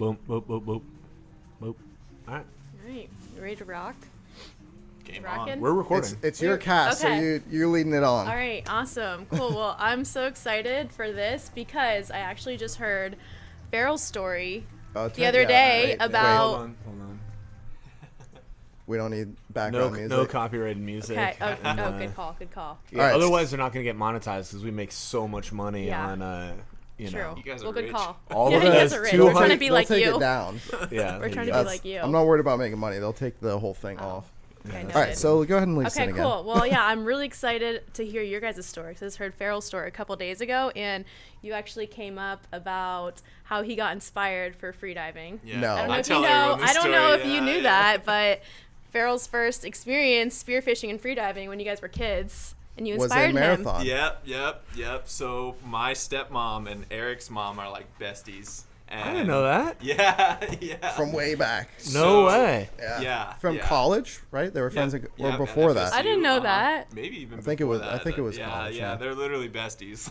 Boom, boop, boop, boop, boop. All right. All right. You ready to rock? Game Rockin'? on. We're recording. It's your cast, okay. so you're leading it on. All right. Awesome. Cool. Well, I'm so excited for this because I actually just heard Farrell's story the other day about. Hold on. We don't need background music. No copyrighted music. Okay. Oh, good call. Good call. Yeah, All right. Otherwise, they're not going to get monetized because we make so much money Yeah. on, you True. know. You guys are well, good rich. call. All yeah, of you it guys is are rich. 200 We're trying to be like they'll take you. it down. Yeah. We're trying to That's- be like you. I'm not worried about making money. They'll take the whole thing off. Okay, All right, noted. so go ahead and lead us in Okay, again. cool. Well, yeah, I'm really excited to hear your guys' story. Because I heard Farrell's story a couple days ago, and you actually came up about how he got inspired for freediving. Yeah. No. I don't know I if you tell know. everyone this I don't story, know if yeah, you knew yeah. that, but Farrell's first experience spearfishing and freediving when you guys were kids, and you Was inspired in marathon. Yep. So my stepmom and Eric's mom are like besties. And I didn't know that. Yeah. From way back. No way. Yeah. From yeah. college, right? They were friends or Yeah, before FSU, that. I didn't know that. Maybe even I think it before was- that. I think it was yeah, college, yeah, yeah. they're literally besties.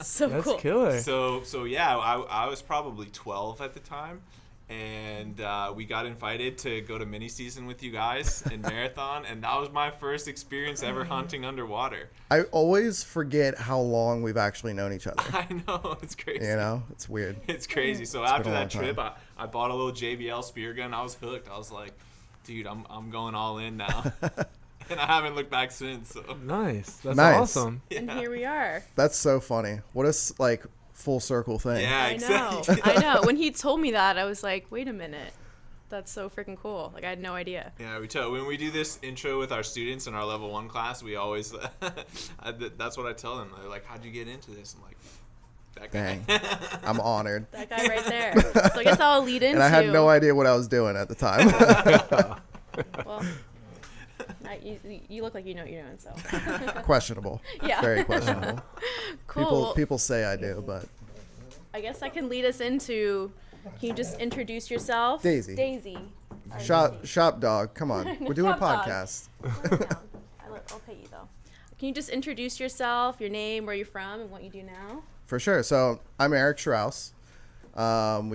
So That's cool. killer. So yeah, I was probably 12 at the time, and we got invited to go to mini season with you guys in marathon, and that was my first experience ever hunting underwater. I always forget how long we've actually known each other. I know, it's crazy. You know, it's weird. It's crazy. So been after a long that trip, time. I bought a little JBL spear gun. I was hooked. I was like, dude, I'm going all in now. And I haven't looked back since. So. Nice. That's Nice. awesome. And here we are. That's so funny. What a full circle thing. Yeah, I know. exactly. I know. When he told me that, I was like, wait a minute. That's so freaking cool. Like, I had no idea. Yeah, when we do this intro with our students in our level 1 class, we always that's what I tell them. They're like, "How'd you get into this?" I'm like, "That guy." Dang. I'm honored. That guy right there. So I guess I'll lead into. And I had no idea what I was doing at the time. Well, you look like you know what you're doing, so. Questionable. Yeah. Very questionable. Cool. People say I do, but I guess I can lead us into. Can you just introduce yourself? Daisy. Daisy. shop dog. Come on, we're doing a Shop dog. podcast. I'll pay you though. Can you just introduce yourself, your name, where you're from, and what you do now? For sure. So I'm Eric Strauss. I've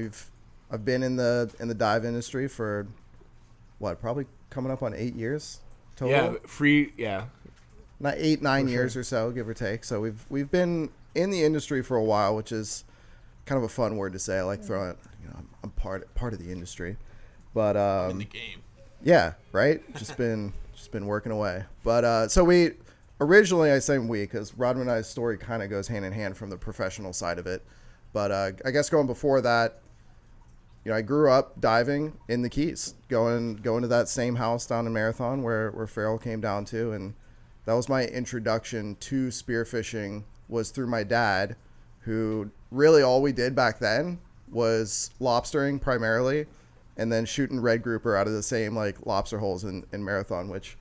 been in the dive industry for probably coming up on 8 years total. Yeah. Not 8-9 For years sure. or so, give or take. So we've been in the industry for a while, which is kind of a fun word to say. I like throwing it. I'm part of the industry, but in the game. yeah, right. Just been working away. But so we originally, I say we because Rodman and I's story kind of goes hand in hand from the professional side of it. But I guess going before that, I grew up diving in the Keys, going to that same house down in Marathon where Farrell came down to, and that was my introduction to spearfishing was through my dad, who really all we did back then was lobstering primarily, and then shooting red grouper out of the same lobster holes in Marathon, which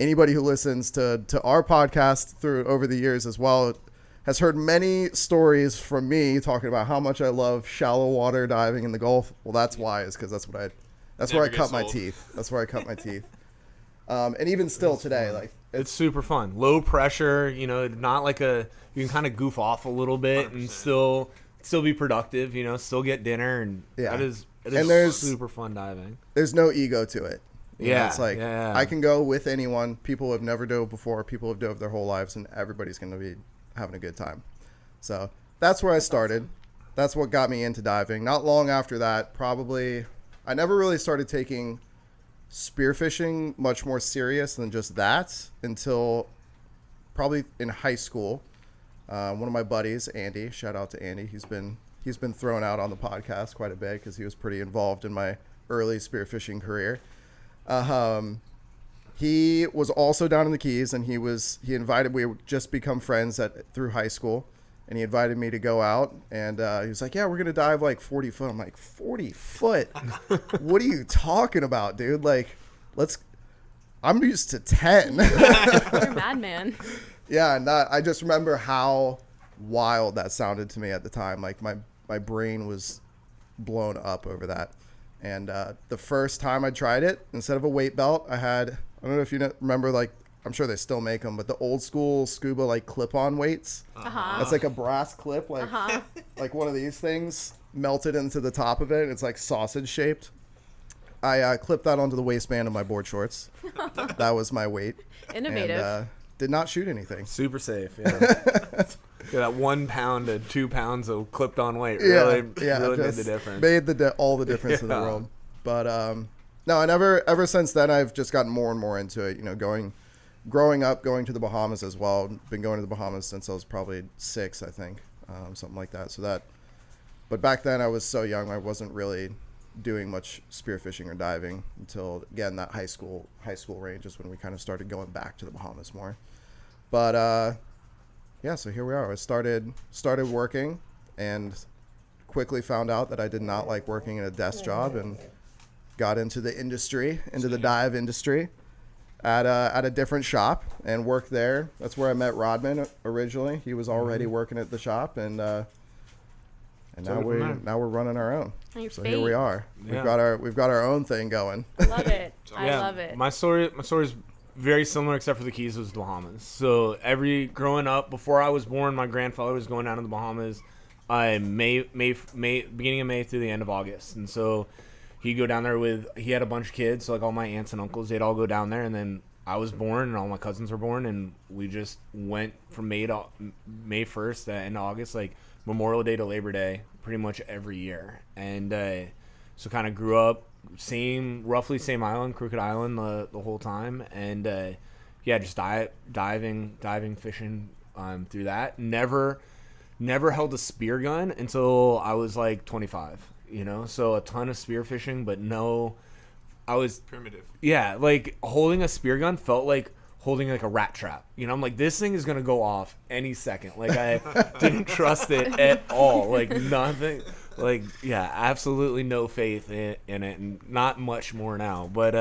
anybody who listens to our podcast through over the years as well has heard many stories from me talking about how much I love shallow water diving in the Gulf. Well, that's why, is because that's where I cut my teeth. That's where I cut my teeth. And even still today, It's super fun. Low pressure, not like you can kind of goof off a little bit 100%. and still be productive, still get dinner, and Yeah. it is And there's- super fun diving. there's no ego to it. Yeah, It's like yeah. I can go with anyone. People have never dove before. People have dove their whole lives, and everybody's going to be having a good time. So that's where I started. That's what got me into diving. Not long after that, probably, I never really started taking spearfishing much more serious than just that until probably in high school. One of my buddies, Andy, shout out to Andy. He's been thrown out on the podcast quite a bit because he was pretty involved in my early spearfishing career. He was also down in the Keys, and he invited, we had just become friends through high school, and he invited me to go out, and he was like, yeah, we're going to dive 40 foot. I'm like, 40 foot? What are you talking about, dude? I'm used to 10. You're a madman. Yeah, and I just remember how wild that sounded to me at the time. My brain was blown up over that. And the first time I tried it, instead of a weight belt, I don't know if you remember, I'm sure they still make them, but the old school scuba clip-on weights. Uh-huh. That's like a brass clip, like one of these things. melted into the top of it. It's like sausage shaped. I clipped that onto the waistband of my board shorts. That was my weight. Innovative. And, did not shoot anything. Super safe. Yeah. Yeah, that 1 pound to 2 pounds of clipped on weight really made the difference. Made all the difference in the world. But no, ever since then I've just gotten more and more into it. You know, growing up, going to the Bahamas as well. Been going to the Bahamas since I was probably 6, I think, something like that. But back then I was so young, I wasn't really doing much spearfishing or diving until, again, that high school range is when we kind of started going back to the Bahamas more. But yeah, so here we are. I started working and quickly found out that I did not like working in a desk job and got into the industry, into the dive industry at a different shop and worked there. That's where I met Rodman originally. He was already working at the shop, and now we're running our own. So here we are. Yeah. We've got our own thing going. Love it. I love it. My story is very similar, except for the Keys was the Bahamas. So growing up, before I was born, my grandfather was going down to the Bahamas. May beginning of May through the end of August, and so he'd go down there he had a bunch of kids, so like all my aunts and uncles, they'd all go down there, and then I was born and all my cousins were born, and we just went from May 1st to end of August, like Memorial Day to Labor Day, pretty much every year. And so kind of grew up roughly same island, Crooked Island, the whole time. And just diving, fishing through that. Never held a spear gun until I was like 25, you know? So a ton of spear fishing, but no, I was primitive. Yeah, like holding a spear gun felt like holding like a rat trap. You know, I'm like, this thing is going to go off any second. Like I didn't trust it at all. Like nothing. Like, yeah, absolutely no faith in it, and not much more now. But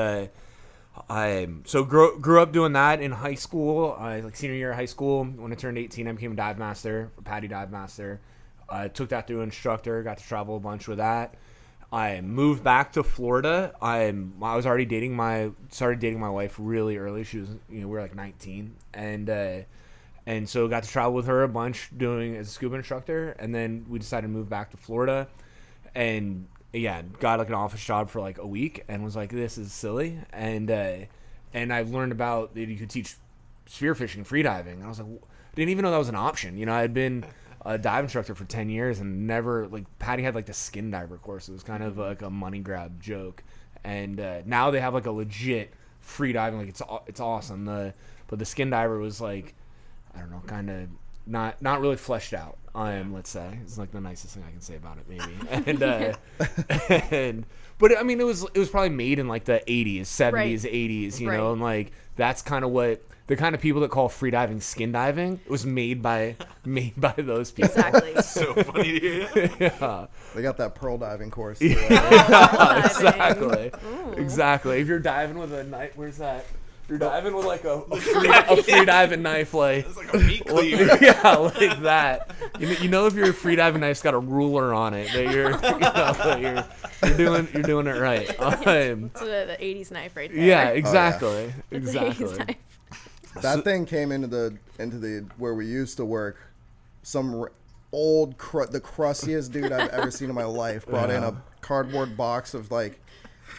I grew up doing that in high school. Like senior year of high school, when I turned 18, I became a dive master, a PADI dive master. I took that through instructor, got to travel a bunch with that. I moved back to Florida. I was already started dating my wife really early. She was, we were like 19, and so got to travel with her a bunch doing as a scuba instructor. And then we decided to move back to Florida, and got like an office job for like a week, and was like, this is silly. And I learned about that you could teach spearfishing, freediving. And I was like, didn't even know that was an option. You know, I had been a dive instructor for 10 years and never, like, PADI had like the skin diver course. It was kind of like a money grab joke. And now they have like a legit free diving, like it's awesome. But the skin diver was like, I don't know, kind of not really fleshed out. Let's say it's like the nicest thing I can say about it, maybe. But I mean, it was probably made in like the 80s, 70s, Right. 80s, you know, and like that's kind of what the kind of people that call freediving skin diving. It was made by those people. Exactly. So funny to hear that. Yeah. They got that pearl diving course. Exactly. Exactly. If you're diving with a knife, where's that? You're diving with like a free diving knife, like It's like a meat cleaver. yeah, like that. You know, if your free diving knife's got a ruler on it, that you're doing it right. It's the 80s knife right there. Yeah, exactly, It's the 80s exactly. knife. That thing came into the where we used to work. Some the crustiest dude I've ever seen in my life brought in a cardboard box of like,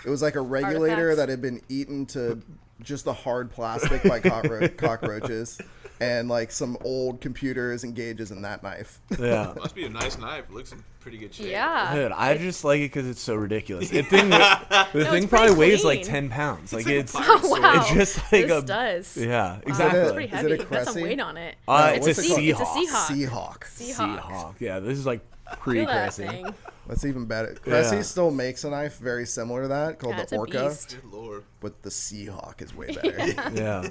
it was like a regulator Artifacts. that had been eaten to just the hard plastic by cockroaches, and like some old computers and gauges in that knife. Yeah. Must be a nice knife. It looks in pretty good shape. Yeah. Dude, I just like it because it's so ridiculous. The thing it's probably pretty weighs like clean. 10 pounds. Like like a it's pirate Oh, wow. it's just like This does. yeah, Wow, exactly. That's pretty Is it heavy. a Got some Cressy? weight on it. It's a what's it called? It's a Seahawk. Seahawk. Seahawk. Yeah, this is like Feel that pre-Cressy. thing. That's even better. Cressy Yeah. still makes a knife very similar to that called Yeah, the it's a Orca, beast. Good lord. but the Seahawk is way better. Yeah.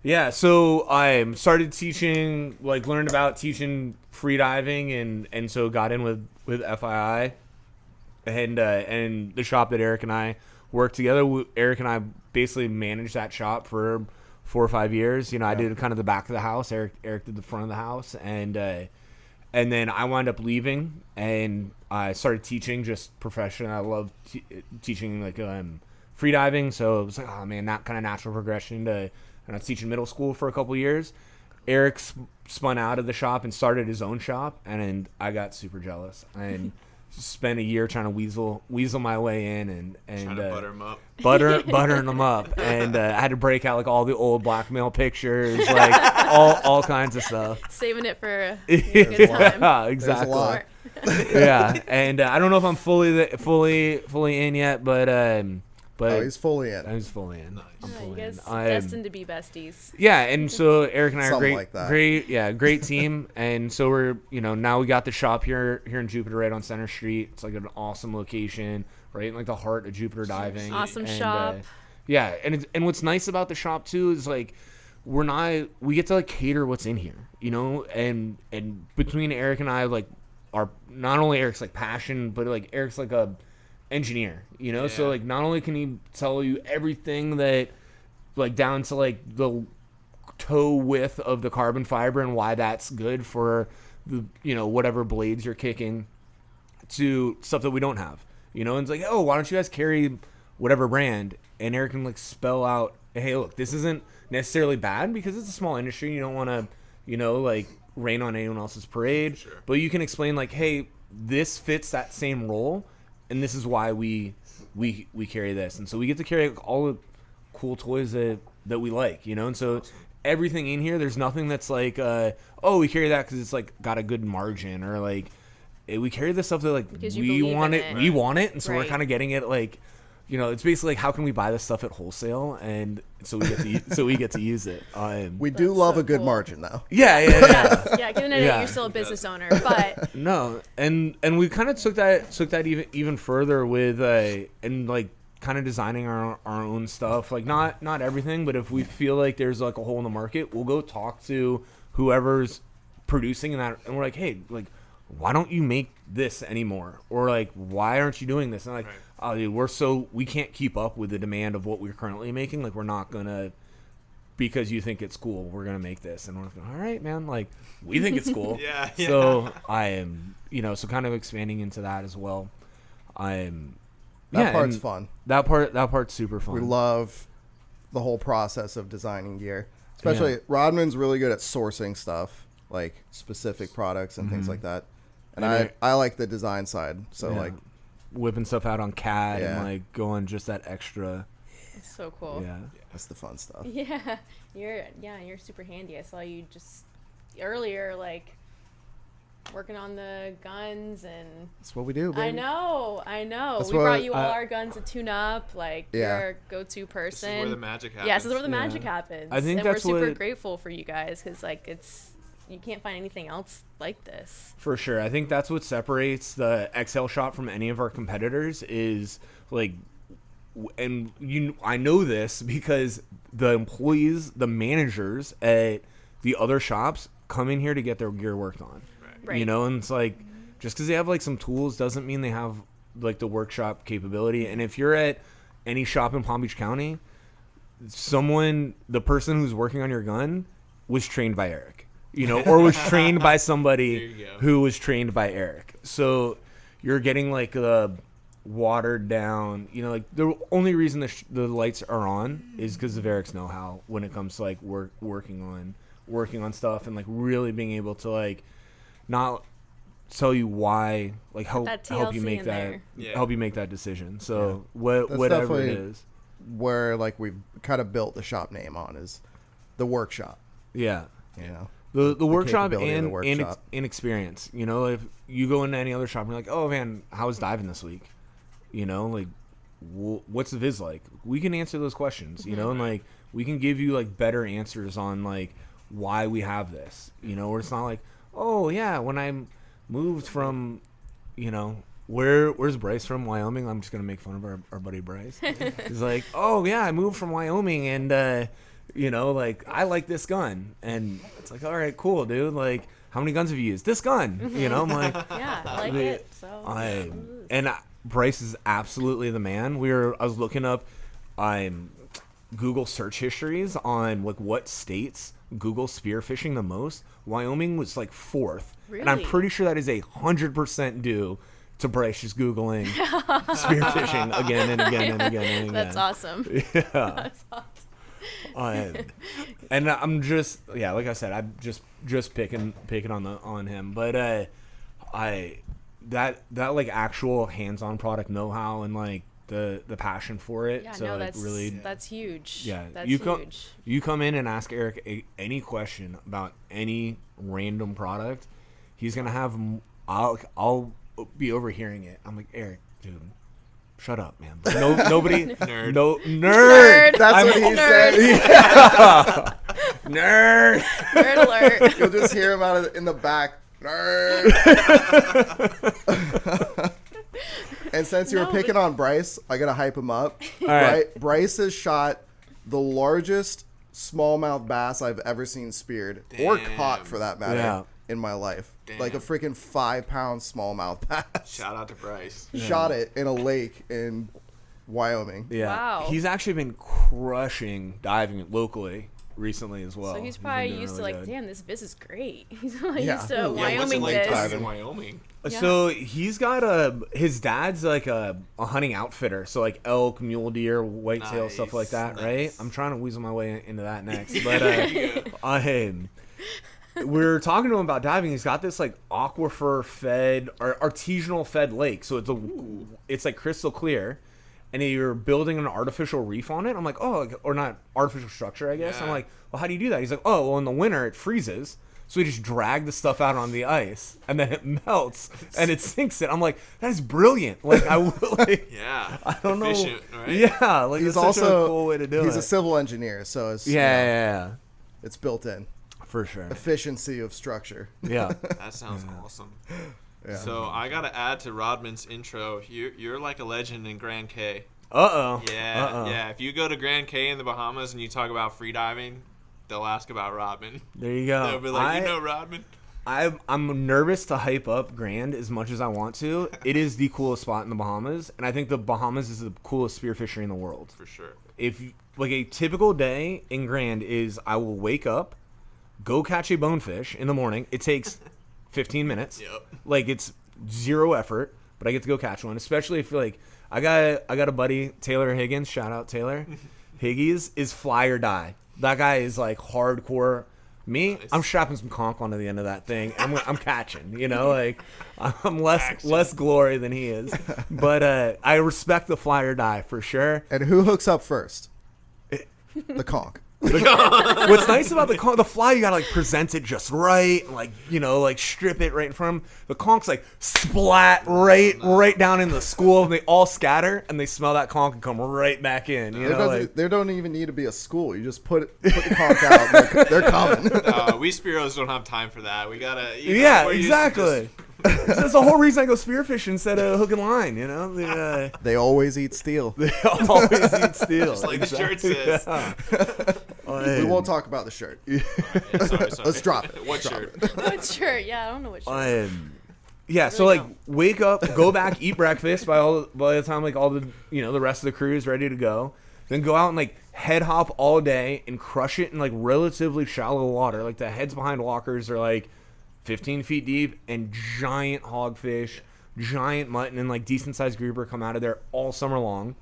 Yeah, so I started teaching, like learned about teaching freediving, and so got in with FII, and the shop that Eric and I worked together. Eric and I basically managed that shop for 4 or 5 years. You know, I did kind of the back of the house. Eric did the front of the house, and then I wound up leaving, and I started teaching just professionally. I love teaching like freediving, so it was like, oh man, that kind of natural progression to. And I was teaching middle school for a couple years. Eric spun out of the shop and started his own shop, and I got super jealous and spent a year trying to weasel my way in and Trying to butter them up. buttering them up, and I had to break out like all the old blackmail pictures, like all kinds of stuff. Saving it for a good time. Yeah, exactly. lot. Yeah, and I don't know if I'm fully in yet, but Oh, he's fully in. I was fully in. Nice. I'm You fully in. guys destined to be besties. Yeah, and so Eric and I are Something like that. great team, and so we're now we got the shop here in Jupiter, right on Center Street. It's like an awesome location, right in like the heart of Jupiter diving. Awesome and, shop. Yeah, and what's nice about the shop too is like we get to like cater what's in here, and between Eric and I, like our not only Eric's like passion, but like Eric's like a engineer, so like not only can he tell you everything that like down to like the toe width of the carbon fiber and why that's good for the whatever blades you're kicking, to stuff that we don't have, and it's like, oh, why don't you guys carry whatever brand, and Eric can like spell out, hey, look, this isn't necessarily bad because it's a small industry, you don't want to like rain on anyone else's parade. Sure. But you can explain like, hey, this fits that same role, and this is why we carry this. And so we get to carry all the cool toys that we like, and so everything in here, there's nothing that's like, oh, we carry that because it's like got a good margin, or like we carry the stuff that like Because you we believe want in it, it. we want it, and so we're Right. kind of getting it like, it's basically like, how can we buy this stuff at wholesale, and so we get to use it. We do That's love so a good cool. margin, though. Yeah. Yeah, because Yeah. you're still a business owner, but No, and we kind of took that even further with and like kind of designing our own stuff. Like not everything, but if we feel like there's like a hole in the market, we'll go talk to whoever's producing that, and we're like, hey, like, why don't you make this anymore? Or like, why aren't you doing this? And like, Right. oh, dude, we can't keep up with the demand of what we're currently making. Like, we're not gonna, because you think it's cool, we're gonna make this. And we're like, all right, man, like, we think it's cool. Yeah. So I am, so kind of expanding into that as well. That part's and fun. That part's super fun. We love the whole process of designing gear. Especially Yeah. Rodman's really good at sourcing stuff, like specific products and things like that. And And I like the design side. So Yeah. like whipping stuff out on CAD Yeah. and like going just that extra. it's so cool. Yeah. that's the fun stuff. Yeah, you're super handy. I saw you just earlier, like working on the guns, and That's what we do, baby. I know. That's We what brought you all I- our guns to tune up. Like Yeah. you're a go-to person. This is where the magic happens. Yeah, this is where the Yeah. magic happens. I think and that's we're super what- grateful for you guys, because like you can't find anything else like this. For sure. I think that's what separates the Xhale shop from any of our competitors is like, and I know this because the employees, the managers at the other shops come in here to get their gear worked on. Right. And it's like, just because they have like some tools doesn't mean they have like the workshop capability. And if you're at any shop in Palm Beach County, the person who's working on your gun was trained by Eric, or was trained by There somebody you go. who was trained by Eric. So you're getting like the watered down, like the only reason the lights are on is because of Eric's know-how when it comes to like working on stuff, and like really being able to like not tell you why, like help That you TLC make in that there. Yeah. help you make that decision. So That's whatever it definitely- is. Where like we've kind of built the shop name on is the workshop. Yeah. The The workshop capability of the and workshop. experience. If you go into any other shop and you're like, oh man, how was diving this week? Like, what's the viz like? We can answer those questions, and like we can give you like better answers on like why we have this. Where it's not like, oh yeah, when I moved from, where's Bryce from? Wyoming. I'm just gonna make fun of our buddy Bryce. He's like, oh yeah, I moved from Wyoming, and like I like this gun, and it's like, all right, cool, dude. Like, how many guns have you used? This gun. I'm like, Yeah, I like it. So Bryce is absolutely the man. I was looking up Google search histories on like what states Google spearfishing the most. Wyoming was like 4th. And I'm Really? pretty sure that is 100% due to Bryce just Googling spearfishing again and again and again and again. that's awesome. Yeah. That's awesome. And I'm just like I said, I'm just picking on him, but that like actual hands-on product know-how and like the passion for it. Yeah, so no, like that's huge. yeah, That's huge. You come in and ask Eric any question about any random product, he's gonna have. I'll be overhearing it. I'm like, Eric, dude, shut up, man. No, nobody, Nerd. no nerd. That's what he Nerd. said. Yeah. Nerd. Nerd alert. You'll just hear him in the back. Nerd. And since you were picking on Bryce, I gotta hype him up. All right. Bryce has shot the largest smallmouth bass I've ever seen speared or Damn. caught, for that matter, Yeah. in my life. Damn. Like a freaking 5-pound smallmouth bass. Shout out to Bryce. Shot it in a lake in Wyoming. Yeah. Wow. He's actually been crushing diving locally recently as well. So he's been probably doing used to really like, good. damn, this biz is great. He's like Yeah. used to Yeah, Yeah, what's it Wyoming like biz. diving in Wyoming? Yeah. So he's got his dad's like a hunting outfitter, so like elk, mule deer, whitetail, stuff like that, Nice. right? I'm trying to weasel my way into that next, but we're talking to him about diving. He's got this like aquifer fed or artisanal fed lake, so it's like crystal clear, and you're building an artificial reef on it. I'm like, oh, or not artificial structure, I guess. Yeah. I'm like, well, how do you do that? He's like, oh, well, in the winter it freezes. So we just drag the stuff out on the ice, and then it melts, and it sinks it. I'm like, that is brilliant. Like, I would, like, Yeah. I don't Efficient, know. right? Yeah, like, He's it's such also a cool way to do he's it. a civil engineer, so it's Yeah, it's built in. for sure. Efficiency of structure. Yeah. That sounds awesome. So I gotta add to Rodman's intro. You're like a legend in Grand K. Uh-oh. Yeah, Uh-oh. yeah. If you go to Grand K in the Bahamas and you talk about freediving, they'll ask about Rodman. There you go. They'll be like, you know Rodman? I'm nervous to hype up Grand as much as I want to. It is the coolest spot in the Bahamas, and I think the Bahamas is the coolest spearfishery in the world. For sure. If like a typical day in Grand is I will wake up, go catch a bonefish in the morning. It takes 15 minutes. Yep. Like it's zero effort, but I get to go catch one. Especially if like I got a buddy, Taylor Higgins. Shout out Taylor. Higgies is fly or die. That guy is like hardcore. Me, Nice. I'm strapping some conch onto the end of that thing. I'm catching, you know, like I'm less glory than he is. But I respect the fly or die for sure. And who hooks up first? The conch. What's nice about the fly, you gotta like present it just right, and, like, you know, like strip it right in front of him. The conch's like splat right down in the school, and they all scatter, and they smell that conch and come right back in. You know, like, There don't even need to be a school. You just put the conch out. And they're coming. We Spiros don't have time for that. We gotta. yeah, we're used to exactly. That's the whole reason I go spearfishing instead of hook and line. You know, They always eat steel. they always eat steel. Just like the shirt says. We won't talk about the shirt. Yeah, sorry. Let's drop it. What Drop shirt? What shirt? Yeah, I don't know what shirt. Yeah, so really like wake up, go back, eat breakfast by the time like all the the rest of the crew is ready to go. Then go out and like head hop all day and crush it in like relatively shallow water. Like the heads behind walkers are like 15 feet deep, and giant hogfish, giant mutton, and like decent sized grouper come out of there all summer long.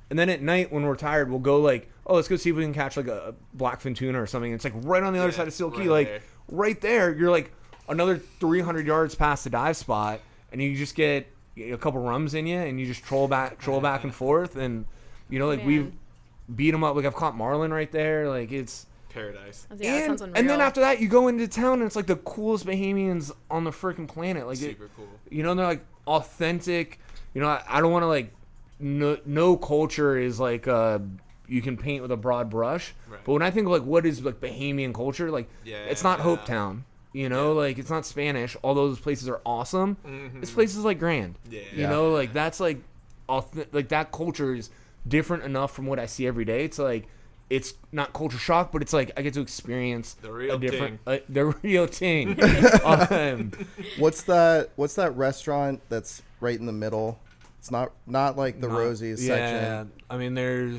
And then at night when we're tired, we'll go like, oh, let's go see if we can catch like a blackfin tuna or something. It's like right on the other side of Seal Key, right like there. right there. You're like another 300 yards past the dive spot, and you just get a couple rums in you, and you just troll back and forth, and like we've Man. beat them up. Like I've caught marlin right there. Like it's Paradise. Yeah, that sounds unreal. and then after that, you go into town, and it's like the coolest Bahamians on the freaking planet. Like Super cool. they're like authentic. I don't want to like. No culture is like you can paint with a broad brush. Right. But when I think of like what is like Bahamian culture, like it's not Hope Town. Like it's not Spanish. All those places are awesome. Mm-hmm. It's places like Grand. Yeah. Like that's like like that culture is different enough from what I see every day. It's like it's not culture shock, but it's like I get to experience The real the real thing. What's that restaurant that's right in the middle? It's not like the Rosie's section. I mean, there's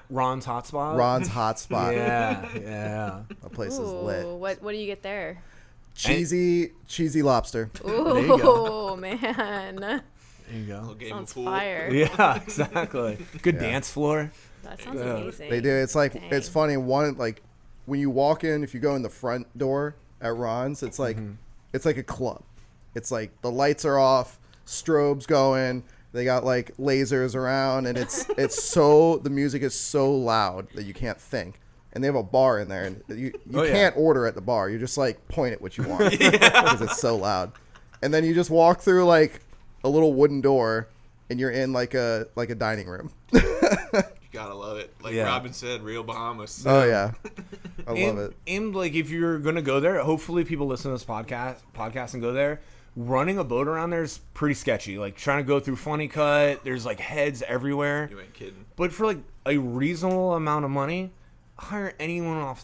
Ron's Hotspot. Ron's Hotspot. Yeah. That place is Ooh, lit. what do you get there? Cheesy lobster. you go. Ooh, man. There you Little go. game Sounds of pool. fire. Yeah, exactly. Good Yeah. dance floor. That sounds Yeah. amazing. They do. It's like Dang. it's funny. One like when you walk in, if you go in the front door at Ron's, it's like it's like a club. It's like the lights are off, strobes going. They got like lasers around, and it's so the music is so loud that you can't think. And they have a bar in there, and you can't order at the bar. You just like point at what you want because it's so loud. And then you just walk through like a little wooden door, and you're in like a dining room. You gotta love it. Like Yeah. Robin said, real Bahamas. Oh yeah, I love and, it. And like if you're gonna go there, hopefully people listen to this podcast and go there. Running a boat around there is pretty sketchy. Like trying to go through Funny Cut, there's like heads everywhere. You ain't kidding. But for like a reasonable amount of money, hire anyone off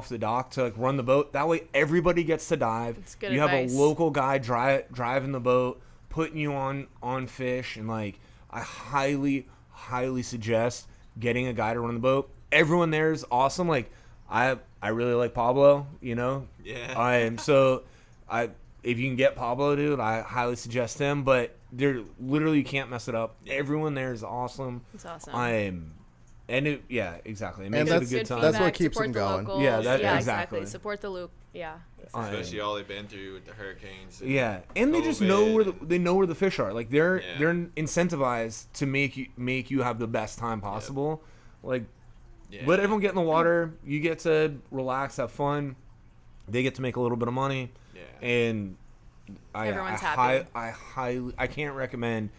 the dock to like run the boat. That way everybody gets to dive. That's good you advice. have a local guy driving the boat, putting you on fish, and like I highly suggest getting a guy to run the boat. Everyone there is awesome. Like I really like Pablo, you know. Yeah. If you can get Pablo, dude, I highly suggest him. But they're literally you can't mess it up. Yeah. Everyone there is awesome. It's awesome. Yeah, exactly. It And makes it a that's- good Good time. that's what feedback, keeps support them the going. locals. Yeah, exactly. exactly. Support the loop. Yeah. Especially all they've been through with the hurricanes. And Yeah, and they just COVID know where and- they know where the fish are. Like they're Yeah. incentivized to make you have the best time possible. Like Yeah. let everyone get in the water. You get to relax, have fun. They get to make a little bit of money, Yeah. and Everyone's happy. I can't recommend.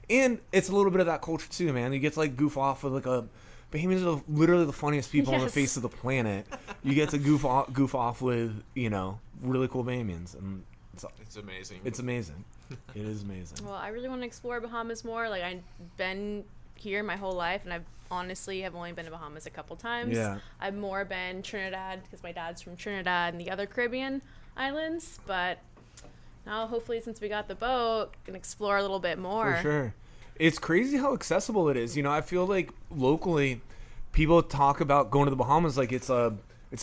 And it's a little bit of that culture too, man. You get to like goof off with like a. Bahamians are literally the funniest people on the Yes. face of the planet. You get to goof off with really cool Bahamians, and It's amazing. it's amazing. It is amazing. Well, I really want to explore Bahamas more. Like I've been here my whole life, and I've honestly have only been to Bahamas a couple times. Yeah. I've more been Trinidad because my dad's from Trinidad and the other Caribbean islands. But now, hopefully, since we got the boat, can explore a little bit more. For sure. It's crazy how accessible it is. I feel like locally, people talk about going to the Bahamas like it's a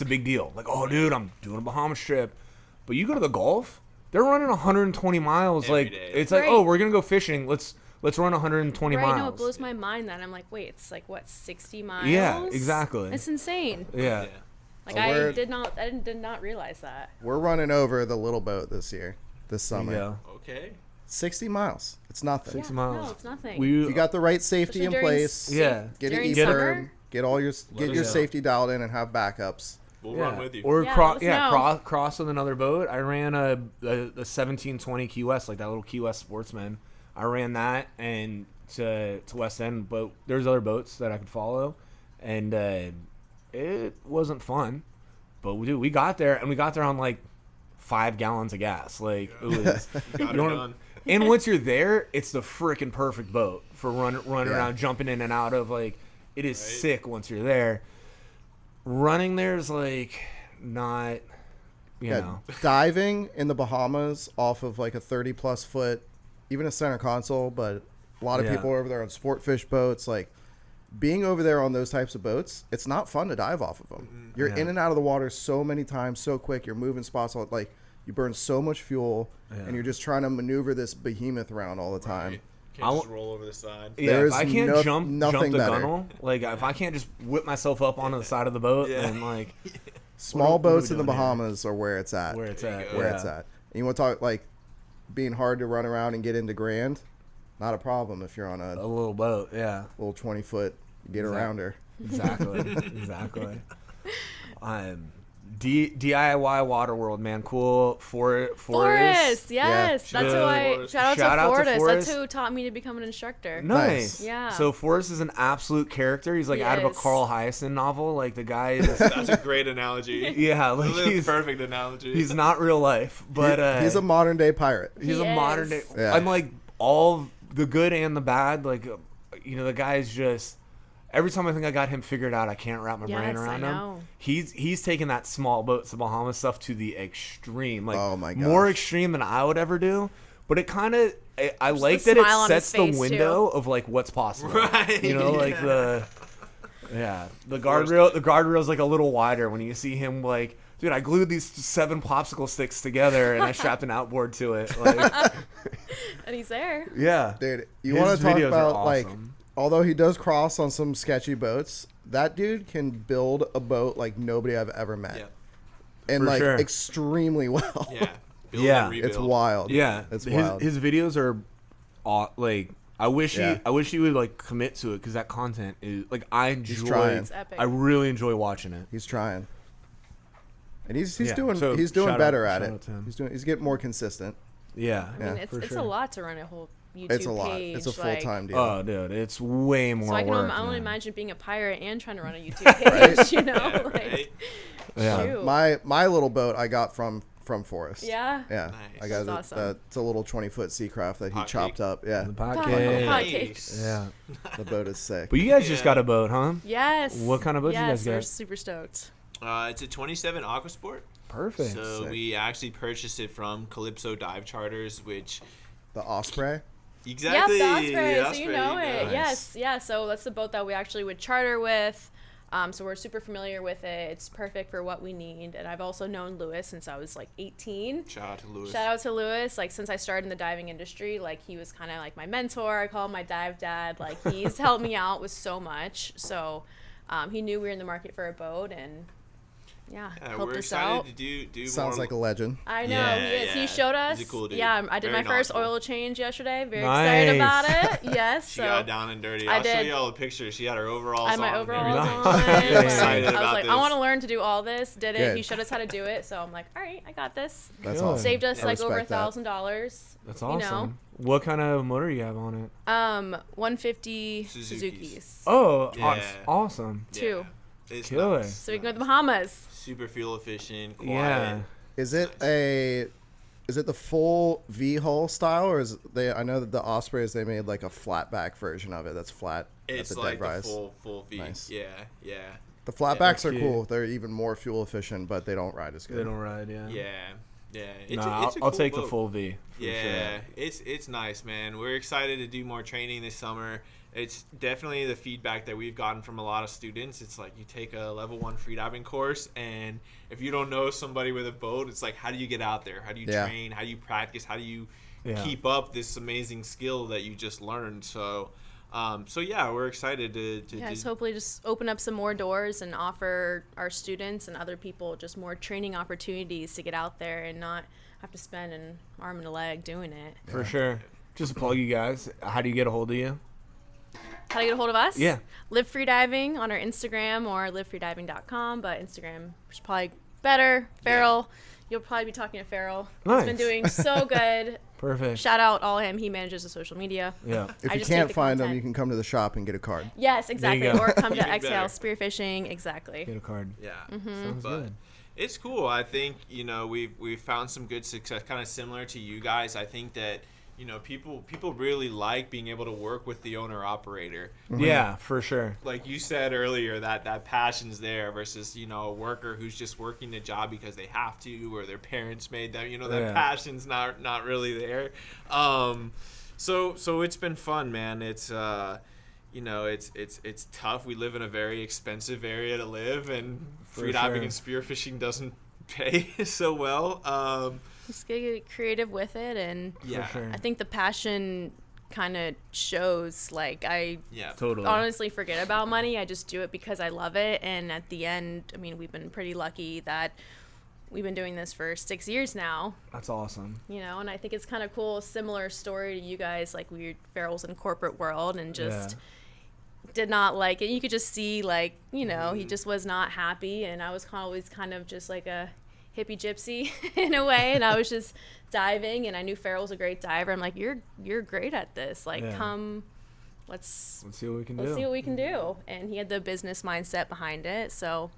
big deal. Like, oh, dude, I'm doing a Bahamas trip. But you go to the Gulf, they're running 120 miles. Every like, day. it's like, Right. oh, we're gonna go fishing. Let's run 120 Right, miles. no, it blows my mind that I'm like, wait, it's like what, 60 miles? Yeah, exactly. It's insane. Yeah. Like A I word. did not realize that. We're running over the little boat this There summer. you go. Okay. 60 miles. It's nothing. 60 Yeah, miles. no, it's nothing. If We you got the right safety Especially in during place, Yeah. get an during e-perm, summer? get us your know. safety dialed in and have backups. We'll run with you. Or Yeah, cross, let us know. cross with another boat. I ran a 1720 Key West, like that little Key West Sportsman. I ran that and to West End, but there's other boats that I could follow, and it wasn't fun. But we got there, and we got there on like 5 gallons of gas. Like it was. Got it you know what- done. And once you're there, it's the freaking perfect boat for running Yeah. around, jumping in and out of. Like, it is Right. sick once you're there. Running there is like not, you know. Diving in the Bahamas off of like a 30+ foot, even a center console, but a lot of Yeah. people are over there on sport fish boats. Like being over there on those types of boats, it's not fun to dive off of them. You're Yeah. in and out of the water so many times, so quick. You're moving spots, like you burn so much fuel, Yeah. and you're just trying to maneuver this behemoth around all the time. Right. I Can't just w- roll over the side. Yeah, There's if I can't jump nothing the better. gunnel, like if I can't just whip myself up onto the side of the boat Yeah. and like Small What are we boats in the doing here? Bahamas are where it's at. where it's There you at, go. Where yeah. it's at. And you want to talk like being hard to run around and get into Grand? Not a problem if you're on a A little boat, yeah. little 20-foot. Get Exact- around her. Exactly, exactly. DIY Waterworld, man, cool. Forrest, yes, Yeah. that's who I Forrest. shout Shout out out to to Forrest. Forrest. That's who taught me to become an instructor. Nice. Yeah. So Forrest is an absolute character. He's like He out of a is. Carl Hyacin novel. Like the guy is, That's a great analogy. yeah, like That's a he's perfect analogy. he's not real life, but He's a modern day pirate. he's He a modern day. is. Yeah. I'm like all the good and the bad. Like the guy's just. Every time I think I got him figured out, I can't wrap my brain Yes, I around know. him. He's taken that small boats to Bahamas stuff to the extreme, like Oh my more gosh. extreme than I would ever do. But it kind of I Just like the that it smile on his sets the face, window of like what's possible. Right, You know, like the guardrail. The guardrail's like a little wider when you see him like dude, I glued these 7 popsicle sticks together and I strapped an outboard to it. Like, And he's there. yeah. Dude, you His want to talk videos are about like, awesome. although he does cross on some sketchy boats, that dude can build a boat like nobody I've ever met, Yeah. and For like sure. extremely well. Yeah. Build Yeah, and rebuild. It's wild. Yeah, It's his, wild. his videos are, like, I wish Yeah. he would like commit to it because that content is like I enjoy. trying. It's epic. I really enjoy watching it. He's trying, and he's Yeah, doing so shout better out- at shout it. out to him. He's getting more consistent. Yeah, I mean, Yeah, it's for a sure. lot to run a whole YouTube It's a lot. page. It's a full like- time deal. Oh, dude, it's way more So I can work. only man. imagine being a pirate and trying to run a YouTube page, you know? Yeah, like, right? Yeah. shoot. My little boat I got from Forrest. Yeah. Yeah. Nice. I got That's it. awesome. It's a little 20-foot Seacraft that he Hot chopped cake. up. Yeah. The Hot podcast. cake. Nice. Yeah, The boat is sick. but you guys just Yeah. got a boat, huh? Yes. What kind of boat you yes, guys got? we're super stoked. It's a 27 Aquasport. Perfect. So Sick. we actually purchased it from Calypso Dive Charters, which The Osprey. exactly. Yep, the Osprey, the so you know it. Nice. Yes, yeah. So that's the boat that we actually would charter with. So we're super familiar with it. It's perfect for what we need. And I've also known Lewis since I was like 18. Shout out to Lewis. Shout out to Lewis. Like since I started in the diving industry, like he was kind of like my mentor. I call him my dive dad. Like he's helped me out with so much. So he knew we were in the market for a boat, and yeah, Yeah, helped we're us excited out. to do Sounds more. like a legend. I know Yeah, he is. yeah. He showed us. He's a cool dude. Yeah, I did Very my first knowledgeable. oil change yesterday. Very Nice. excited about it. Yes. She so got down and dirty. I I'll show did. you all the pictures. She had her overalls I had my on and overalls everything. on. Nice. Like, Excited I was about like, this. I want to learn to do all this. Did it. Good. He showed us how to do it. So I'm like, all right, I got this. That's Good. awesome. Saved us I like over respect that. $1,000. That's you awesome. know. What kind of motor you have on it? 150 Suzuki's. Suzuki's. Oh, Yeah. awesome. Two. It's Killer. nice. So we can go to the Bahamas. Super fuel efficient. Quiet. Yeah. Is it the full V hull style, or is they? I know that the Ospreys they made like a flatback version of it. That's flat It's at the like dead the rise. full V. Nice. Yeah, yeah, The flatbacks are cute. cool. They're even more fuel efficient, but they don't ride as They good. don't ride, yeah. yeah, yeah. No, It's a I'll cool take the boat. full V. For Yeah, sure. it's nice, man. We're excited to do more training this summer. It's definitely the feedback that we've gotten from a lot of students. It's like you take a level 1 freediving course, and if you don't know somebody with a boat, it's like, how do you get out there? How do you Yeah. train? How do you practice? How do you Yeah. keep up this amazing skill that you just learned? So yeah, we're excited to Yeah, do. so hopefully just open up some more doors and offer our students and other people just more training opportunities to get out there and not have to spend an arm and a leg doing it. For sure. Just to plug you guys. How do you get a hold of you? How to get a hold of us? Yeah. Live Freediving on our Instagram or livefreediving.com, but Instagram is probably better. Farrell, you'll probably be talking to Farrell. Nice. He's been doing so good. Perfect. Shout out all him. He manages the social media. Yeah. If I you just take can't the find them, content. you can come to the shop and get a card. Yes, you exactly. go. Or come to Even Xhale better. Spearfishing. Exactly. Get a card. Yeah. Sounds But good. it's cool. I think, we've found some good success, kind of similar to you guys. I think that, people really like being able to work with the owner operator. Yeah, for sure. Like you said earlier, that passion's there versus, a worker who's just working the job because they have to, or their parents made them, that Yeah. passion's not really there. So it's been fun, man. It's it's tough. We live in a very expensive area to live, and For freediving sure. and spearfishing doesn't pay so well. Just gotta get creative with it, and Yeah. For sure. I think the passion kind of shows. Like I Yeah. Totally. honestly forget about money. I just do it because I love it, and at the end, I mean, we've been pretty lucky that we've been doing this for 6 years now. That's awesome. And I think it's kind of cool. Similar story to you guys. Like Farrell's in corporate world and just did not like it. You could just see he just was not happy, and I was always kind of just like a hippie gypsy in a way, and I was just diving, and I knew Farrell was a great diver. I'm like, you're great at this. Like, Yeah. come, let's see what we can see do. what we can do. And he had the business mindset behind it. So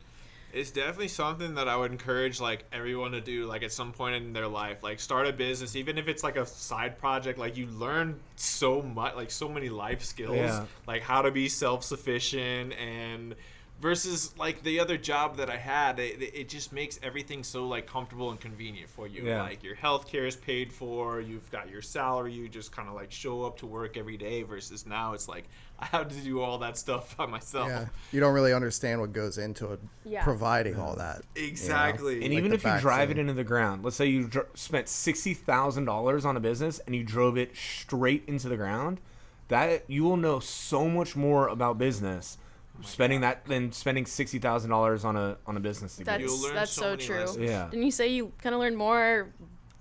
It's definitely something that I would encourage everyone to do at some point in their life. Start a business, even if it's a side project. You learn so much, so many life skills, Yeah. how to be self-sufficient and Versus like the other job that I had, it just makes everything so like comfortable and convenient for you. Yeah. Like your healthcare is paid for, you've got your salary, you just kind of like show up to work every day. Versus now it's like I have to do all that stuff by myself. Yeah, you don't really understand what goes into it, Yeah. providing all that. Exactly. And Like even the if you drive vaccine. it into the ground, let's say you spent $60,000 on a business and you drove it straight into the ground, that you will know so much more about business spending that than spending $60,000 on a business degree. You'll learn That's so so many true. lessons. Yeah. Didn't you say you kind of learned more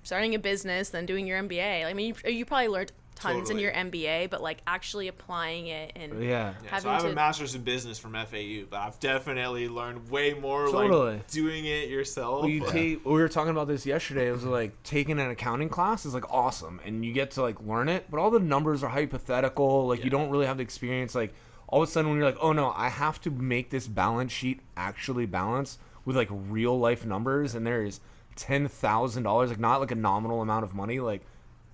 starting a business than doing your MBA? I mean, you probably learned tons in Totally. your MBA, but like actually applying it and Yeah. Yeah, so having I have to a master's in business from FAU, but I've definitely learned way more Totally. like doing it yourself. Well, we were talking about this yesterday. It was like taking an accounting class is like awesome, and you get to like learn it, but all the numbers are hypothetical. Like you don't really have the experience. Like all of a sudden, when you're like, oh no, I have to make this balance sheet actually balance with like real life numbers, and there is $10,000, like not like a nominal amount of money, like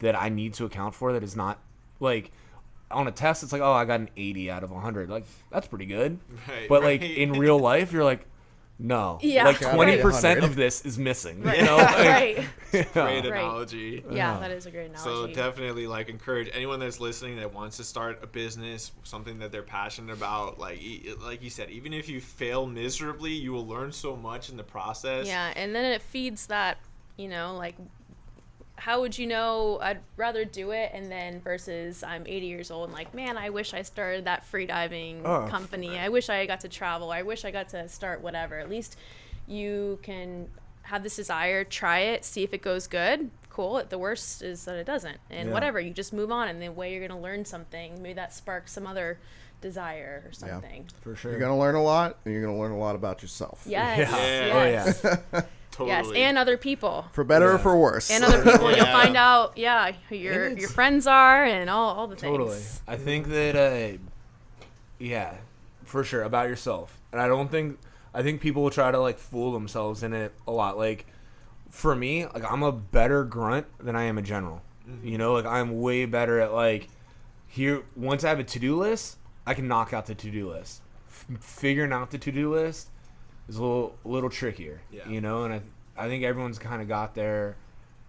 that I need to account for. That is not like on a test. It's like, oh, I got an 80 out of 100. Like that's pretty good. Right, But like right. in real life, you're like, no, Yeah. like Right. 20% 100. of this is missing. right, You know? Like, right. Great Right. analogy. Yeah, that is a great So analogy. definitely like encourage anyone that's listening that wants to start a business, something that they're passionate about. Like you said, even if you fail miserably, you will learn so much in the process. Yeah, and then it feeds that, like, how would you know I'd rather do it and then versus I'm 80 years old and like, man, I wish I started that freediving company. I wish I got to travel. I wish I got to start whatever. At least you can have this desire, try it, see if it goes good. Cool. The worst is that it doesn't. And Yeah. whatever, you just move on, and the way you're going to learn something, maybe that sparks some other desire or something. For sure. You're gonna learn a lot, and you're gonna learn a lot about yourself. Yes. Yeah. Yes. Oh, yeah. Totally. Yes, and other people. For better or Yeah. for worse. And other people, you'll Yeah. find out, who your And it's- friends are and all the Totally. things. I think that, yeah, for sure, about yourself. And I think people will try to, like, fool themselves in it a lot. Like, for me, like, I'm a better grunt than I am a general. You know, like, I'm way better at, like, once I have a to-do list, I can knock out the to-do list. Figuring out the to-do list is a little trickier, Yeah. you know? And I think everyone's kind of got their,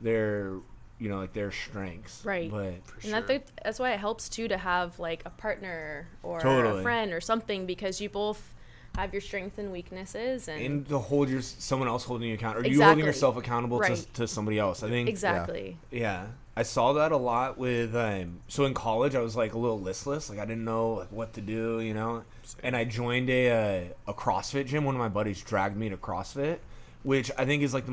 like, their strengths. Right. But And I think that's why it helps, too, to have, like, a partner or Totally. a friend or something, because you both have your strengths and weaknesses. and to hold someone else holding you accountable, or you Exactly. holding yourself accountable Right. to somebody else. I think Exactly. yeah, I saw that a lot with so in college I was like a little listless, like I didn't know like what to do, you know, and I joined a CrossFit gym. One of my buddies dragged me to CrossFit, which I think is like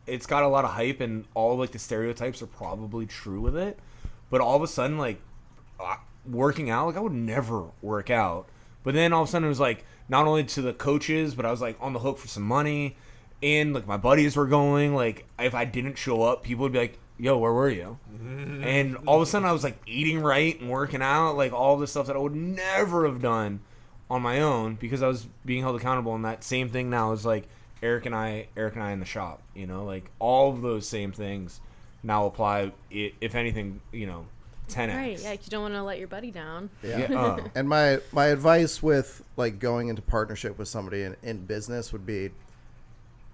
it's got a lot of hype, and all like the stereotypes are probably true with it, but all of a sudden like working out, like I would never work out, but then all of a sudden it was like not only to the coaches, but I was like on the hook for some money, and like my buddies were going, like if I didn't show up, people would be like, yo, where were you? And all of a sudden I was like eating right and working out, like all the stuff that I would never have done on my own because I was being held accountable. And that same thing now is like Eric and I in the shop, you know, like all of those same things now apply, if anything, 10x. Right. Yeah, you don't want to let your buddy down. Yeah. And my advice with like going into partnership with somebody in business would be,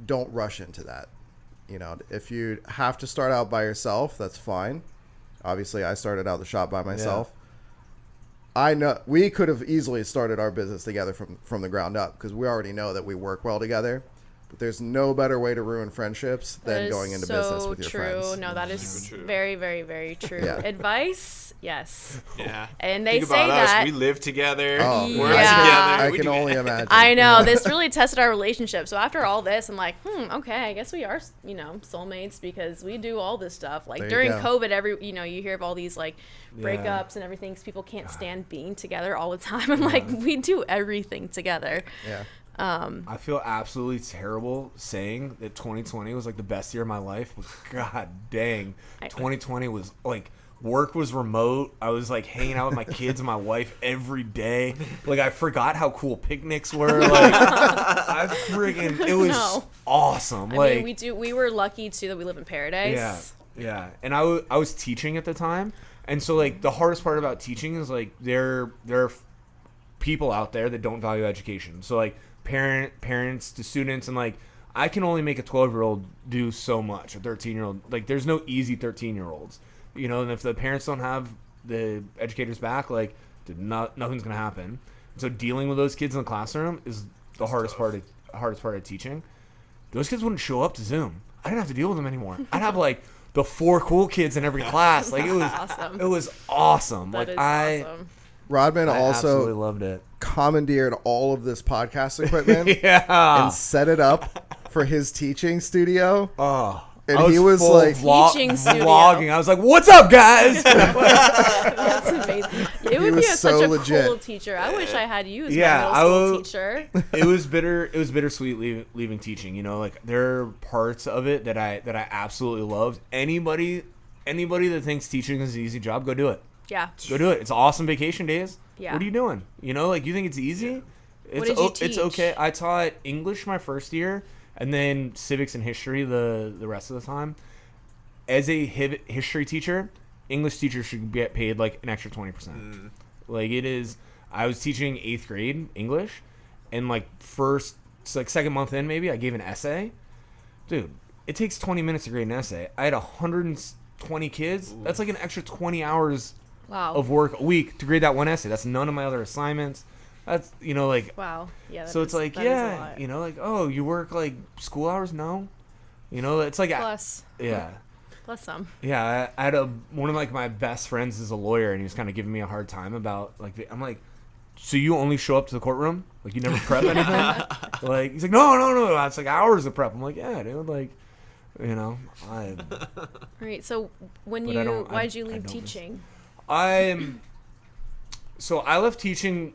don't rush into that. You know, if you have to start out by yourself, that's fine. Obviously, I started out the shop by myself. I know we could have easily started our business together from the ground up because we already know that we work well together. But there's no better way to ruin friendships That than is going into so business with your true. friends. No, that is Super true. very, very, very true. Yeah. Advice, yes. Yeah. And they Think say about us. that. We live together. Oh, We're yeah. together. I We can do only everything. imagine. I know, this really tested our relationship. So after all this, I'm like, okay, I guess we are, soulmates because we do all this stuff. Like There you during go. COVID, you hear of all these like breakups and everything because people can't stand being together all the time. I'm like, we do everything together. Yeah. I feel absolutely terrible saying that 2020 was like the best year of my life, but god dang, 2020 was like, work was remote. I was like hanging out with my kids and my wife every day. Like I forgot how cool picnics were. Like it was awesome. I mean, we were lucky too that we live in paradise. Yeah. And I was teaching at the time, and so like the hardest part about teaching is like there are people out there that don't value education. So like parents to students, and like I can only make a 12-year-old do so much. A 13-year-old, like there's no easy 13-year-olds, you know. And if the parents don't have the educators back, like nothing's gonna happen. So dealing with those kids in the classroom is the hardest part of teaching. Those kids wouldn't show up to Zoom. I didn't have to deal with them anymore. I'd have like the 4 cool kids in every class. Like it was awesome. It was awesome. That like is awesome. Rodman I also absolutely loved it. commandeered all of this podcast equipment Yeah. and set it up for his teaching studio. Oh. And I he was full like Teaching studio. vlogging. I was like, "What's up, guys?" That's amazing. It would be was such so a legit. cool teacher. I wish I had you as Yeah, my middle school teacher. It was bittersweet leaving teaching. You know, like there are parts of it that I absolutely loved. Anybody that thinks teaching is an easy job, go do it. Yeah. Go do it. It's awesome vacation days. Yeah. What are you doing? You know, like you think it's easy? What did you It's teach? okay. I taught English my first year, and then civics and history the rest of the time. As a history teacher, English teachers should get paid like an extra 20%. Like it is. I was teaching 8th grade English, and like second month in maybe I gave an essay. Dude, it takes 20 minutes to grade an essay. I had 120 kids. Ooh. That's like an extra 20 hours of work a week to grade that one essay. That's none of my other assignments. That's, you know, like, wow. Yeah. So it's like, yeah, you know, like, oh, you work like school hours? No. You know, it's like, plus. Yeah. Plus some. Yeah. I had one of like my best friends is a lawyer, and he was kind of giving me a hard time about like, I'm like, so you only show up to the courtroom? Like you never prep anything? Like, he's like, no. It's like hours of prep. I'm like, yeah, dude. Like, you know, All right. So why'd you leave teaching? So I left teaching.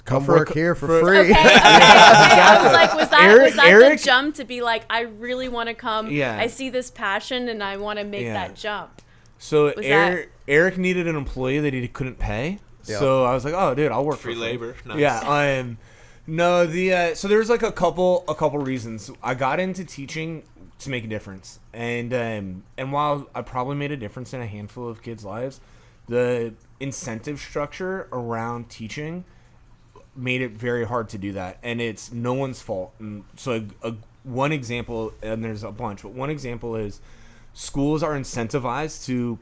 come work here for free. Okay. I was like, was that the jump to be like, I really want to come. Yeah. I see this passion and I want to make that jump. So Eric needed an employee that he couldn't pay. Yep. So I was like, oh, dude, I'll work free for labor. Nice. Yeah. No, so there's like a couple reasons. I got into teaching to make a difference, and while I probably made a difference in a handful of kids' lives, the incentive structure around teaching made it very hard to do that, and it's no one's fault. And so one example, and there's a bunch, but one example is schools are incentivized to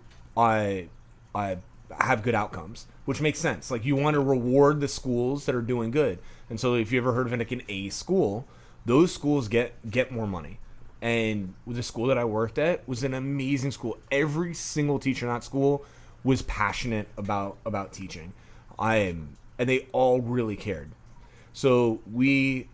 have good outcomes, which makes sense. Like you want to reward the schools that are doing good. And so if you ever heard of like an A school, those schools get more money. And the school that I worked at was an amazing school. Every single teacher in that school was passionate about teaching. And they all really cared. So we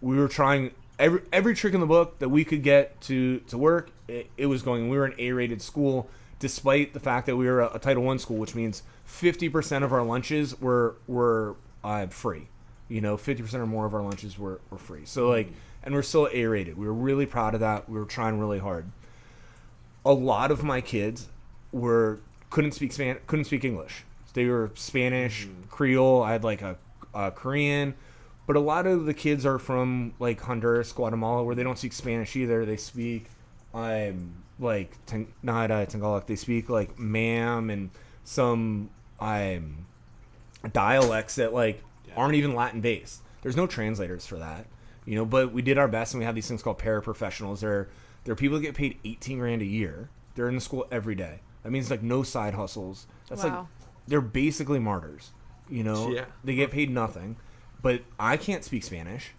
were trying every trick in the book that we could get to work. It was going. We were an A-rated school, despite the fact that we were a Title I school, which means 50% of our lunches were free. You know, 50% or more of our lunches were free. So like, and we're still A-rated. We were really proud of that. We were trying really hard. A lot of my kids couldn't speak English. They were Spanish, Creole. I had like a Korean, but a lot of the kids are from like Honduras, Guatemala, where they don't speak Spanish either. They speak not Tagalog. They speak like ma'am and some dialects that like aren't even Latin based. There's no translators for that, you know. But we did our best, and we have these things called paraprofessionals. They're people that get paid $18,000 a year. They're in the school every day. That means like no side hustles. That's like they're basically martyrs, you know. Yeah. They get paid nothing, but I can't speak Spanish,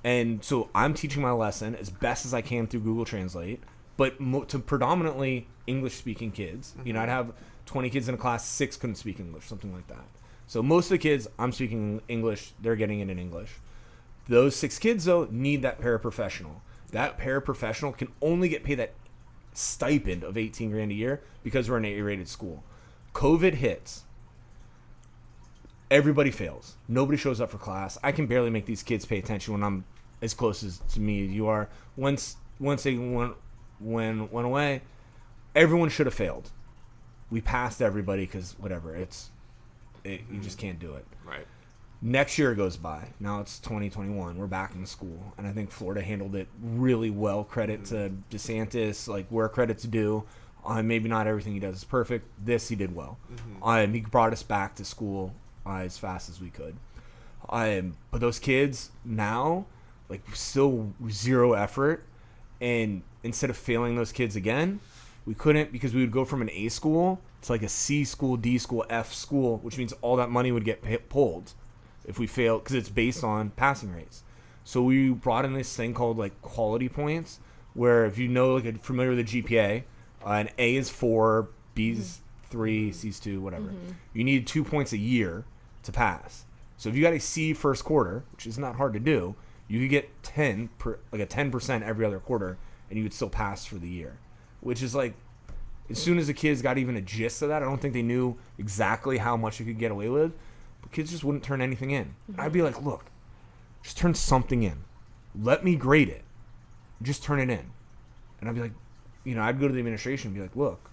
and so I'm teaching my lesson as best as I can through Google Translate. But to predominantly English-speaking kids, you know, I'd have 20 kids in a class, 6 couldn't speak English, something like that. So most of the kids, I'm speaking English, they're getting it in English. Those 6 kids, though, need that paraprofessional. That paraprofessional can only get paid that stipend of $18,000 a year because we're an A-rated school. COVID hits. Everybody fails. Nobody shows up for class. I can barely make these kids pay attention when I'm as close to me as you are. Once they went away, everyone should have failed. We passed everybody because whatever, you just can't do it. Right. Next year goes by. Now it's 2021. We're back in school, and I think Florida handled it really well. Credit to DeSantis, like where credit's due. Maybe not everything he does is perfect. This he did well. He brought us back to school as fast as we could. But those kids now, like, still zero effort. And instead of failing those kids again, we couldn't, because we would go from an A school to like a C school, D school, F school, which means all that money would get pulled if we failed, because it's based on passing rates. So we brought in this thing called like quality points, where if you know, like, familiar with the GPA, an A is 4, B's 3, C's 2, whatever. You need 2 points a year to pass. So if you got a C first quarter, which is not hard to do, you could get 10% every other quarter, and you would still pass for the year. Which is like, as soon as the kids got even a gist of that, I don't think they knew exactly how much you could get away with, but kids just wouldn't turn anything in. I'd be like, look, just turn something in. Let me grade it. Just turn it in. And I'd be like, I'd go to the administration and be like, look,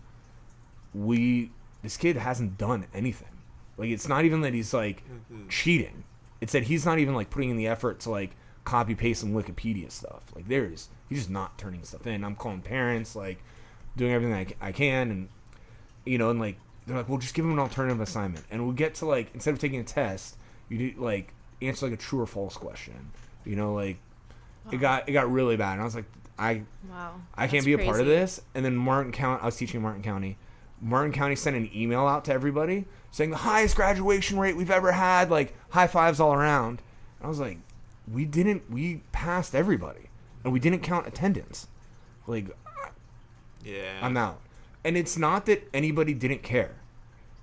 this kid hasn't done anything. Like, it's not even that he's like cheating. It's that he's not even like putting in the effort to like copy paste some Wikipedia stuff. Like, he's just not turning stuff in. I'm calling parents, like, doing everything I can, and and like, they're like, well, just give him an alternative assignment. And we get to, like, instead of taking a test, you do, like, answer like a true or false question. Like, it got really bad. And I was like, I can't be a part of this. And then I was teaching in Martin County. Martin County sent an email out to everybody saying the highest graduation rate we've ever had, like, high fives all around. And I was like, we passed everybody, and we didn't count attendance. Like, yeah, I'm out. And it's not that anybody didn't care.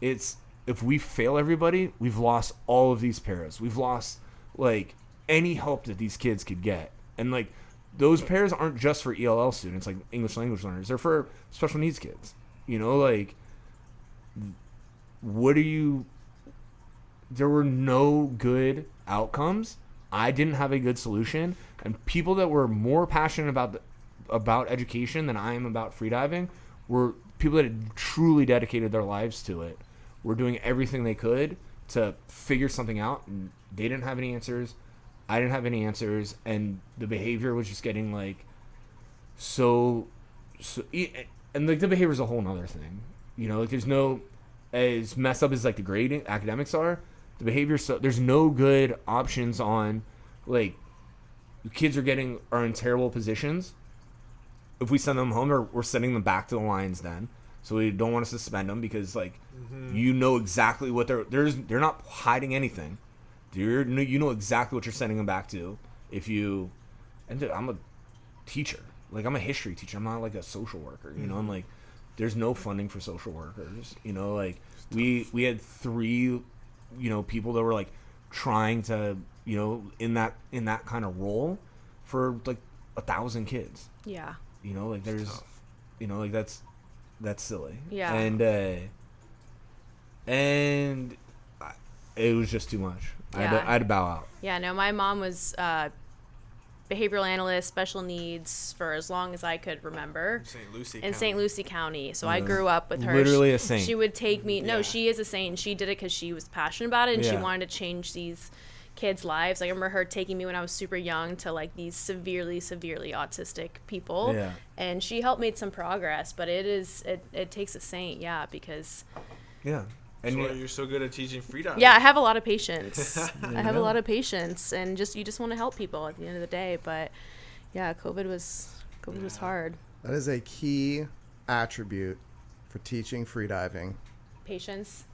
It's, if we fail everybody, we've lost all of these pairs. We've lost, like, any help that these kids could get. And, like, those pairs aren't just for ELL students, like English language learners. They're for special needs kids. Like, there were no good outcomes. I didn't have a good solution. And people that were more passionate about education than I am about freediving were people that had truly dedicated their lives to it. Were doing everything they could to figure something out, and they didn't have any answers. I didn't have any answers, and the behavior was just getting like so and like the behavior is a whole nother thing. Like, there's no, as messed up as like the grading academics are, the behavior, so there's no good options on, like, kids are in terrible positions. If we send them home, we're sending them back to the Lions then. So we don't want to suspend them because, like, exactly what they're not hiding anything. You know exactly what you're sending them back to. And I'm a teacher. Like, I'm a history teacher. I'm not like a social worker, and like, there's no funding for social workers. Like, we had 3, people that were like trying to, in that kind of role for like 1,000 kids. Yeah. Like, there's, like, that's silly. Yeah. And it was just too much. Yeah. I had to bow out. Yeah, no, my mom was behavioral analyst, special needs, for as long as I could remember. In St. Lucie County. So I grew up with her. Literally a saint. She would take me. No, she is a saint. She did it because she was passionate about it, and she wanted to change these kids' lives. I remember her taking me when I was super young to, like, these severely autistic people. Yeah. And she helped make some progress, but it takes a saint, because... Yeah. And that's why you're so good at teaching freediving. Yeah, I have a lot of patience. I have a lot of patience, and you just want to help people at the end of the day. But yeah, COVID was hard. That is a key attribute for teaching freediving. Patience.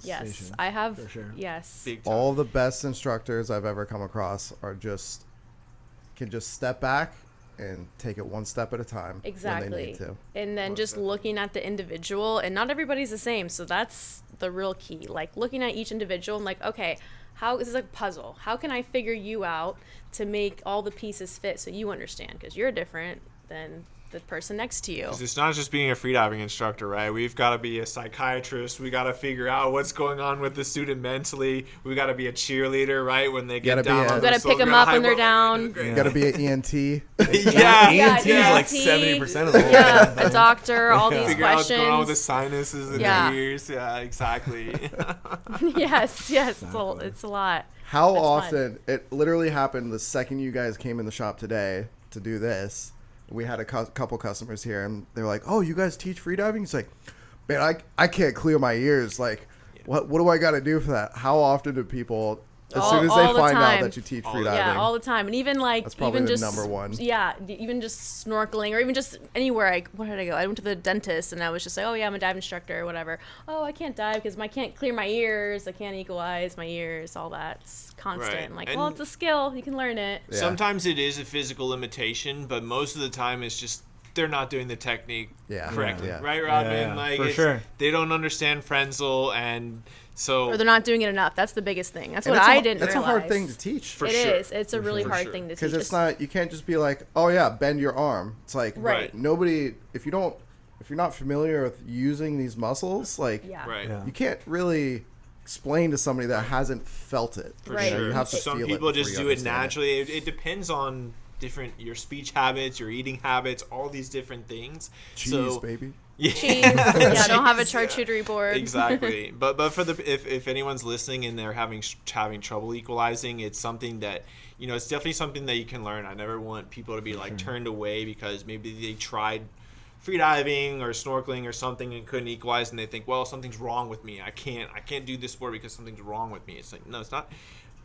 Yes, Patience. I have. For sure. Yes. Big time. All the best instructors I've ever come across can just step back and take it one step at a time. Exactly. When they need to. And then just looking at the individual, and not everybody's the same. So that's the real key. Like, looking at each individual and like, okay, this is a puzzle. How can I figure you out to make all the pieces fit so you understand? Because you're different than the person next to you. It's not just being a freediving instructor, right? We've got to be a psychiatrist. We got to figure out what's going on with the student mentally. We got to be a cheerleader, right? When they get down, we got to pick them up when they're down. You got to be an ENT. ENT is like 70% of the whole Yeah, a doctor. All these figure out what's questions. going on with the sinuses and the ears. Yeah, exactly. yes, it's a lot. How That's often fun. it literally happened the second you guys came in the shop today to do this. We had a couple customers here, and they're like, "Oh, you guys teach freediving?" It's like, man, I can't clear my ears. Like, what do I got to do for that? How often do people, as All- soon as all they the find out time. that you teach All the- freediving? Yeah, all the time. And even like, That's probably even the just number one. Yeah, even just snorkeling or even just anywhere. Where did I go? I went to the dentist and I was just like, oh yeah, I'm a dive instructor or whatever. Oh, I can't dive because I can't clear my ears. I can't equalize my ears. All that's constant. Right. Like, And- well, it's a skill. You can learn it. Yeah. Sometimes it is a physical limitation, but most of the time it's just they're not doing the technique Yeah. correctly, Yeah. right, Rodman? Yeah, Like, for it's- sure. they don't understand Frenzel, and so Or they're not doing it enough. That's the biggest thing. That's And what it's I didn't That's realize. a hard thing to teach. For It sure. is. It's a really For hard sure. thing to teach. Because it's not, you can't just be like, oh yeah, bend your arm. It's like, Right. nobody, if you're not familiar with using these muscles, like, Yeah. right. Yeah. you can't really explain to somebody that hasn't felt it. For Right. sure. You have to Some feel people it just before do you it understand naturally. It depends on your speech habits, your eating habits, all these different things. Cheese, so, baby. Yeah. Cheese. Yeah, don't have a Cheese, yeah. charcuterie board. Exactly. But for if anyone's listening and they're having trouble equalizing, it's something that, it's definitely something that you can learn. I never want people to be like turned away because maybe they tried freediving or snorkeling or something and couldn't equalize, and they think, well, something's wrong with me. I can't do this sport because something's wrong with me. It's like, no, it's not.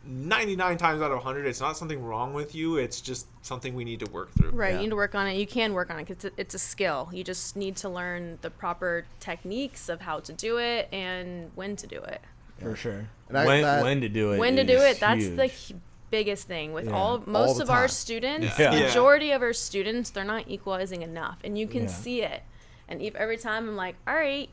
99 times out of 100, it's not something wrong with you. It's just something we need to work through. Right, Yeah. you need to work on it. You can work on it because it's a skill. You just need to learn the proper techniques of how to do it and when to do it. For sure. And When to do it. When to do is it, that's huge. the biggest thing with Yeah. most the of our time. students. Yeah. Yeah. Majority of our students, they're not equalizing enough, and you can Yeah. see it. And every time I'm like, all right,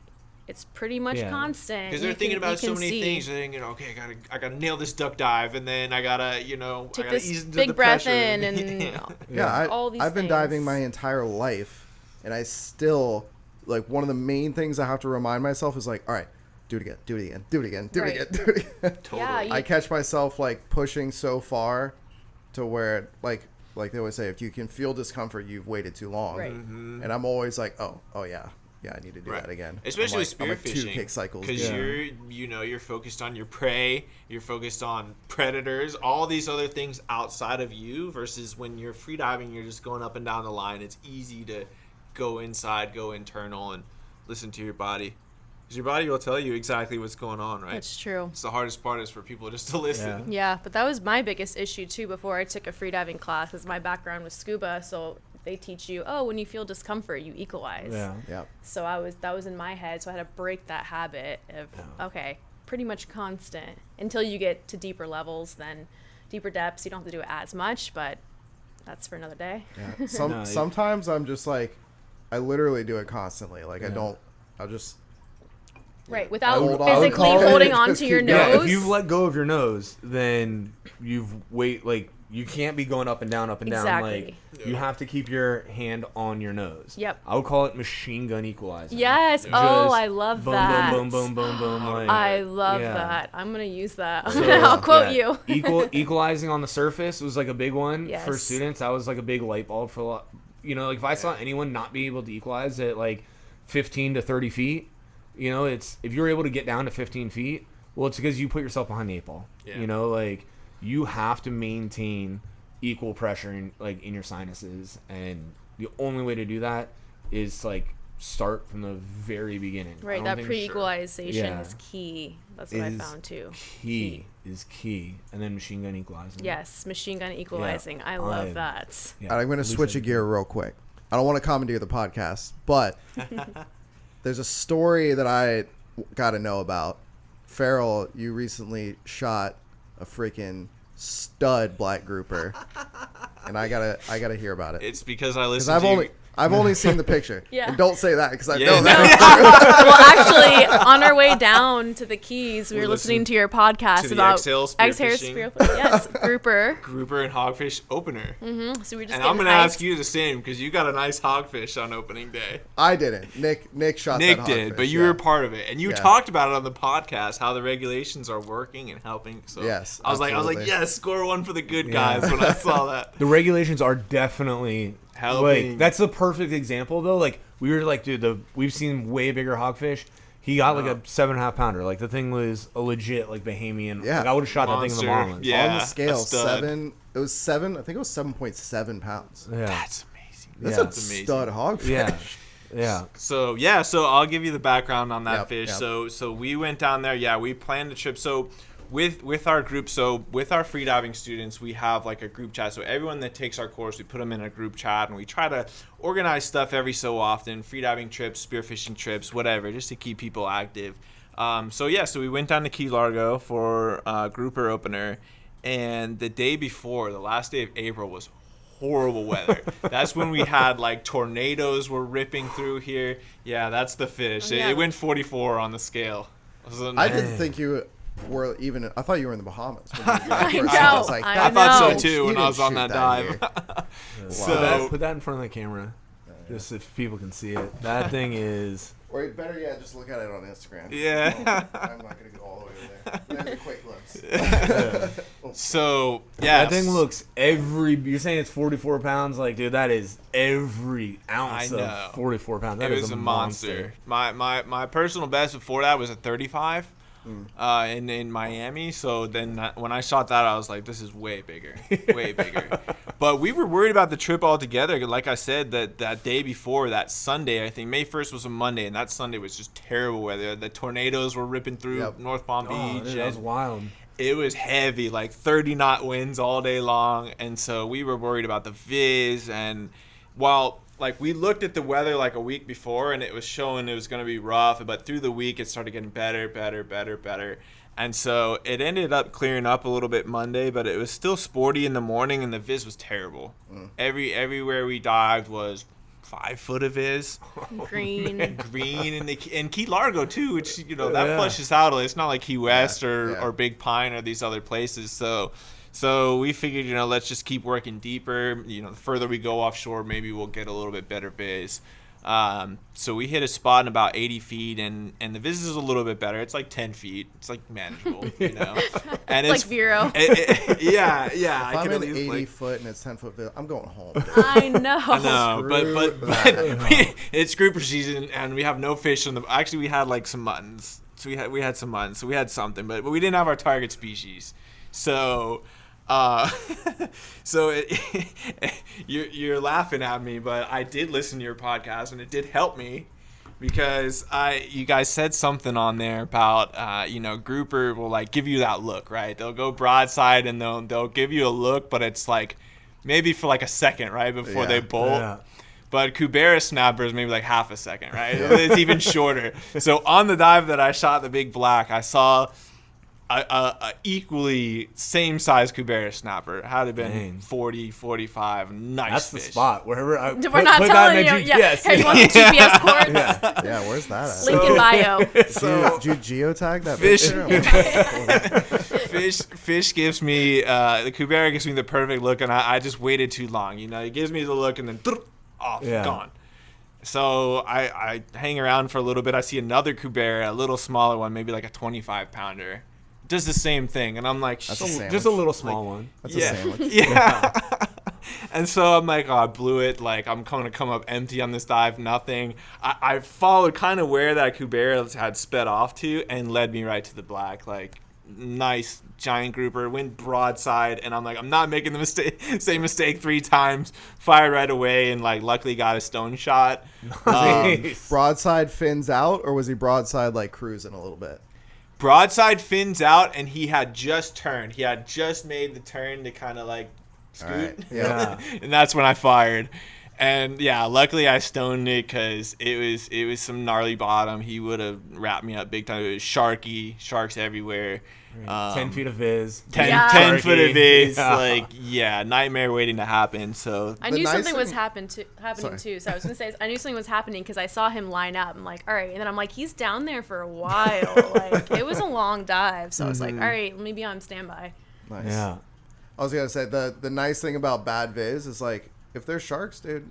it's pretty much Yeah. constant. Because they're You thinking can- about you so can many see. things. They're thinking, okay, I gotta nail this duck dive, and then I gotta, I Take gotta this ease into big the breath pressure. in and Yeah, all these I've been things. diving my entire life, and I still, like, one of the main things I have to remind myself is like, all right, do it again, do it again, do it again, do it Right. again, do it again. Totally. Yeah, you- I catch myself like pushing so far to where like they always say, if you can feel discomfort, you've waited too long. Right. Mm-hmm. And I'm always like, oh yeah, I need to do Right. that again. Especially I'm with like 2 spearfishing, kick cycles. because deep. you're focused on your prey, you're focused on predators, all these other things outside of you. Versus when you're freediving, you're just going up and down the line. It's easy to go inside, go internal, and listen to your body, because your body will tell you exactly what's going on. Right. That's true. It's the hardest part is for people just to listen. Yeah, but that was my biggest issue too before I took a freediving class, because my background was scuba, so they teach you, when you feel discomfort, you equalize. Yeah. Yeah. So that was in my head, so I had to break that habit of okay, pretty much constant until you get to deeper levels, then deeper depths. You don't have to do it as much, but that's for another day. Yeah. No, Sometimes I'm just like, I literally do it constantly. Like I'll just. Right, I without would physically call it holding just onto your keep nose. going. Yeah, if you've let go of your nose, then you can't be going up and down, Like Exactly. you have to keep your hand on your nose. Yep. I would call it machine gun equalizing. Yes. Just I love boom, that. Boom, boom, boom, boom, boom. Like, I love yeah. that. I'm gonna use that. So, I'll quote yeah, you. Equalizing on the surface was like a big one for Yes. students. That was like a big light bulb for a lot. Like if I saw anyone not be able to equalize at like 15 to 30 feet, it's if you're able to get down to 15 feet, well, it's because you put yourself behind the 8 ball. Yeah. Like you have to maintain equal pressure in your sinuses, and the only way to do that is like start from the very beginning. I Right, don't that think pre-equalization Yeah. is key. That's what I is found too. key, and then machine gun equalizing. Yes, machine gun equalizing. I love that. Yeah, I'm going to at least switch I a do. gear real quick. I don't want to commandeer the podcast, but there's a story that I got to know about. Farrell, you recently shot a freaking stud black grouper, and I gotta hear about it. It's because I Because listen to I've only seen the picture. Yeah. And don't say that because I Yeah. know that. Well, actually, on our way down to the Keys, we were We're listening listening to your podcast to the about Xhale Xhale spearfishing. yes, grouper. grouper and hogfish opener. So we were just And I'm going gonna ask you the same because you got a nice hogfish on opening day. I didn't. Nick shot Nick that did, hogfish, but you yeah. were part of it, and you Yeah. talked about it on the podcast how the regulations are working and helping. So Yes, I was like, absolutely. yes, score one for the good Yeah. guys when I saw that. The regulations are definitely Helping. Like, that's the perfect example though. Like we were like, dude, we've seen way bigger hogfish. He got like a 7.5 pounder. Like the thing was a legit like Bahamian. Yeah. Like, I would have shot that thing in the Monster. Marlins. Yeah. On the scale, a stud. 7. It was 7. I think it was 7.7 pounds. Yeah. That's amazing. That's Yeah. a That's amazing. stud hogfish. Yeah. Yeah. So I'll give you the background on that Yep, fish. yep. So we went down there. Yeah, we planned the trip. So with our group, so with our freediving students, we have like a group chat. So everyone that takes our course, we put them in a group chat, and we try to organize stuff every so often, freediving trips, spearfishing trips, whatever, just to keep people active. So we went down to Key Largo for grouper opener, and the day before, the last day of April, was horrible weather. That's when we had like tornadoes were ripping through here. Yeah, that's the fish. Yeah. It went 44 on the scale. I didn't think you were even. I thought you were in the Bahamas. When you got I first. know, was like, I I thought so know. too You when I didn't was on shoot that that dive. So- Put that in front of the camera, just if people can see it. That thing is. Or better yet, just look at it on Instagram. Yeah. I'm not gonna go all the way over there. Maybe a quick glimpse. So yeah, That thing looks You're saying it's 44 pounds? Like, dude, that is every ounce I know. of 44 pounds. That It is was a monster. My personal best before that was a 35. In Miami. So then when I shot that, I was like, this is way bigger, way bigger. But we were worried about the trip altogether. Like I said, that day before, that Sunday, I think May 1st was a Monday, and that Sunday was just terrible weather. The tornadoes were ripping through North Palm Oh, Beach. dude, that was and wild. it was heavy, like 30 knot winds all day long. And so we were worried about the viz. And while like we looked at the weather like a week before, and it was showing it was going to be rough, but through the week it started getting better. And so it ended up clearing up a little bit Monday, but it was still sporty in the morning, and the viz was terrible. Everywhere we dived was 5 foot of viz, Green. and Key Largo too, which that Yeah. flushes out. It's not like Key West Yeah. or Big Pine or these other places. So we figured, let's just keep working deeper. The further we go offshore, maybe we'll get a little bit better viz. So we hit a spot in about 80 feet, and the viz is a little bit better. It's like 10 feet. It's like manageable, And It's like Vero. Yeah. If I'm can at in least, 80 foot and it's 10 foot, I'm going home. I know. I know, but Screw it's grouper season, and we have no fish on the. Actually, we had like some muttons. So we had some muttons. So we had something, but we didn't have our target species. So, you're laughing at me, but I did listen to your podcast, and it did help me because you guys said something on there about grouper will like give you that look, right? They'll go broadside and they'll give you a look, but it's like maybe for like a second, right, before they bolt. Yeah. But Kubera snapper is maybe like half a second, right? It's even shorter. So on the dive that I shot the big black, I saw a equally same size Kubera snapper. It had to been Dang. 40, 45. Nice That's fish. the spot. Wherever I We're put, not put telling that you. in the Yeah. GPS. Hey, you want the GPS cords? Yeah, where's that at? Link in bio. Did you geotag that Fish- picture? Fish gives me the Kubera gives me the perfect look, and I just waited too long. It gives me the look, and then off, Yeah. gone. So I hang around for a little bit. I see another Kubera, a little smaller one, maybe like a 25 pounder. Does the same thing, and I'm like, That's a sandwich. Just a little small one. That's yeah. a sandwich. Yeah. And so I'm like, oh, I blew it. Like, I'm going to come up empty on this dive, nothing. I followed kind of where that Kubera had sped off to and led me right to the black. Like, nice giant grouper, went broadside, and I'm like, I'm not making the same mistake 3 times. Fired right away, and like, luckily got a stone shot. Nice. Broadside fins out, or was he broadside like cruising a little bit? Broadside fins out, and he had just turned. He had just made the turn to kind of like scoot. All right. Yeah. And that's when I fired. And yeah, luckily I stoned it because it was some gnarly bottom. He would have wrapped me up big time. It was sharks everywhere. 10 feet of viz. 10 Yeah. foot of viz. Yeah. Like, yeah, nightmare waiting to happen. So I The knew nice something was thing- happening Sorry. too. So I was gonna say I knew something was happening because I saw him line up. I'm like, all right, and then I'm like, he's down there for a while. Like it was a long dive, so I was like, all right, let me be on standby. Nice. Yeah. I was gonna say the nice thing about bad viz is like if there's sharks, dude,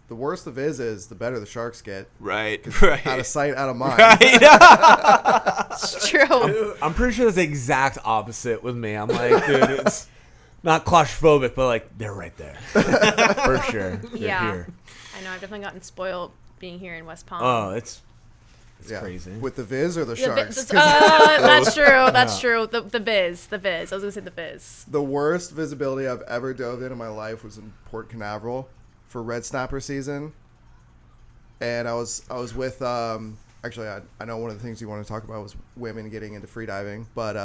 the worse the viz is, the better the sharks get. right. Out of sight, out of mind. It's true. I'm pretty sure it's the exact opposite with me. I'm like, dude, it's not claustrophobic, but like, they're right there. For sure. They're Yeah. here. I know I've definitely gotten spoiled being here in West Palm. Oh, it's Yeah. crazy. With the viz or the Yeah, sharks? 'Cause that's true. That's true. The biz. I was gonna say the biz. the worst visibility I've ever dove in my life was in Port Canaveral for red snapper season. and I was with actually I know one of the things you want to talk about was women getting into freediving, but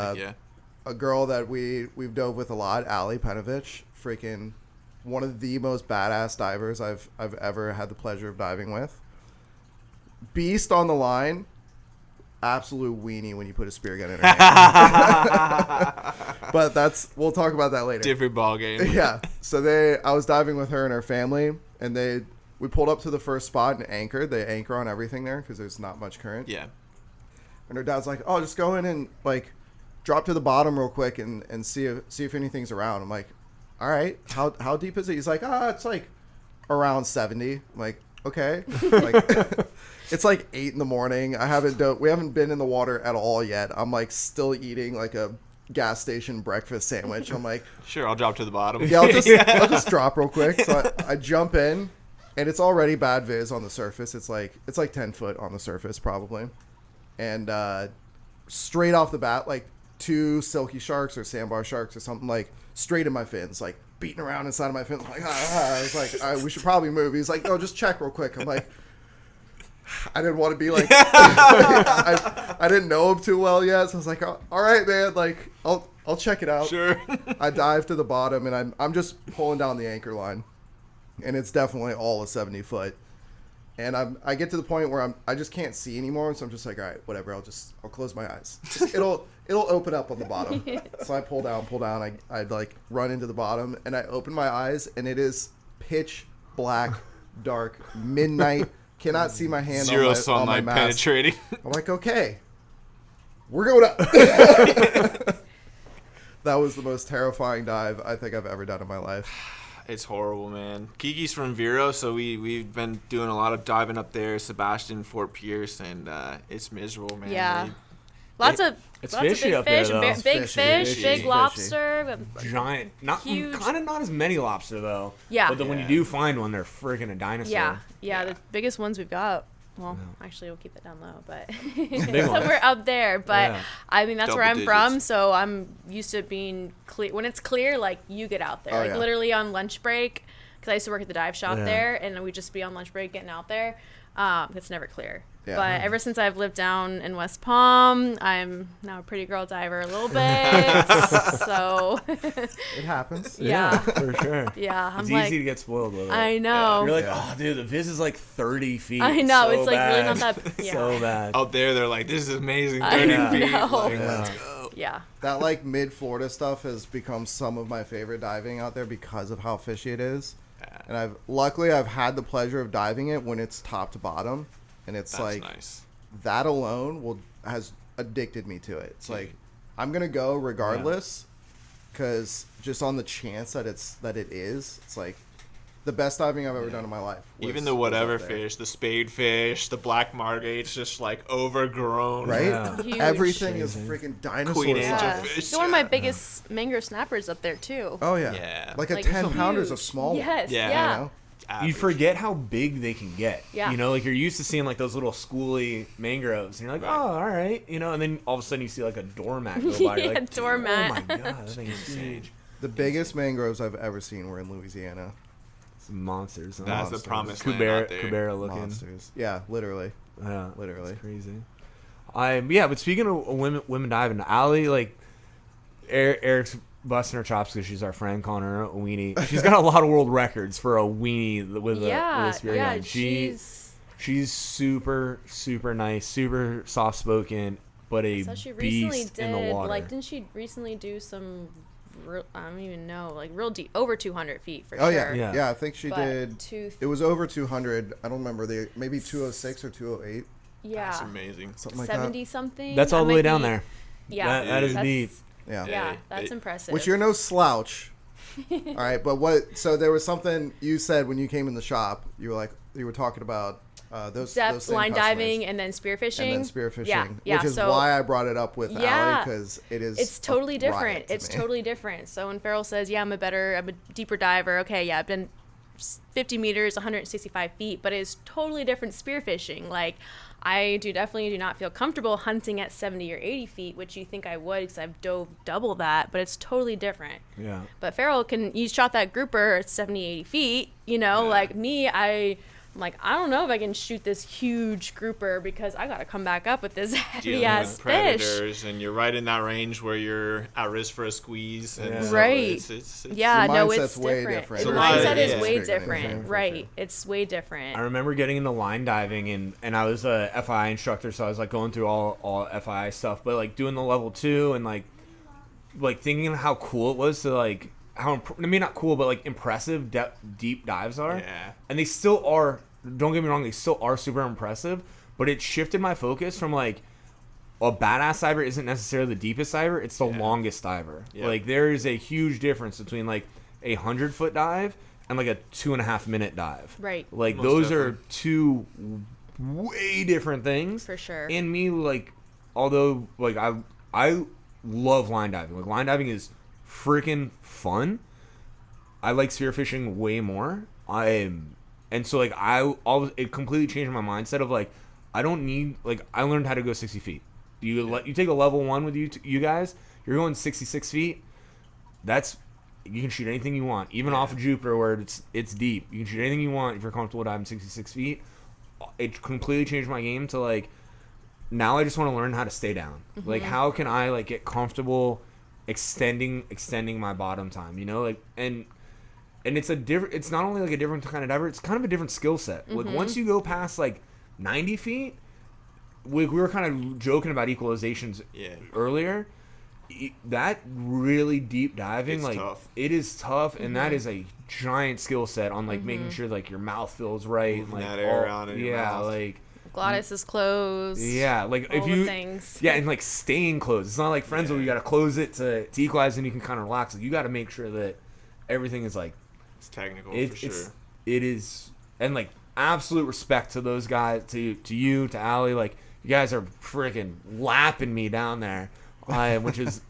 a girl that we've dove with a lot, Allie Penovich, freaking one of the most badass divers I've ever had the pleasure of diving with. Beast on the line, absolute weenie when you put a spear gun in her hand. But we'll talk about that later. Different ball game. Yeah. So I was diving with her and her family, and we pulled up to the first spot and anchored. They anchor on everything there because there's not much current. Yeah. And her dad's like, "Oh, just go in and like drop to the bottom real quick and see if anything's around." I'm like, "All right. How deep is it?" He's like, "It's like around 70." I'm like, "Okay." Like, it's like 8 in the morning. We haven't been in the water at all yet. I'm like still eating like a gas station breakfast sandwich. I'm like, sure, I'll drop to the bottom. yeah, I'll just drop real quick. So I jump in, and it's already bad viz on the surface. It's like 10 foot on the surface probably, and straight off the bat, like 2 silky sharks or sandbar sharks or something, like straight in my fins, like beating around inside of my fins. I'm like, I was like, all right, we should probably move. He's like, "No, just check real quick." I'm like, I didn't want to be like, I didn't know him too well yet, so I was like, "All right, man, like I'll check it out." Sure. I dive to the bottom, and I'm just pulling down the anchor line, and it's definitely all a 70 foot. And I get to the point where I just can't see anymore, so I'm just like, all right, whatever. I'll close my eyes. It'll open up on the bottom. So I pull down. I like run into the bottom, and I open my eyes, and it is pitch black, dark, midnight. Cannot see my hand Zero on my sunlight mask. penetrating. I'm like, okay, we're going up. That was the most terrifying dive I think I've ever done in my life. It's horrible, man. Kiki's from Vero, so we've been doing a lot of diving up there, Sebastian, Fort Pierce, and it's miserable, man. Yeah. Lots of fishy big up there, fish, though. big It's fish, fishy. big Fishy. lobster. Giant, Huge. kind of not as many lobster though. Yeah. But then when you do find one, they're freaking a dinosaur. Yeah, the biggest ones we've got. Well, actually, we'll keep it down low, but Big one. somewhere up there. But Yeah. I mean, that's where Double I'm from, digits. so I'm used to being clear. When it's clear, like you get out there, Oh, like yeah. literally on lunch break, because I used to work at the dive shop Yeah. there, and we'd just be on lunch break getting out there. It's never clear. Yeah. But ever since I've lived down in West Palm, I'm now a pretty girl diver a little bit. So It happens. yeah, for sure. yeah, I'm It's like, easy to get spoiled with it. I know. You're like, Yeah. oh, dude, the viz is like 30 feet. I know, So it's like really bad. not that. Yeah. So bad. Out there, they're like, this is amazing. I 30 know. feet. Yeah. Like, Yeah. let's go. Yeah. That like mid-Florida stuff has become some of my favorite diving out there because of how fishy it is. Yeah. And I've had the pleasure of diving it when it's top to bottom, and it's That's like nice. that alone has addicted me to it. It's like I'm gonna go regardless, because just on the chance that it is, it's like the best diving I've ever done in my life. Even was the whatever up there. fish, the spade fish, the black margate's just like overgrown. Right? Yeah. Huge. Everything is Amazing. freaking dinosaur Queen stuff. angel Yeah. fish, It's one of my yeah. biggest mangrove snappers up there too. Oh yeah. Yeah. Like a Like, 10-pounders of huge. small. Yes. Yeah. Yeah. You know? You Average. forget how big they can get. Yeah. You know, like you're used to seeing like those little schooly mangroves, and you're like, Right. oh, all right. You know, and then all of a sudden you see like a doormat go by. You're Yeah, like, doormat. Oh my god, that thing is huge. The biggest mangroves I've ever seen were in Louisiana. It's monsters. That's Monsters. the promised land out there. Kubera looking. Monsters. Yeah, literally. Yeah, Literally. it's crazy. But speaking of women diving, Allie, like Eric's busting her chops because she's our friend, calling her a weenie. She's got a lot of world records for a weenie with a spear gun. She's super, super nice, super soft spoken, but a So she recently beast did, in the water. like, didn't she recently do some, I don't even know, like real deep, over 200 feet for Oh sure. yeah. Yeah. Yeah, I think she But did. It was over 200. I don't remember maybe 206 or 208, That's Yeah. amazing. something like 70 something. That's all That the way might down be- there. Yeah. That is that's- deep. that. Yeah. Yeah, Hey, that's hey. impressive. Which you're no slouch. All right, but so there was something you said when you came in the shop. You were talking about those depth same line customers. diving and then spearfishing. And then spearfishing, Yeah, which is so why I brought it up with Yeah. Allie, because it's totally a different. riot to It's me. totally different. So when Farrell says, "Yeah, I'm a deeper diver," okay, yeah, I've been 50 meters, 165 feet, but it's totally different spearfishing. Like, I definitely do not feel comfortable hunting at 70 or 80 feet, which you think I would because I've dove double that, but it's totally different. Yeah. But Farrell you shot that grouper at 70, 80 feet, you know, Yeah. like me, I I'm like, I don't know if I can shoot this huge grouper because I got to come back up with this heavy Dealing ass with fish. predators, and you're right in that range where you're at risk for a squeeze. And so Right. it's Yeah, Your no, mindset's it's way different. different. The So mindset yeah. is way Yeah. different. For Right. sure. It's way different. I remember getting into line diving and I was a FII instructor, so I was like going through all FII stuff, but like doing the level 2 and like thinking how cool it was to like I mean not cool, but like impressive deep dives are. Yeah. And they still are. Don't get me wrong, they still are super impressive, but it shifted my focus from like a badass diver isn't necessarily the deepest diver, it's the longest diver. Yeah. Like there is a huge difference between like a 100-foot dive and like a 2.5 minute dive. Right. Like Most those definitely. are two way different things. For sure. And me, like, although like I love line diving. Like line diving is freaking fun. I like spearfishing way more. And so like it completely changed my mindset of like I don't need like I learned how to go 60 feet. You take a level 1 with you guys. You're going 66 feet. You can shoot anything you want, even off of Jupiter where it's deep. You can shoot anything you want if you're comfortable diving 66 feet. It completely changed my game to like now I just want to learn how to stay down. Like how can I like get comfortable extending my bottom time, you know? Like and it's not only like a different kind of diver, it's kind of a different skill set. Like once you go past like 90 feet, we were kind of joking about equalizations earlier. That really deep diving, It's like tough. it is tough, and that is a giant skill set on like making sure like your mouth feels right, Moving like that air around in your yeah, mouth. like Glottis is closed. yeah, like all if the you things. yeah, and like staying closed. It's not like Friends where you got to close it to equalize and you can kind of relax. Like, you got to make sure that everything is like It's technical it, for sure. it is, and like absolute respect to those guys, to you, to Allie. Like you guys are freaking lapping me down there, which is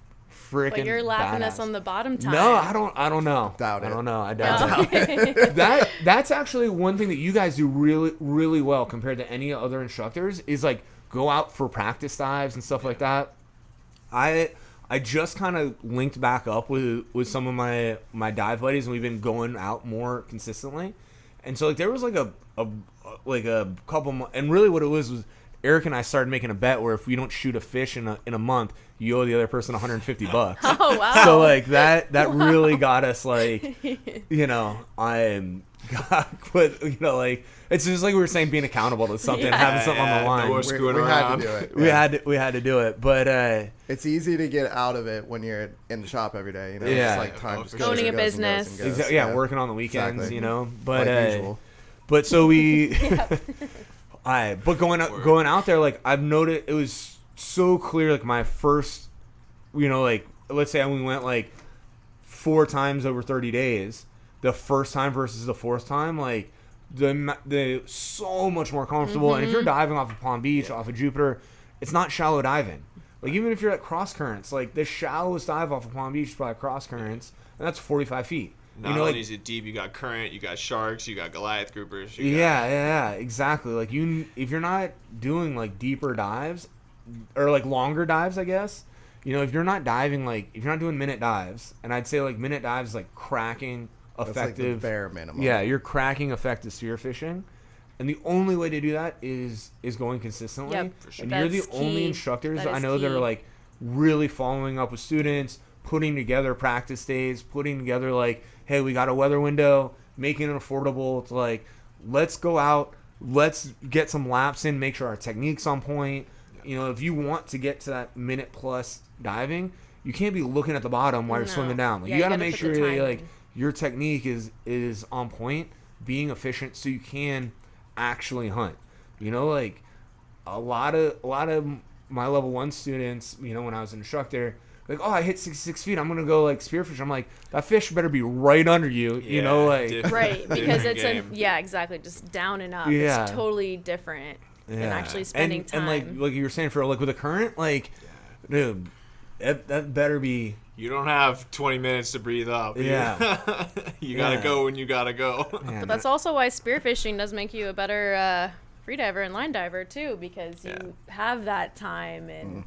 freaking. But you're lapping us badass. on the bottom time. No, I don't know. Doubt I it. don't know. I doubt it. That's actually one thing that you guys do really, really well compared to any other instructors is like go out for practice dives and stuff like that. I just kind of linked back up with some of my dive buddies, and we've been going out more consistently. And so like there was like a couple and really what it was Eric and I started making a bet where if we don't shoot a fish in a month, you owe the other person $150. Oh wow. So like that really got us like, you know, like it's just like we were saying, being accountable to something, having something on the line. No more screwing we had around. to do it. We yeah. had to do it, but It's easy to get out of it when you're in the shop every day. You know, Yeah. it's like time just For goes sure. and Owning a goes and goes business. and goes. yeah, working on the weekends, Exactly. you know. But Like usual. but so we, but going out there, like I've noticed it was so clear. Like my first, you know, like let's say we went like 4 times over 30 days. The first time versus the fourth time, like the so much more comfortable. And if you're diving off of Palm Beach, off of Jupiter, it's not shallow diving. Like even if you're at cross currents, like the shallowest dive off of Palm Beach is probably cross currents, and that's 45 feet. Not you know, only like, is it deep, you got current, you got sharks, you got Goliath groupers. yeah, exactly. Like if you're not doing like deeper dives or like longer dives, I guess, you know, if you're not diving, like if you're not doing minute dives, and I'd say like minute dives, like cracking That's like the effective, bare minimum. yeah, you're cracking effective spearfishing, and the only way to do that is going consistently. Yep, for sure. And you're the that's only key. instructors That I is know that key. are like really following up with students, putting together practice days, putting together like, hey, we got a weather window, making it affordable. It's like, let's go out, let's get some laps in, make sure our technique's on point. You know, if you want to get to that minute plus diving, you can't be looking at the bottom while you're No. swimming down. Like, Yeah, you you got to gotta make put sure the that time like in. your technique is on point, being efficient, so you can actually hunt. You know, like a lot of my level 1 students, you know, when I was an instructor, like, oh, I hit 66 feet, I'm gonna go like spearfish. I'm like, that fish better be right under you. You know, like Right, because it's game. exactly, just down and up. Yeah. It's totally different than actually And- spending time. And like you were saying, for like with a current, like, dude, that better be. You don't have 20 minutes to breathe up. Yeah. You gotta Yeah. go when you gotta go. Man, But that's also why spearfishing does make you a better freediver and line diver too, because you Yeah. have that time and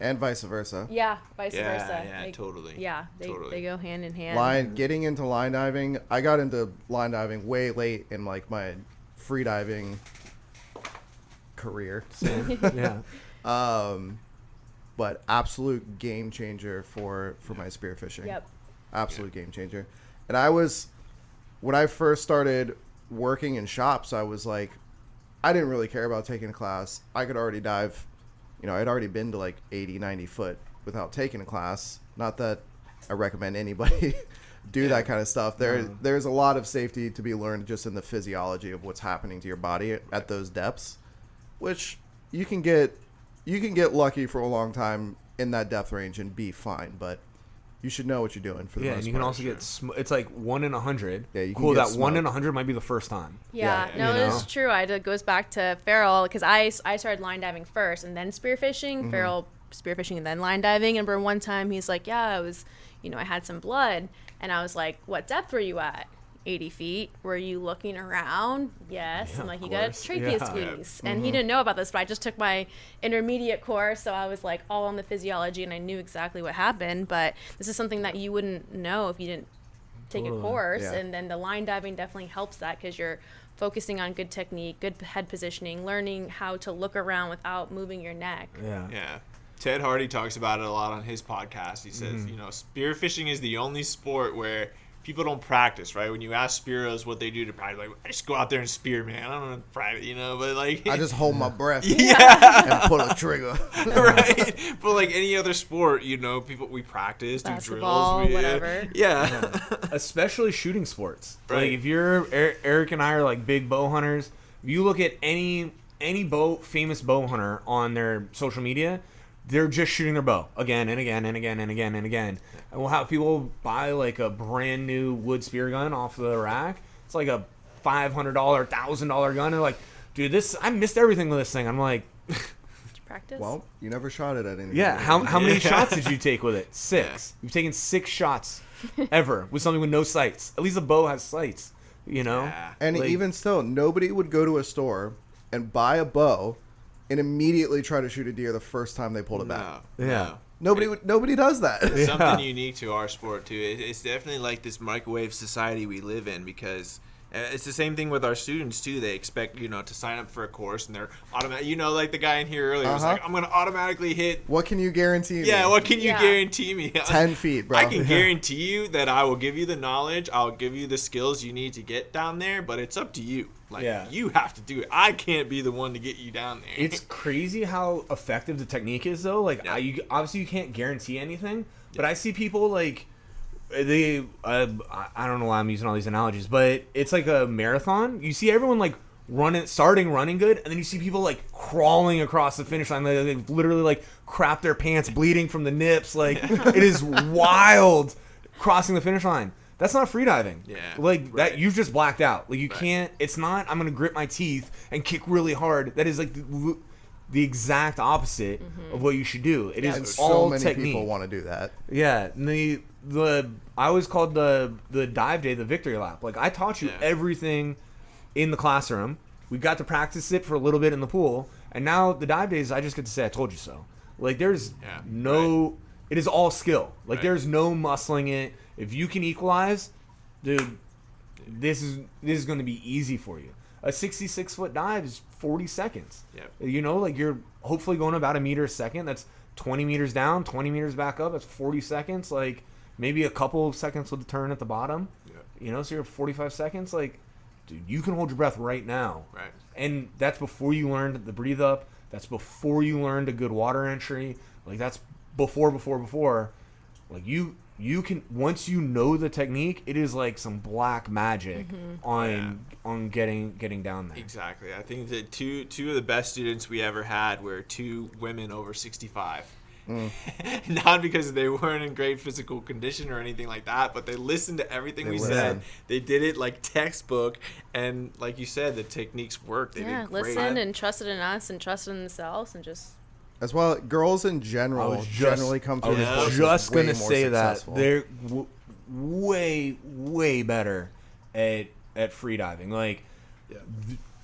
And vice versa. vice Yeah, versa. yeah, totally. Yeah, Totally. they go hand in hand. Getting into line diving, I got into line diving way late in like my freediving career. Yeah. But absolute game changer for my spearfishing. Yep. Absolute game changer. And when I first started working in shops, I was like, I didn't really care about taking a class. I could already dive, I'd already been to like 80, 90 foot without taking a class. Not that I recommend anybody do that kind of stuff. There's a lot of safety to be learned just in the physiology of what's happening to your body at those depths, which you can get lucky for a long time in that depth range and be fine, but you should know what you're doing for the most and you part. can also get it's like 1 in 100. Yeah, you can cool. get That 1 in 100 might be the first time. Yeah, no, it's true. It goes back to Farrell because I started line diving first and then spearfishing. Farrell spearfishing and then line diving. And one time he's like, yeah, I was, I had some blood, and I was like, what depth were you at? 80 feet. Were you looking around? Yes. Yeah, I'm like, you of got a course. trachea Yeah. squeeze. And he didn't know about this, but I just took my intermediate course, so I was like all on the physiology and I knew exactly what happened. But this is something that you wouldn't know if you didn't take a course. Yeah. And then the line diving definitely helps that because you're focusing on good technique, good head positioning, learning how to look around without moving your neck. Yeah. Yeah. Ted Hardy talks about it a lot on his podcast. He says, spearfishing is the only sport where people don't practice, right? When you ask spearos what they do to practice, like, I just go out there and spear, man. I don't know practice, but like... I just hold my breath yeah. and pull a trigger. Right? But like any other sport, we practice, do Basketball, drills. whatever. Yeah. Especially shooting sports. Right. Like if you're Eric and I are like big bow hunters. If you look at any famous bow hunter on their social media, they're just shooting their bow again and again and again and again and again. And we'll have people buy like a brand new wood spear gun off the rack. It's like a $500, $1,000 gun. And they're like, dude, I missed everything with this thing. I'm like, Did you practice? Well, you never shot it at anything. yeah. How many shots did you take with it? 6. You've taken 6 shots ever with something with no sights. At least a bow has sights, Yeah. And like- even still, nobody would go to a store and buy a bow and immediately try to shoot a deer the first time they pulled it back. No. Yeah. Nobody does that. It's something unique to our sport too. It's definitely like this microwave society we live in because it's the same thing with our students too. They expect to sign up for a course and they're automatic. Like the guy in here earlier was like, I'm gonna automatically hit. What can you guarantee me? Yeah, what can you guarantee me? 10 feet, bro. I can guarantee you that I will give you the knowledge. I'll give you the skills you need to get down there, but it's up to you. Like you have to do it. I can't be the one to get you down there. It's crazy how effective the technique is, though. Like, obviously you can't guarantee anything, but I see people like I don't know why I'm using all these analogies, but it's like a marathon. You see everyone like starting running good, and then you see people like crawling across the finish line. They literally like crap their pants, bleeding from the nips. Like it is wild crossing the finish line. That's not freediving. Yeah. Like that, you've just blacked out. Like you can't. It's not. I'm gonna grit my teeth and kick really hard. That is like the exact opposite of what you should do. It is all so many technique. people want to do that. Yeah. And the I always called the dive day the victory lap. Like I taught you everything in the classroom. We got to practice it for a little bit in the pool, and now the dive days I just get to say I told you so. Like there's it is all skill. Like there's no muscling it. If you can equalize, dude, this is going to be easy for you. A 66-foot dive is 40 seconds. Yep. Like you're hopefully going about a meter a second. That's 20 meters down, 20 meters back up. That's 40 seconds. Like maybe a couple of seconds with the turn at the bottom. Yep. So you're 45 seconds. Like, dude, you can hold your breath right now. Right. And that's before you learned the breathe up. That's before you learned a good water entry. Like that's before. Like you can, once you know the technique, it is like some black magic on getting down there. Exactly. I think that two of the best students we ever had were 2 women over 65. Not because they weren't in great physical condition or anything like that, but they listened to everything we said. They did it like textbook, and like you said, the techniques worked. They did great. Listened and trusted in us and trusted in themselves and just. As well, girls in general generally come through. I was just gonna say that they're way better at freediving. Like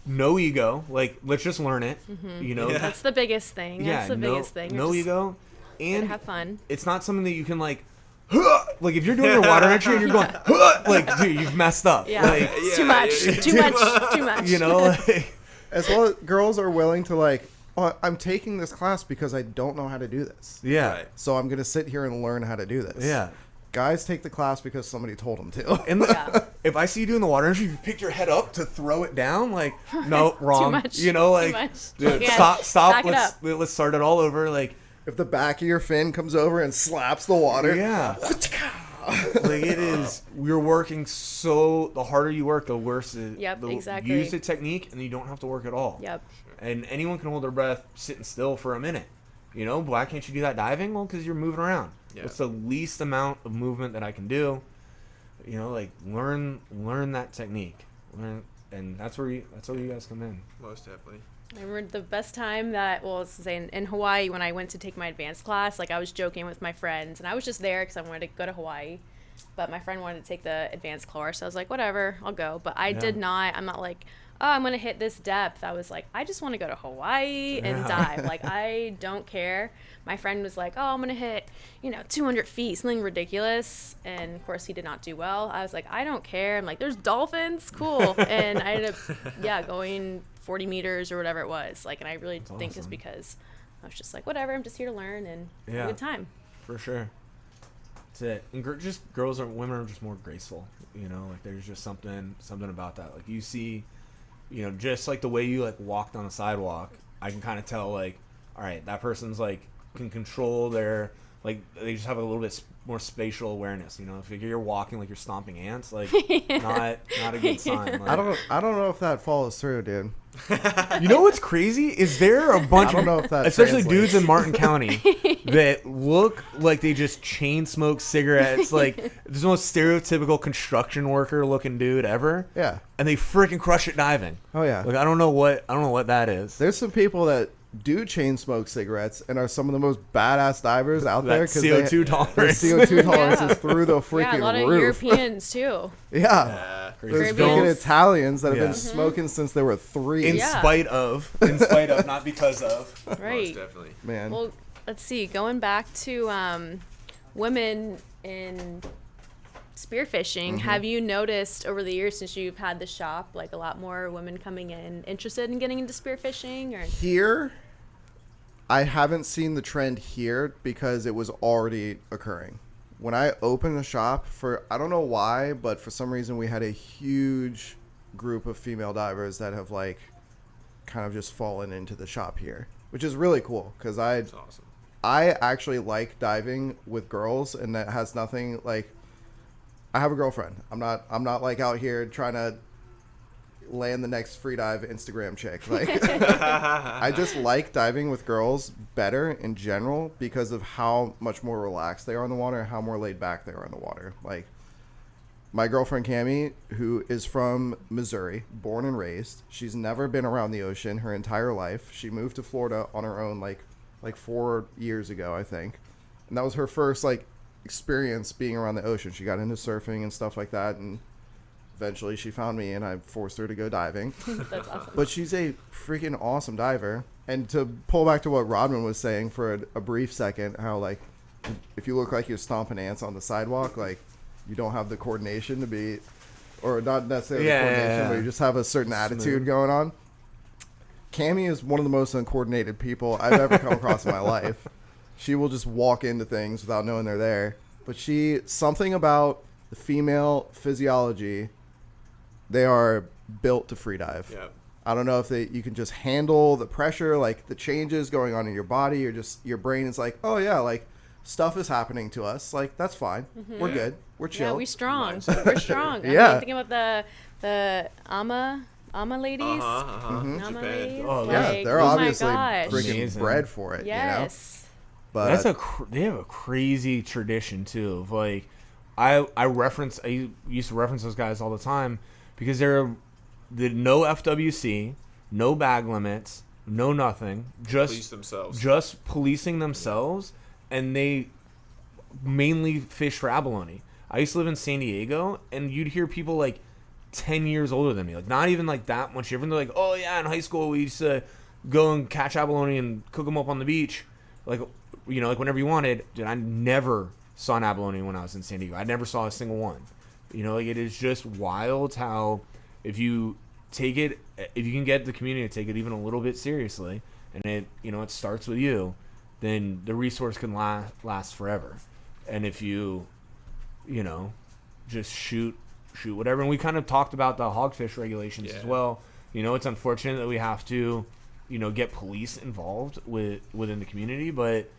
no ego. Like let's just learn it. That's the biggest thing. That's the biggest thing. No ego, and have fun. It's not something that you can like huh, like if you're doing your water entry and you're going, huh, like dude, you've messed up. Yeah, Like, it's too much, too much. you know, like, As well as girls are willing to like, oh, I'm taking this class because I don't know how to do this. yeah, Right. So I'm going to sit here and learn how to do this. yeah. Guys take the class because somebody told them to. And Yeah. if I see you doing the water entry, you pick your head up to throw it down. Like, no, wrong. much. You know, Too like, much. dude, Yeah. stop. Back it up. Let's start it all over. Like, If the back of your fin comes over and slaps the water. yeah. Like it is, you're working so, the harder you work, the worse it. Yep, the, exactly. Use the technique and you don't have to work at all. Yep. And anyone can hold their breath sitting still for a minute. You know, why can't you do that diving? Well, because you're moving around. Yeah. It's the least amount of movement that I can do. You know, like learn that technique. And that's where you guys come in. Most definitely. I remember the best time that, well, let's say in Hawaii when I went to take my advanced class, like I was joking with my friends and I was just there because I wanted to go to Hawaii, but my friend wanted to take the advanced course. So I was like, whatever, I'll go. But I did not, I'm not like, oh, I'm going to hit this depth. I was like, I just want to go to Hawaii and dive. Like, I don't care. My friend was like, oh, I'm going to hit, 200 feet, something ridiculous. And of course he did not do well. I was like, I don't care. I'm like, there's dolphins. Cool. And I ended up, going 40 meters or whatever it was. Like, and I really think it's because I was just like, whatever, I'm just here to learn and have a good time. For sure. That's it. And women are just more graceful. Like there's just something about that. Like you see, just like the way you like walked on the sidewalk, I can kind of tell like, all right, that person's like can control their, like they just have a little bit more spatial awareness. If you're walking like you're stomping ants, like not a good sign. Like, I don't know if that follows through, dude. you know what's crazy? Is there a bunch I don't of, know if that especially translates. dudes in Martin County that look like they just chain smoke cigarettes, like the most stereotypical construction worker looking dude ever. Yeah. And they freaking crush at diving. Oh yeah. Like I don't know what that is. There's some people that do chain smoke cigarettes and are some of the most badass divers out That there because CO2 their tolerance. CO2 tolerance is through the Yeah, freaking a lot of roof. Europeans too. Yeah. Crazy. There's Caribbean. freaking Italians that have Yeah. been smoking since they were 3. In Yeah. spite of, not because of. Right. Most definitely. Man. Well, let's see. Going back to women in spearfishing, have you noticed over the years since you've had the shop, like a lot more women coming in interested in getting into spearfishing? Or Here, I haven't seen the trend here because it was already occurring. When I opened the shop, I don't know why, but for some reason we had a huge group of female divers that have like kind of just fallen into the shop here, which is really cool because That's awesome. I actually like diving with girls, and that has nothing like. I have a girlfriend. I'm not like out here trying to land the next freedive Instagram chick. Like, I just like diving with girls better in general because of how much more relaxed they are in the water, and how more laid back they are in the water. Like, my girlfriend Cammie, who is from Missouri, born and raised, she's never been around the ocean her entire life. She moved to Florida on her own like 4 years ago, I think, and that was her first like experience being around the ocean. She got into surfing and stuff like that, and eventually she found me and I forced her to go diving. that's awesome. But she's a freaking awesome diver. And to pull back to what Rodman was saying for a brief second, how like if you look like you're stomping ants on the sidewalk, like you don't have the coordination to be, or not necessarily coordination, but you just have a certain attitude going on. Cammie is one of the most uncoordinated people I've ever come across in my life. She will just walk into things without knowing they're there. But something about the female physiology, they are built to free dive. Yeah. I don't know if you can just handle the pressure, like the changes going on in your body, or just your brain is like, oh yeah, like stuff is happening to us. Like, that's fine. We're good. We're chill. Yeah, we strong. We're strong. Yeah. I'm thinking about the ama ladies. Ama Japan. ladies. Oh, Yeah, like, they're oh my obviously gosh. freaking Amazing. bred for it. Yes. But They have a crazy tradition too. Of like, I used to reference those guys all the time because they're no FWC, no bag limits, no nothing, just policing themselves, and they mainly fish for abalone. I used to live in San Diego, and you'd hear people like 10 years older than me, like not even like that much different. They're like, oh yeah, in high school we used to go and catch abalone and cook them up on the beach, like like whenever you wanted. Dude, I never saw an abalone when I was in San Diego. I never saw a single one. You know, like, it is just wild how if you can get the community to take it even a little bit seriously, and it starts with you, then the resource can last forever. And if you just shoot whatever. And we kind of talked about the hogfish regulations as well. You know, it's unfortunate that we have to, get police involved within the community, but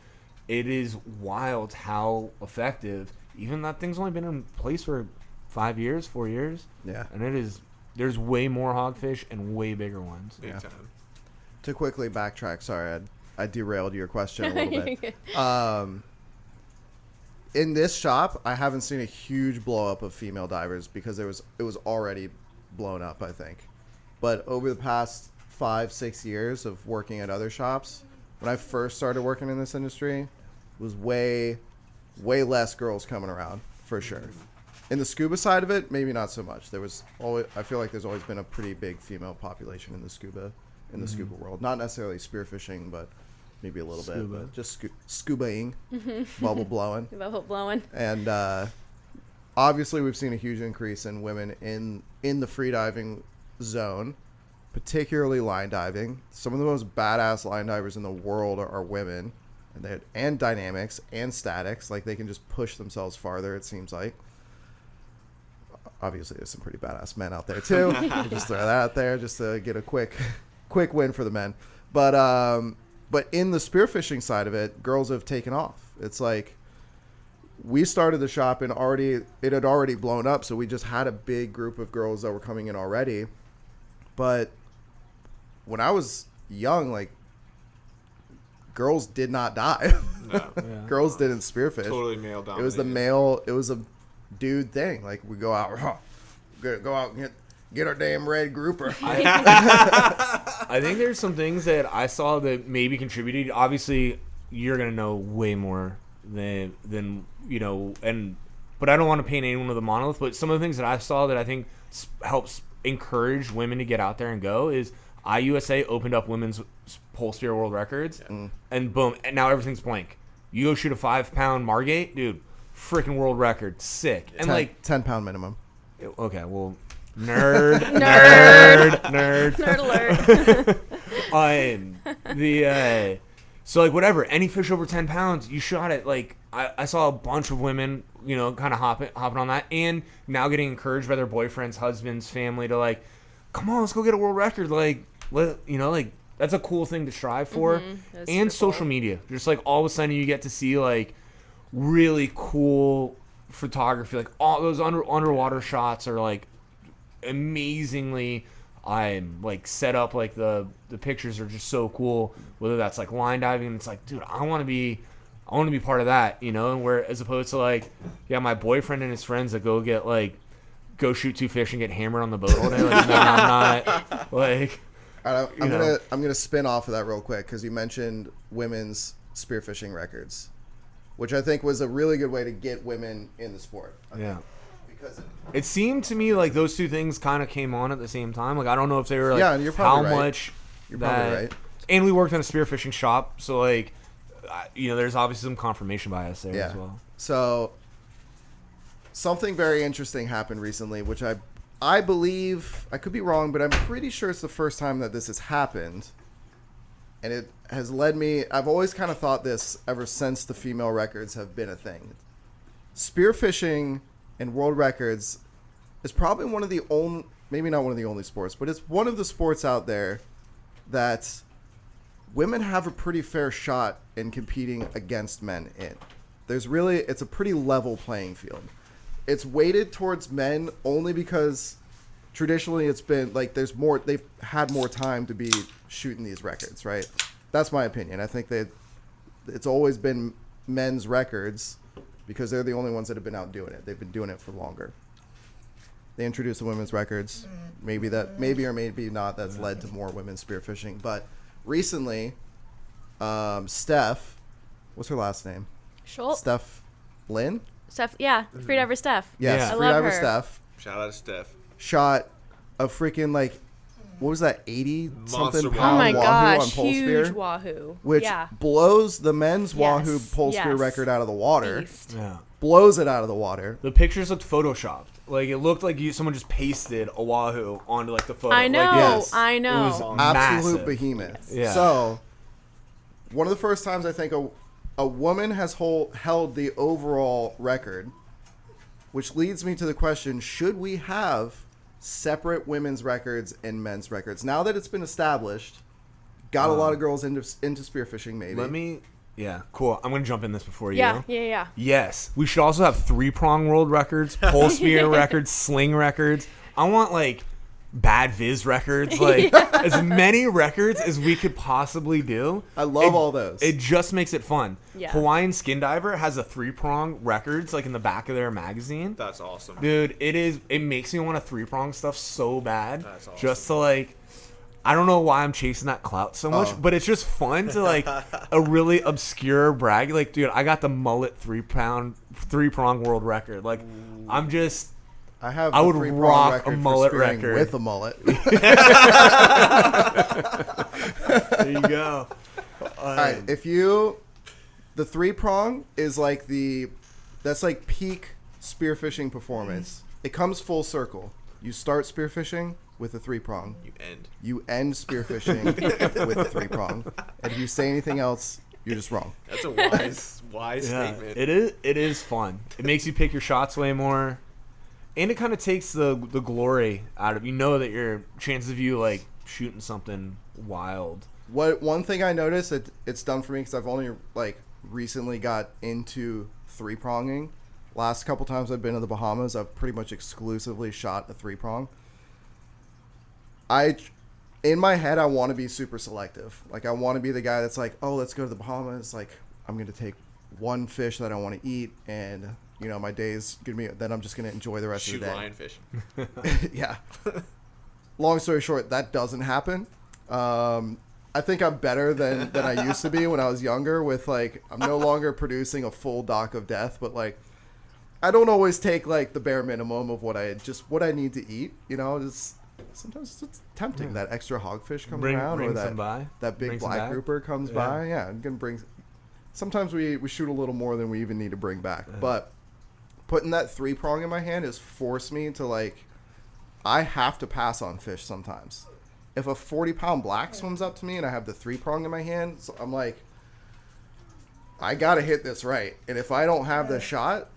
it is wild how effective. Even that thing's only been in place for 4 years. Yeah. And there's way more hogfish and way bigger ones. Big time. To quickly backtrack, sorry, I derailed your question a little bit. In this shop, I haven't seen a huge blow up of female divers because it was already blown up, I think. But over the past 5-6 years of working at other shops, when I first started working in this industry, it was way less girls coming around, for sure. In the scuba side of it, maybe not so much. I feel like there's always been a pretty big female population in the scuba world. Not necessarily spearfishing, but maybe a little bit. But just scubaing, bubble blowing. Bubble blowing. And obviously we've seen a huge increase in women in the freediving zone, particularly line diving. Some of the most badass line divers in the world are women, and dynamics and statics. Like, they can just push themselves farther, it seems like. Obviously, there's some pretty badass men out there too. Just throw that out there just to get a quick win for the men. But in the spearfishing side of it, girls have taken off. It's like we started the shop and it had already blown up, so we just had a big group of girls that were coming in already. But when I was young, like, girls did not dive. No. Yeah. Girls didn't spearfish. Totally male dominated. It was a dude thing. Like, we go out and get our damn red grouper. I think there's some things that I saw that maybe contributed. Obviously, you're gonna know way more than but I don't want to paint anyone with a monolith. But some of the things that I saw that I think helps encourage women to get out there and go is IUSA opened up women's pole spear world records, and boom, and now everything's blank. You go shoot a 5-pound Margate, dude. Freaking world record, sick. And 10-pound minimum. Okay, well, nerd alert. So, like, whatever, any fish over 10 pounds, you shot it. Like, I saw a bunch of women, kind of hopping on that, and now getting encouraged by their boyfriends, husbands, family to, like, come on, let's go get a world record. Like, that's a cool thing to strive for. And social media, just like all of a sudden you get to see like really cool photography, like all those underwater shots are like amazingly like set up. Like the pictures are just so cool, whether that's like line diving, and it's like, dude, I want to be part of that, and where as opposed to like, my boyfriend and his friends that go shoot 2 fish and get hammered on the boat all day. Like, no, I'm not. Like, I'm gonna spin off of that real quick because you mentioned women's spearfishing records, which I think was a really good way to get women in the sport. Because it seemed to me like those two things kind of came on at the same time. Like, I don't know if they were like and you're probably how right. much. You're probably right. And we worked in a spearfishing shop, so like, there's obviously some confirmation bias there as well. So something very interesting happened recently, which I believe, I could be wrong, but I'm pretty sure it's the first time that this has happened. And it has led me, I've always kind of thought this ever since the female records have been a thing. Spearfishing and world records is probably one of the only, maybe not one of the only sports, but it's one of the sports out there that women have a pretty fair shot in competing against men in. It's a pretty level playing field. It's weighted towards men only because traditionally it's been like they've had more time to be shooting these records, right? That's my opinion. I think that it's always been men's records because they're the only ones that have been out doing it. They've been doing it for longer. They introduced the women's records. Maybe or maybe not that's led to more women spearfishing. But recently, Steph, what's her last name? Schultz. Steph Lynn? Steph, Freediver Steph. Yes, I love her. Freediver Steph. Shout out to Steph. Shot a freaking what was that, 80-something pound oh my wahoo gosh, on pole huge spear? wahoo. Which blows the men's wahoo pole spear yes. record out of the water. Beast. Yeah. blows it out of the water. The pictures looked photoshopped. Like it looked like someone just pasted a wahoo onto like the photo. I know. Like, Yes. I know. It was Absolute massive. behemoth. Yeah. So, one of the first times I think a woman has held the overall record, which leads me to the question, should we have separate women's records and men's records? Now that it's been established, got a lot of girls into spearfishing maybe. Yeah, cool. I'm going to jump in this before Yeah. you. Yes. We should also have 3-prong world records, pole spear records, sling records. I want like bad viz records, like as many records as we could possibly do. I love all those. It just makes it fun. Yeah. Hawaiian Skin Diver has a 3-prong records like in the back of their magazine. That's awesome. Dude, it makes me want to 3-prong stuff so bad. That's awesome. Just to like, I don't know why I'm chasing that clout so much, but it's just fun to like a really obscure brag. Like, dude, I got the mullet 3-prong world record. Like, I'm just, I would 3-prong rock record a for mullet spearing record. with a mullet. there you go. All right, the 3-prong is like that's like peak spearfishing performance. It comes full circle. You start spearfishing with a 3-prong. You end spearfishing with a 3-prong. And if you say anything else, you're just wrong. That's a wise statement. It is fun. It makes you pick your shots way more. And it kind of takes the glory out of, you know, that your chances of you like shooting something wild. One thing I noticed it's done for me, because I've only like recently got into 3-pronging. Last couple times I've been to the Bahamas, I've pretty much exclusively shot a 3-prong. In my head, I want to be super selective. Like, I want to be the guy that's like, oh, let's go to the Bahamas. Like, I'm going to take one fish that I want to eat, and, you know, my day's going to be, then I'm just going to enjoy the rest of the day. Shoot lionfish. Yeah. Long story short, that doesn't happen. I think I'm better than I used to be when I was younger with, like, I'm no longer producing a full dock of death, but, like, I don't always take, like, the bare minimum of what I need to eat, you know, just... Sometimes it's tempting. That extra hogfish comes around, or that big black grouper comes by. Yeah, I'm gonna bring. Sometimes we shoot a little more than we even need to bring back. But putting that 3-prong in my hand has forced me to, like, I have to pass on fish sometimes. If a 40-pound black swims up to me and I have the 3-prong in my hand, so I'm like, I gotta hit this right. And if I don't have the shot,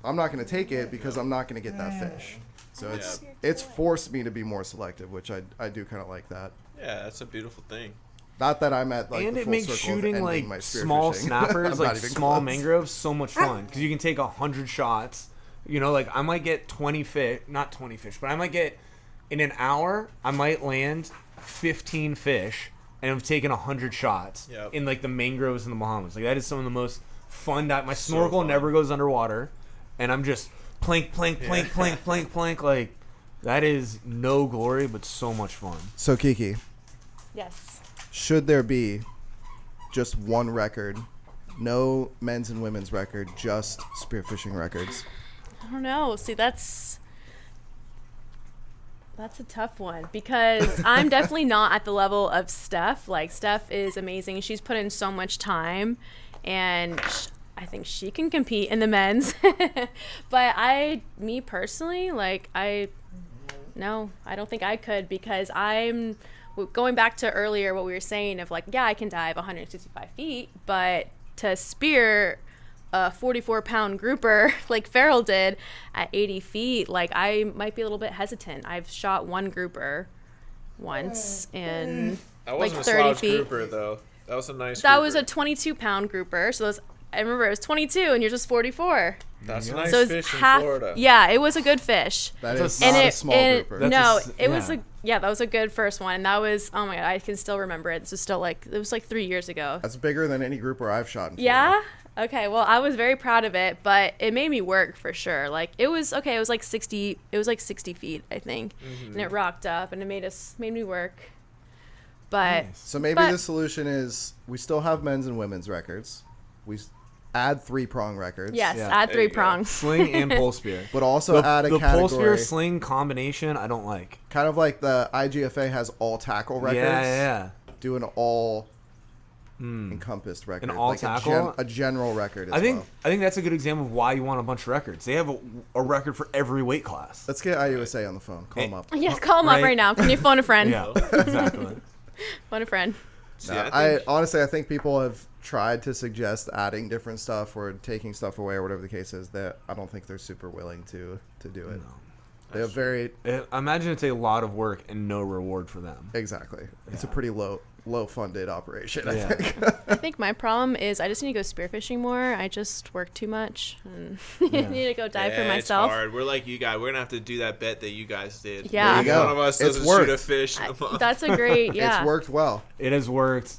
I'm not gonna take it because I'm not gonna get that fish. So it's forced me to be more selective, which I do kind of like that. Yeah, that's a beautiful thing. Not that I'm at like and the it full makes circle of shooting ending like my small spearfishing. snappers, like small close. mangroves, so much fun because you can take 100 shots. You know, like I might get 20 fish, not 20 fish, but I might get in an hour. I might land 15 fish, and I've taken 100 shots in like the mangroves in the Bahamas. Like that is some of the most fun. My snorkel never goes underwater, and I'm just plank, plank. Like that is no glory, but so much fun. So Kiki, Yes. should there be just one record, no men's and women's record, just spearfishing records? I don't know. See, that's a tough one because I'm definitely not at the level of Steph. Like, Steph is amazing. She's put in so much time, and I think she can compete in the men's. But me personally, like, no, I don't think I could because I'm going back to earlier what we were saying of like, yeah, I can dive 165 feet, but to spear a 44-pound grouper like Farrell did at 80 feet, like I might be a little bit hesitant. I've shot one grouper once and That like wasn't 30 a slouch feet. grouper though. That was a nice. That grouper. was a 22-pound grouper. So I remember it was 22 and you're just 44. That's a nice So it's fish half. in Florida. Yeah, it was a good fish. That is And not a small grouper. That was a good first one. And that was, oh my God, I can still remember it. This is still like, it was like 3 years ago. That's bigger than any grouper I've shot in Florida. Yeah? Okay, well, I was very proud of it, but it made me work for sure. Like, it was like 60 feet, I think. Mm-hmm. And it rocked up and it made me work. But So maybe the solution is we still have men's and women's records. We add 3-prong records. yes, Yeah. add There you 3 go. prongs. Sling and pole spear. But also add a the category. pole spear sling combination, I don't like. Kind of like the IGFA has all tackle records. Yeah. Do an all encompassed record. An all like tackle? a general record as I think well. I think that's a good example of why you want a bunch of records. They have a record for every weight class. Let's get IUSA on the phone. Call them up. Yes, call him up right now. Can you phone a friend? Yeah, exactly. Phone a friend. No, Yeah, I honestly, I think people have tried to suggest adding different stuff or taking stuff away or whatever the case is. That I don't think they're super willing to do it. No. They have very I imagine it's a lot of work and no reward for them. exactly. It's a Yeah. pretty low funded operation. I Yeah. think. I think my problem is I just need to go spearfishing more. I just work too much and Yeah. need to go dive for It's myself. hard. We're like you guys. We're gonna have to do that bet that you guys did. Yeah. There you go. One of us It's doesn't shoot a worked. fish in a month. That's a great, yeah. It's worked well. It has worked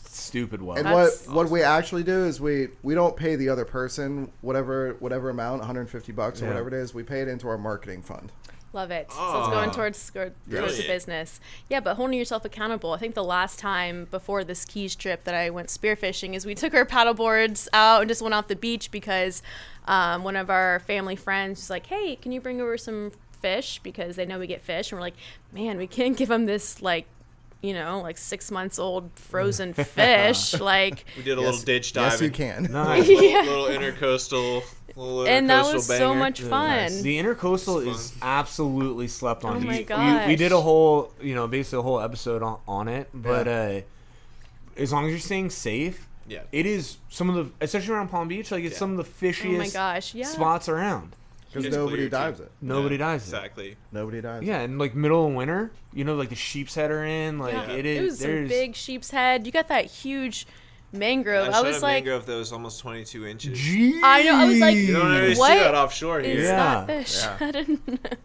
stupid well. And That's what we actually do is we don't pay the other person whatever amount, $150 or Yeah. whatever it is. We pay it into our marketing fund. Love it. So Oh. it's going towards the Brilliant. business. Yeah, but holding yourself accountable. I think the last time before this Keys trip that I went spearfishing is we took our paddle boards out and just went off the beach because one of our family friends was like, hey, can you bring over some fish? Because they know we get fish. And we're like, man, we can't give them this, like 6 months old frozen fish. Like, We did a little ditch diving. Yes, you can. Nice. Little intercoastal. and that was so banger. much fun. The intercoastal It's is absolutely slept on. Oh my We gosh. did a whole, basically a whole episode on it. But as long as you're staying safe, Yeah. it is some of the, especially around Palm Beach, like it's Yeah. some of the Oh my fishiest gosh, yeah. spots around. Because It's nobody clear, dives too. it. Nobody Yeah, dives it. Exactly. Nobody dives it. Yeah, and like middle of winter, like the sheep's head are in, like Yeah. it It is. was some There's big sheep's head. You got that huge mangrove. I I shot was a like, mangrove that was almost 22 inches. Jeez. I know, I was like, You don't really What see that offshore is here. Yeah. that fish? Yeah. I didn't.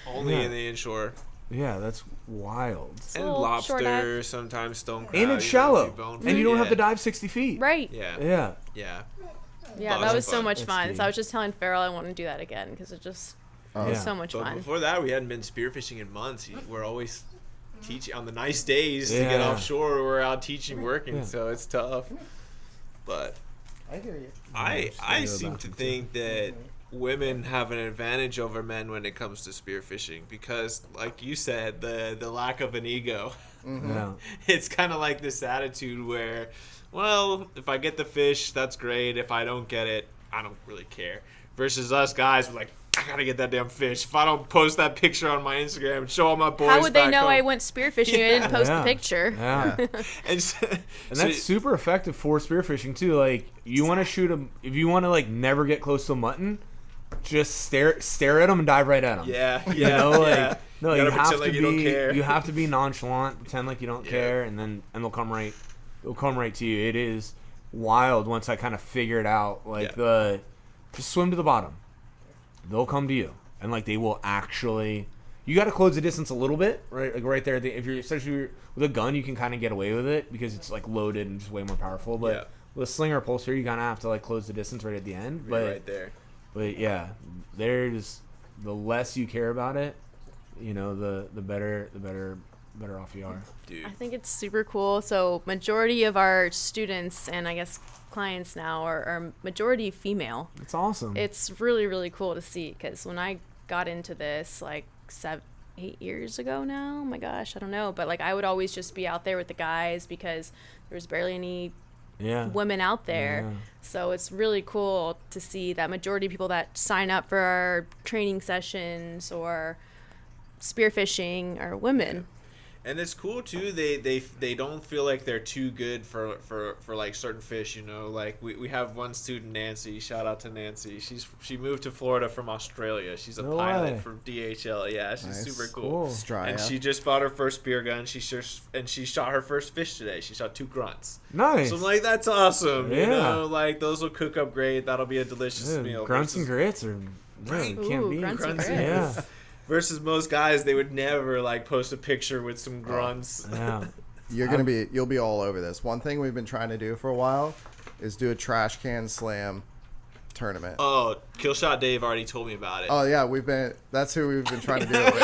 Only Yeah. in the inshore. Yeah, that's wild. And little short lobster, sometimes stone crab. And it's you know, shallow, you bone and you don't have to yeah. dive 60 feet. Right. Yeah. Yeah. Yeah. Yeah, Lots that of was so fun. much That's fun. key. So I was just telling Farrell I want to do that again because it just Oh, was Yeah. so much But fun. before that, we hadn't been spearfishing in months. We're always teaching on the nice days to get Yeah. offshore. We're out teaching, working, Yeah. so it's tough. But I hear you. I seem to think that women have an advantage over men when it comes to spearfishing because, like you said, the lack of an ego. Yeah. It's kind of like this attitude where, well, if I get the fish, that's great. If I don't get it, I don't really care. Versus us guys, we're like, I gotta get that damn fish. If I don't post that picture on my Instagram and show all my boys, How would they back know home- I went spearfishing? I didn't post Yeah. the picture. Yeah. And, so, And that's super effective for spearfishing too. Like you want to shoot them if you want to like never get close to a mutton, just stare at them and dive right at them. yeah, yeah, You know, like yeah. no, You you gotta have pretend to like be you don't care. you have to be nonchalant, pretend like you don't Yeah. care, and they'll come right to you. It is wild once I kind of figured out like Yeah. just swim to the bottom. They'll come to you. And like they will actually, you got to close the distance a little bit, right? Like right there. If you're especially with a gun, you can kind of get away with it because it's like loaded and just way more powerful. But Yeah. with a sling or a pulser, you kind of have to like close the distance right at the end. Be But right there. but yeah, there's the less you care about it, the better off you are. Dude. I think it's super cool. So majority of our students and I guess clients now are majority female. It's awesome. It's really, really cool to see because when I got into this like 8 years ago now, oh my gosh, I don't know. But like I would always just be out there with the guys because there was barely any yeah. women out there. Yeah. So it's really cool to see that majority of people that sign up for our training sessions or spearfishing are women. And it's cool too. They don't feel like they're too good for like certain fish. Like we have one student, Nancy. Shout out to Nancy. She moved to Florida from Australia. She's a No pilot way. for DHL. Yeah, she's Nice. super cool. Cool. Straya. And she just bought her first spear gun. She shot her first fish today. She shot 2 grunts. Nice. So I'm like, that's awesome. Yeah. Like those will cook up great. That'll be a delicious Yeah, meal. grunts and versus- grits are Right. can't Ooh, beat. grunts and Grunts grits. Yeah. Versus most guys, they would never like post a picture with some grunts. Yeah. You'll be all over this. One thing we've been trying to do for a while is do a trash can slam tournament. Oh, Killshot Dave already told me about it. Oh yeah, that's who we've been trying to do it with.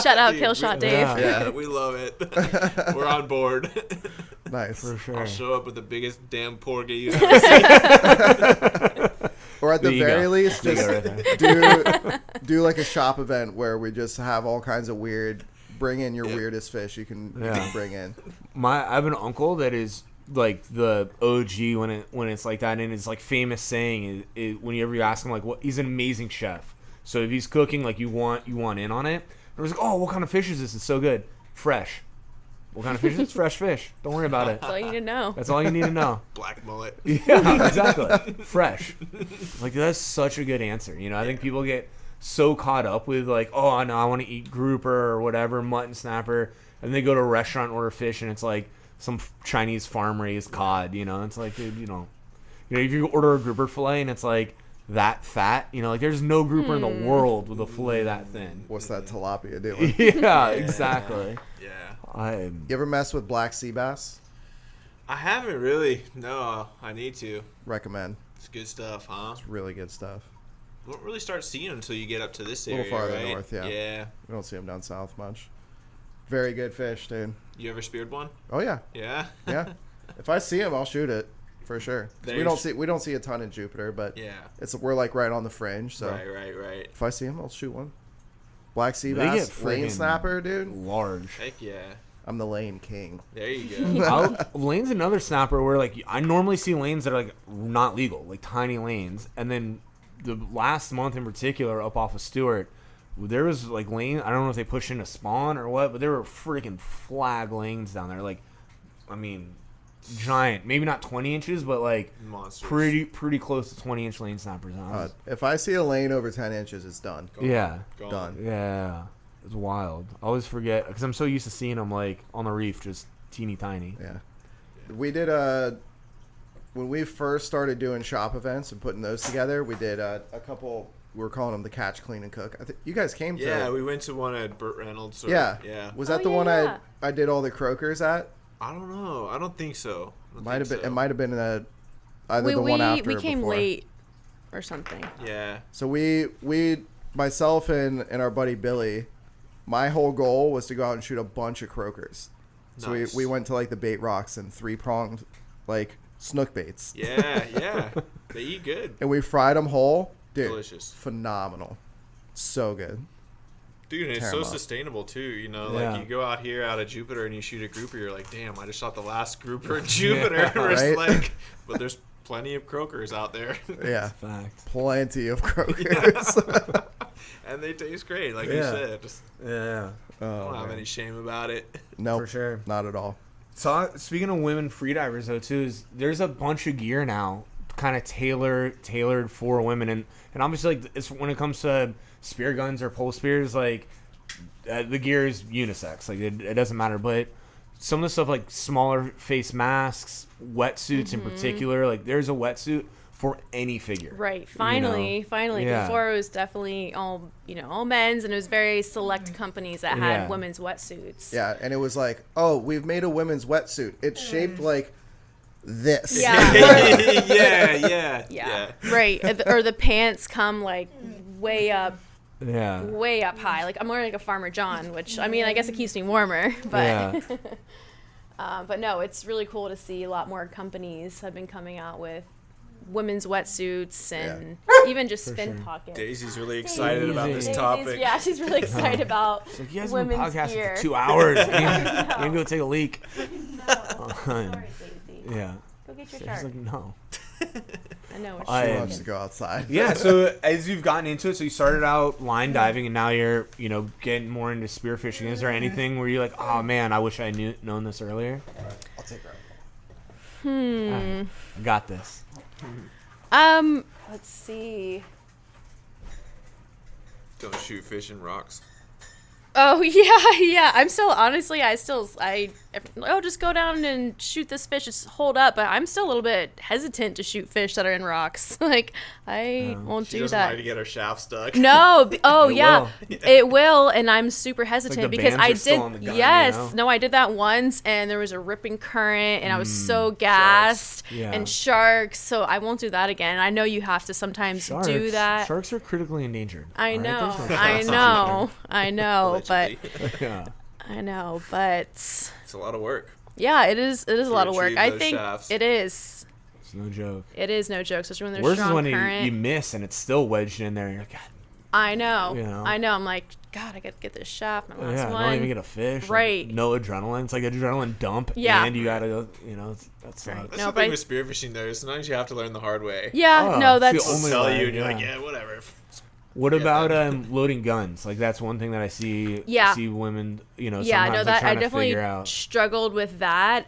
Shout out Dude, Killshot we- Dave. Yeah. Yeah, we love it. We're on board. Nice. For sure. I'll show up with the biggest damn porgy you ever seen. Or at the There you very go. least, There you just go right there. do like a shop event where we just have all kinds of bring in your Yeah. weirdest fish you can Yeah. bring in. I have an uncle that is like the OG when it's like that, and it's like famous saying is whenever you ask him like what, he's an amazing chef. So if he's cooking, like you want in on it. And it was like, oh, what kind of fish is this? It's so good, fresh. What kind of fish is this? Fresh fish. Don't worry about it. That's all you need to know. That's all you need to know. Black mullet. Yeah, exactly. Fresh. Like that's such a good answer. You know, I think people get so caught up with like, oh no, I want to eat grouper or whatever, mutton snapper, and they go to a restaurant and order fish, and it's like some Chinese farm raised cod. You know, it's like, dude, you know, if you order a grouper fillet and it's like that fat, you know, like there's no grouper in the world with a fillet that thin. What's that tilapia doing? Yeah, exactly. Yeah. You ever mess with black sea bass? I haven't really. No, I need to. Recommend. It's good stuff, huh? It's really good stuff. You don't really start seeing them until you get up to this A area, little farther right? north, yeah. Yeah. We don't see them down south much. Very good fish, dude. You ever speared one? Oh yeah, Yeah. yeah. If I see them, I'll shoot it for sure. 'Cause we There's- don't see a ton in Jupiter, but Yeah. we're like right on the fringe. So Right. if I see them, I'll shoot one. Black sea They bass, get lane friggin' snapper, dude. Large. Heck yeah. I'm the lane king. There you go. Lane's another snapper where like I normally see lanes that are like not legal, like tiny lanes, and then the last month in particular up off of Stewart, there was like lane. I don't know if they pushed in a spawn or what, but there were freaking flag lanes down there. Like, I mean, giant, maybe not 20 inches, but like Monsters. pretty close to 20-inch lane snappers. If I see a lane over 10 inches, it's done. Yeah, Gone. Done. yeah, it's wild. I always forget because I'm so used to seeing them like on the reef, just teeny tiny. Yeah. We did when we first started doing shop events and putting those together, we did a couple. We were calling them the catch, clean, and cook. I think you guys came to. Yeah, we went to one at Burt Reynolds. Yeah. Yeah. Was that Oh, the one yeah. I did all the croakers at? I don't know. I don't think so. Might have been. It might have been either the one after we or came before. late or something. Yeah. So we myself and our buddy Billy, my whole goal was to go out and shoot a bunch of croakers. So Nice. we went to like the bait rocks and 3-pronged like snook baits. Yeah. They eat good. And we fried them whole. Dude, Delicious. phenomenal. So good. Dude, and it's Tear so 'em up. sustainable too. You know, Yeah. like you go out here out of Jupiter and you shoot a grouper, you're like, damn, I just shot the last grouper in Jupiter. It's Right? like, but there's plenty of croakers out there. Yeah. Fact. Plenty of croakers. And they taste great, like Yeah. you said. Just Yeah. I don't have any shame about it. No, For sure. not at all. So speaking of women freedivers though too, is there's a bunch of gear now kind of tailored for women, and obviously like it's when it comes to spear guns or pole spears, like the gear is unisex, like it doesn't matter. But some of the stuff like smaller face masks, wetsuits in particular, like there's a wetsuit for any figure. Right. Finally. Yeah. Before it was definitely all men's, and it was very select companies that had Yeah. women's wetsuits. Yeah, and it was like, oh, we've made a women's wetsuit. It's shaped like this. Yeah. Yeah. Right. Or the pants come like way up Yeah. high. Like I'm wearing like a Farmer John, which I mean I guess it keeps me warmer, but Yeah. but no, it's really cool to see a lot more companies have been coming out with women's wetsuits and even just spin sure. pockets. Daisy's really excited about this Daisy's- topic. Yeah, she's really excited about Like, you guys have been women's podcasting gear. for 2 hours. You can go take a leak. Sorry, Daisy. Yeah. Go get your She's shark. like, no. I know. It's I- She shaking. wants to go outside. Yeah, so as you've gotten into it, so you started out line diving and now you're, getting more into spearfishing. Is there anything where you're like, oh man, I wish I known this earlier? I'll take her. I got this. Let's see. Don't shoot fish in rocks. Oh yeah. I'm still honestly, just go down and shoot this fish. Just hold up, but I'm still a little bit hesitant to shoot fish that are in rocks. Like I won't She do doesn't that. like to get her shaft stuck. No. Oh It yeah, will. it will, and I'm super hesitant the because bands I are still did. on the gun, Yes, no, I did that once, and there was a ripping current, and I was so gassed, Yeah. and sharks. So I won't do that again. I know you have to sometimes do that. Sharks are critically endangered. I all right? know, There's no I sharks know, I know, but Allegedly. Yeah. I know, but It's a lot of work. yeah, it is. It is a lot of work. retrieve I those think shafts. it is. It's no joke. It is no joke, especially when there's Worse is strong when current. you miss and it's still wedged in there. You're like, God. I know. You know? I know. I'm like, God, I got to get this shaft. My last Yeah, one. don't even get a fish. Right. Like, no adrenaline. It's like adrenaline dump. Yeah. And you gotta go. That sucks. Right. That's No, the but thing with spearfishing, though. Sometimes you have to learn the hard way. Yeah, Oh, no, it's the that's only They'll tell way, you, and you're yeah. like, yeah, whatever. What Forget about that. loading guns? Like that's one thing that I see. Yeah. See women. yeah, sometimes no, like, that I trying to definitely figure out. struggled with that.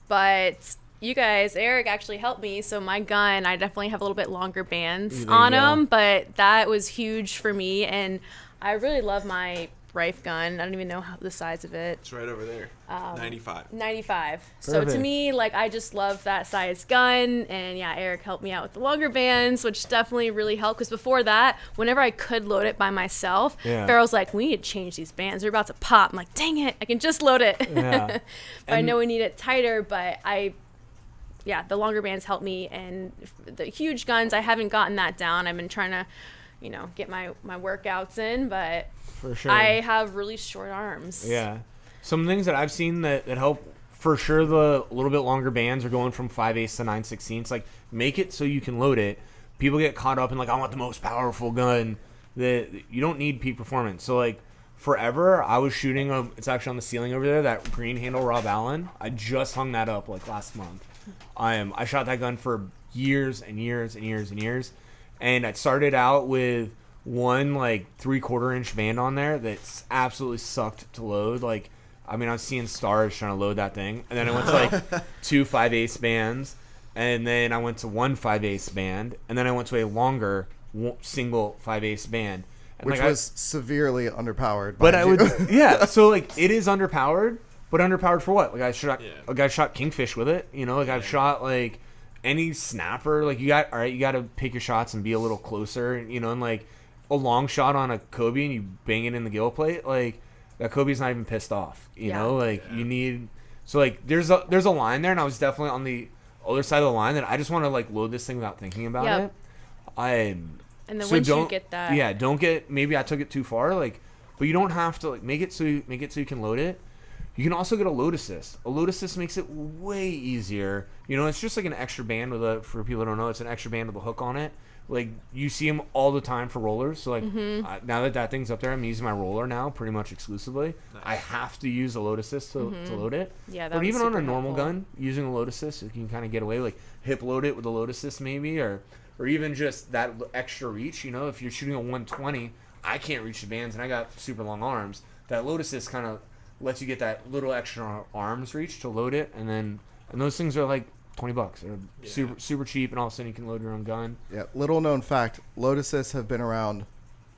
But you guys, Eric actually helped me. So my gun, I definitely have a little bit longer bands There you on go. them, but that was huge for me. And I really love my Rife gun. I don't even know the size of it. It's right over there. 95. 95. So to Perfect. me, like, I just love that size gun. And yeah, Eric helped me out with the longer bands, which definitely really helped. Because before that, whenever I could load it by myself, Yeah. Farrell's like, we need to change these bands. They're about to pop. I'm like, dang it, I can just load it. Yeah. But I And- know we need it tighter, but yeah, the longer bands help me. And the huge guns, I haven't gotten that down. I've been trying to, get my workouts in, but For sure. I have really short arms. Yeah. Some things that I've seen that help for sure, the little bit longer bands are going from 5/8 to 9/16. Like, make it so you can load it. People get caught up in, like, I want the most powerful gun. That you don't need peak performance. So, like, forever, I was shooting it's actually on the ceiling over there, that green handle Rob Allen. I just hung that up, like, last month. I shot that gun for years and years and years and years. And I started out with one, like, 3/4 inch band on there that's absolutely sucked to load. Like, I mean, I was seeing stars trying to load that thing. And then I went to, like, 2 5/8 bands. And then I went to 1 5/8 band. And then I went to a longer single 5/8 band. And, Which like, was severely underpowered. but mind I would, you. yeah. So, like, it is underpowered, but underpowered for what? Like, I shot kingfish with it. Like, I've shot, like, any snapper. Like, you got to pick your shots and be a little closer. And, like, a long shot on a Kobe and you bang it in the gill plate, like, that Kobe's not even pissed off. You need. So, like, there's a line there, and I was definitely on the other side of the line that I just want to, like, load this thing without thinking about Yep. it. And then So once you don't- get that, yeah, don't get, maybe I took it too far, like, but you don't have to, like, make it so you can load it. You can also get a load assist. A load assist makes it way easier. It's just like an extra band for people that don't know, it's an extra band with a hook on it. Like, you see them all the time for rollers. So, like, now that thing's up there, I'm using my roller now pretty much exclusively. Nice. I have to use a load assist to load it. Yeah, that but was even on a super normal helpful. gun, using a load assist, you can kind of get away. Like, hip load it with a load assist maybe, or even just that extra reach. If you're shooting a 120, I can't reach the bands, and I got super long arms. That load assist kind of lets you get that little extra arms reach to load it, and those things are like $20. They're super cheap, and all of a sudden you can load your own gun. Yeah, little known fact, load assists have been around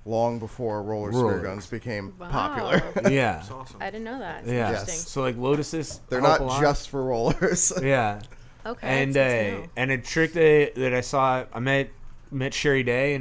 long before roller spear Rollers. guns became Wow. popular. Yeah, That's awesome. I didn't know that. It's yeah. interesting. So, like, load assist, They're help not a lot. just for rollers. Yeah. Okay. And that's good to know. and a trick that I saw, I met Sherry Day,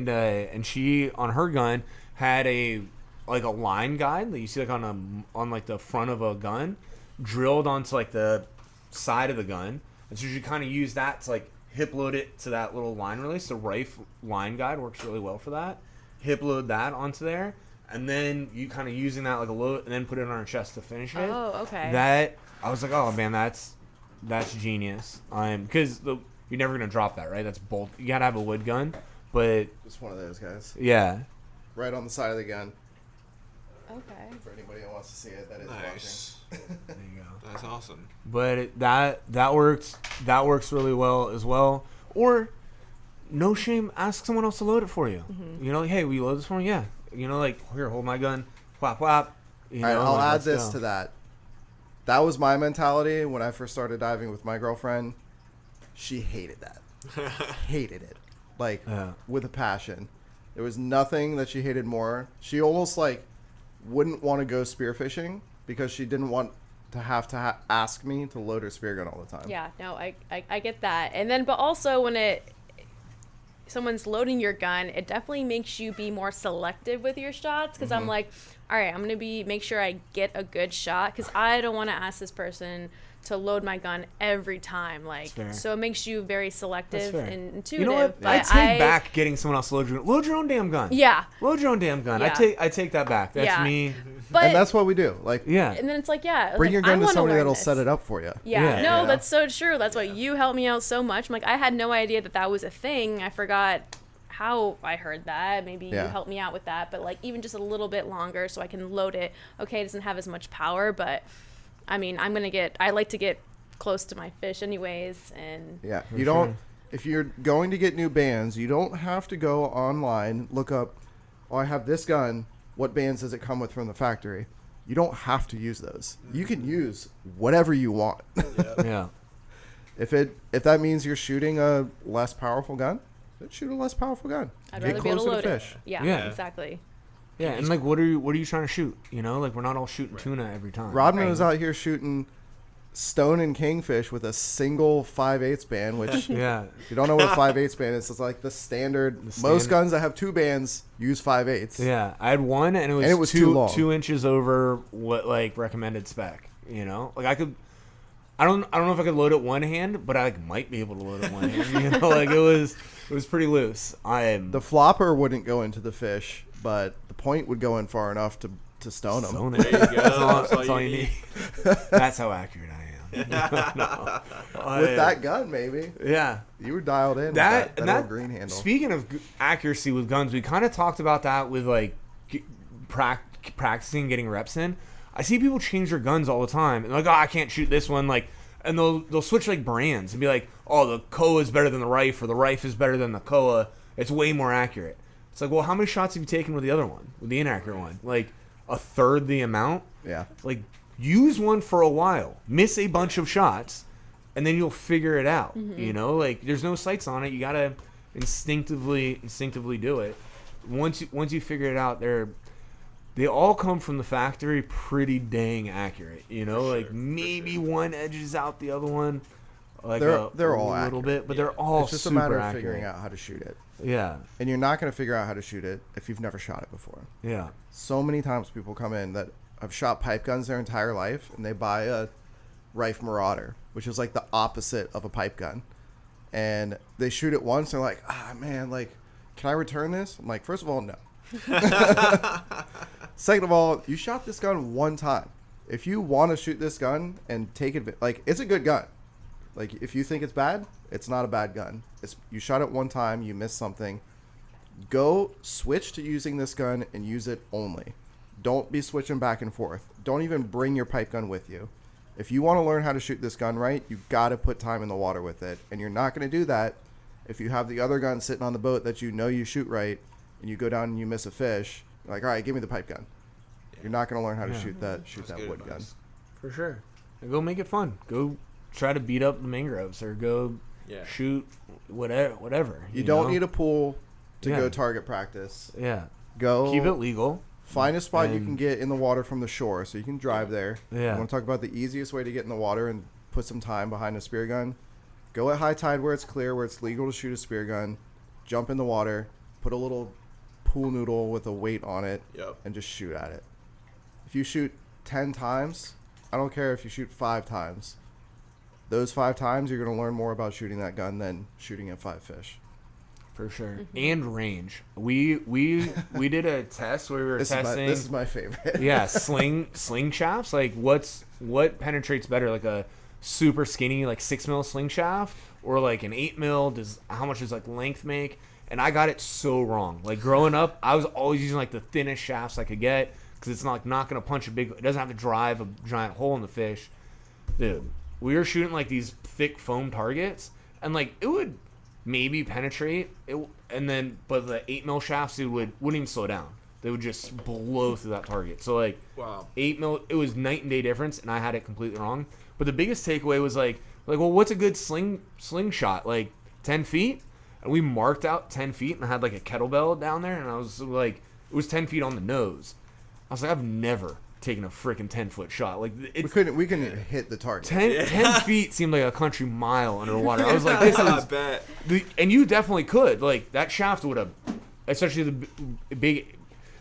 and she on her gun had a line guide that you see like on like the front of a gun drilled onto like the side of the gun, and so you kind of use that to like hip load it to that little line release. The Rife line guide works really well for that. Hip load that onto there, and then you kind of using that like a load, and then put it on her chest to finish it. Oh, okay. That I was like, oh man, that's genius. Because you're never gonna drop that, right? That's bolt. You gotta have a wood gun, but Just one of those guys. yeah, Right on the side of the gun. Okay. For anybody who wants to see it, that is Nice. there you go. That's awesome. But that works. That works really well as well. Or no shame, ask someone else to load it for you. Like, hey, will you load this for me? Yeah. Like, here, hold my gun. Whap whap. All right, I'll like, add let's this go. to that. That was my mentality when I first started diving with my girlfriend. She hated that. Hated it. Like, Yeah. with a passion. There was nothing that she hated more. She almost, like, wouldn't want to go spearfishing because she didn't want to have to ask me to load her spear gun all the time. Yeah, no, I get that. And then, but also when someone's loading your gun, it definitely makes you be more selective with your shots. Because I'm like, all right, I'm going to make sure I get a good shot. Because I don't want to ask this person to load my gun every time. Like, fair. so it makes you very selective fair. and intuitive. You know what? But I take back getting someone else to load your own damn gun. Yeah. Load your own damn gun. Yeah. I take that back. That's Yeah. me. But, And that's what we do. Like, Yeah. and then it's like, yeah. bring like, your I gun to wanna somebody learn that'll this. set it up for you. Yeah, Yeah. no, Yeah. that's so true. That's why you helped me out so much. I'm like, I had no idea that was a thing. I forgot how I heard that. Maybe Yeah. you help me out with that. But like even just a little bit longer so I can load it. Okay, it doesn't have as much power, but I mean, I like to get close to my fish anyways. And Yeah, For you don't. sure. If you're going to get new bands, you don't have to go online, look up, oh, I have this gun. What bands does it come with from the factory? You don't have to use those. You can use whatever you want. Yeah. If that means you're shooting a less powerful gun, then shoot a less powerful gun. I'd Get rather be able to closer load fish. it. Yeah, Yeah. exactly. Yeah, and like, what are you trying to shoot? You know, like we're not all shooting tuna every time. Rodman Right. was out here shooting stone and kingfish with a single 5/8 band, which Yeah. if you don't know what a 5/8 band is, it's like the standard. Most standard- guns that have 2 bands use 5/8. Yeah, I had one, and it was, too long. 2 inches over what like recommended spec. You know, like I don't know if I could load it one hand, but I like might be able to load it one hand. You know, like it was pretty loose. The flopper wouldn't go into the fish, but the point would go in far enough to stone them. Stone There it. you go. That's all you need. That's how accurate I am. No. With that gun, maybe Yeah. you were dialed in. That with that old green handle. Speaking of accuracy with guns, we kind of talked about that with like practicing, getting reps in. I see people change their guns all the time, and like, oh, I can't shoot this one, like, and they'll switch like brands and be like, oh, the Koa is better than the Rife, or the Rife is better than the Koa. It's way more accurate. It's like, well, how many shots have you taken with the other one, with the inaccurate one? Like a third the amount. Yeah. Like, use one for a while, miss a bunch of shots, and then you'll figure it out. You know, like there's no sights on it. You gotta instinctively do it. Once you figure it out, they all come from the factory pretty dang accurate. You know, like maybe one edges out the other one, like They're all a little accurate. bit, but they're all It's just a super matter of accurate. figuring out how to shoot it. Yeah, And you're not going to figure out how to shoot it if you've never shot it before. yeah, So many times people come in that have shot pipe guns their entire life, and they buy a Rife Marauder, which is like the opposite of a pipe gun. And they shoot it once, they're like, man, like, can I return this? I'm like, first of all, no. Second of all, you shot this gun one time. If you want to shoot this gun and take it, like, it's a good gun. Like, if you think it's bad, it's not a bad gun. You shot it one time, you missed something. Go switch to using this gun and use it only. Don't be switching back and forth. Don't even bring your pipe gun with you. If you want to learn how to shoot this gun right, you got to put time in the water with it. And you're not going to do that if you have the other gun sitting on the boat that you know you shoot right, and you go down and you miss a fish. You're like, all right, give me the pipe gun. You're not going to learn how to shoot that Good wood gun. advice. for sure. And go make it fun. Go try to beat up the mangroves, or go shoot whatever. You don't know? need a pool to Yeah. go target practice. Yeah, Go keep it legal. find a spot you And- can get in the water from the shore, so you can drive there. Yeah. I want to talk about the easiest way to get in the water and put some time behind a spear gun. Go at high tide where it's clear, where it's legal to shoot a spear gun. Jump in the water, put a little pool noodle with a weight on it, Yep. and just shoot at it. If you shoot 10 times, I don't care if you shoot 5 times. Those 5 times, you're going to learn more about shooting that gun than shooting at 5 fish. For sure. And range. We did a test where we were testing. This is my favorite. Yeah, sling shafts. Like what penetrates better, like a super skinny like 6 mil sling shaft, or like an 8 mil? How much does like length make? And I got it so wrong. Like growing up, I was always using like the thinnest shafts I could get, because it's not gonna punch it doesn't have to drive a giant hole in the fish. Dude, we were shooting like these thick foam targets, and like it would maybe penetrate it, but the 8 mil shafts, it wouldn't even slow down. They would just blow through that target. So like Wow. 8 mil, it was night and day difference, and I had it completely wrong. But the biggest takeaway was like, well, what's a good slingshot? Like 10 feet? And we marked out 10 feet, and I had like a kettlebell down there, and I was like, it was 10 feet on the nose. I was like, I've never taken a freaking 10-foot shot. Like We couldn't hit the target. 10 feet seemed like a country mile underwater. I was like, this I is bet. and you definitely could. Like, that shaft would have, especially the big,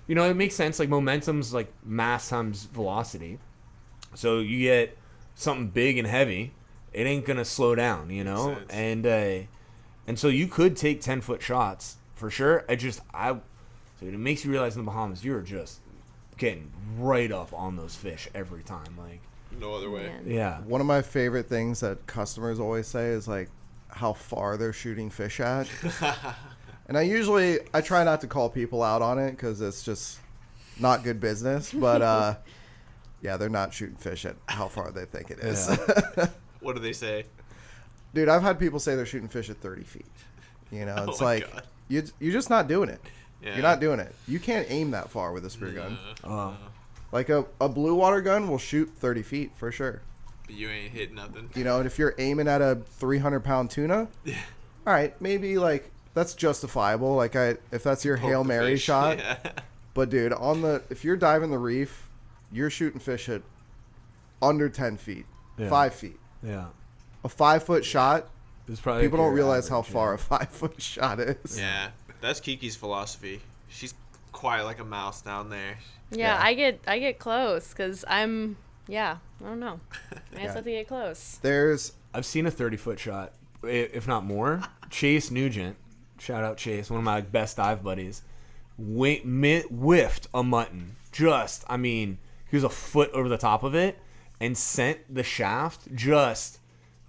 you know, it makes sense. Like, momentum's like mass times velocity. So you get something big and heavy, it ain't going to slow down, you know? Makes sense. And so you could take 10-foot shots for sure. So it makes you realize in the Bahamas, you're just getting right up on those fish every time. Like, No other way. Man. yeah. One of my favorite things that customers always say is like how far they're shooting fish at. And I try not to call people out on it because it's just not good business. But yeah, they're not shooting fish at how far they think it is. Yeah. What do they say? Dude, I've had people say they're shooting fish at 30 feet. You know, it's my like God. you're just not doing it. Yeah. You're not doing it. You can't aim that far with a spear gun. Oh. Like a blue water gun will shoot 30 feet for sure. But you ain't hit nothing. You know, and if you're aiming at a 300-pound tuna, all right, maybe like that's justifiable. Like if that's your Poke Hail the Mary fish. shot. Yeah. But dude, if you're diving the reef, you're shooting fish at under 10 feet, Yeah. 5 feet. Yeah. A 5-foot shot. It's probably People don't your realize how average, far a 5-foot shot is. Yeah, that's Kiki's philosophy. She's quiet like a mouse down there. Yeah, Yeah. I get close because I don't know. I just have to get close. There's I've seen a 30-foot shot, if not more. Chase Nugent, shout out Chase, one of my best dive buddies, whiffed a mutton. He was a foot over the top of it and sent the shaft just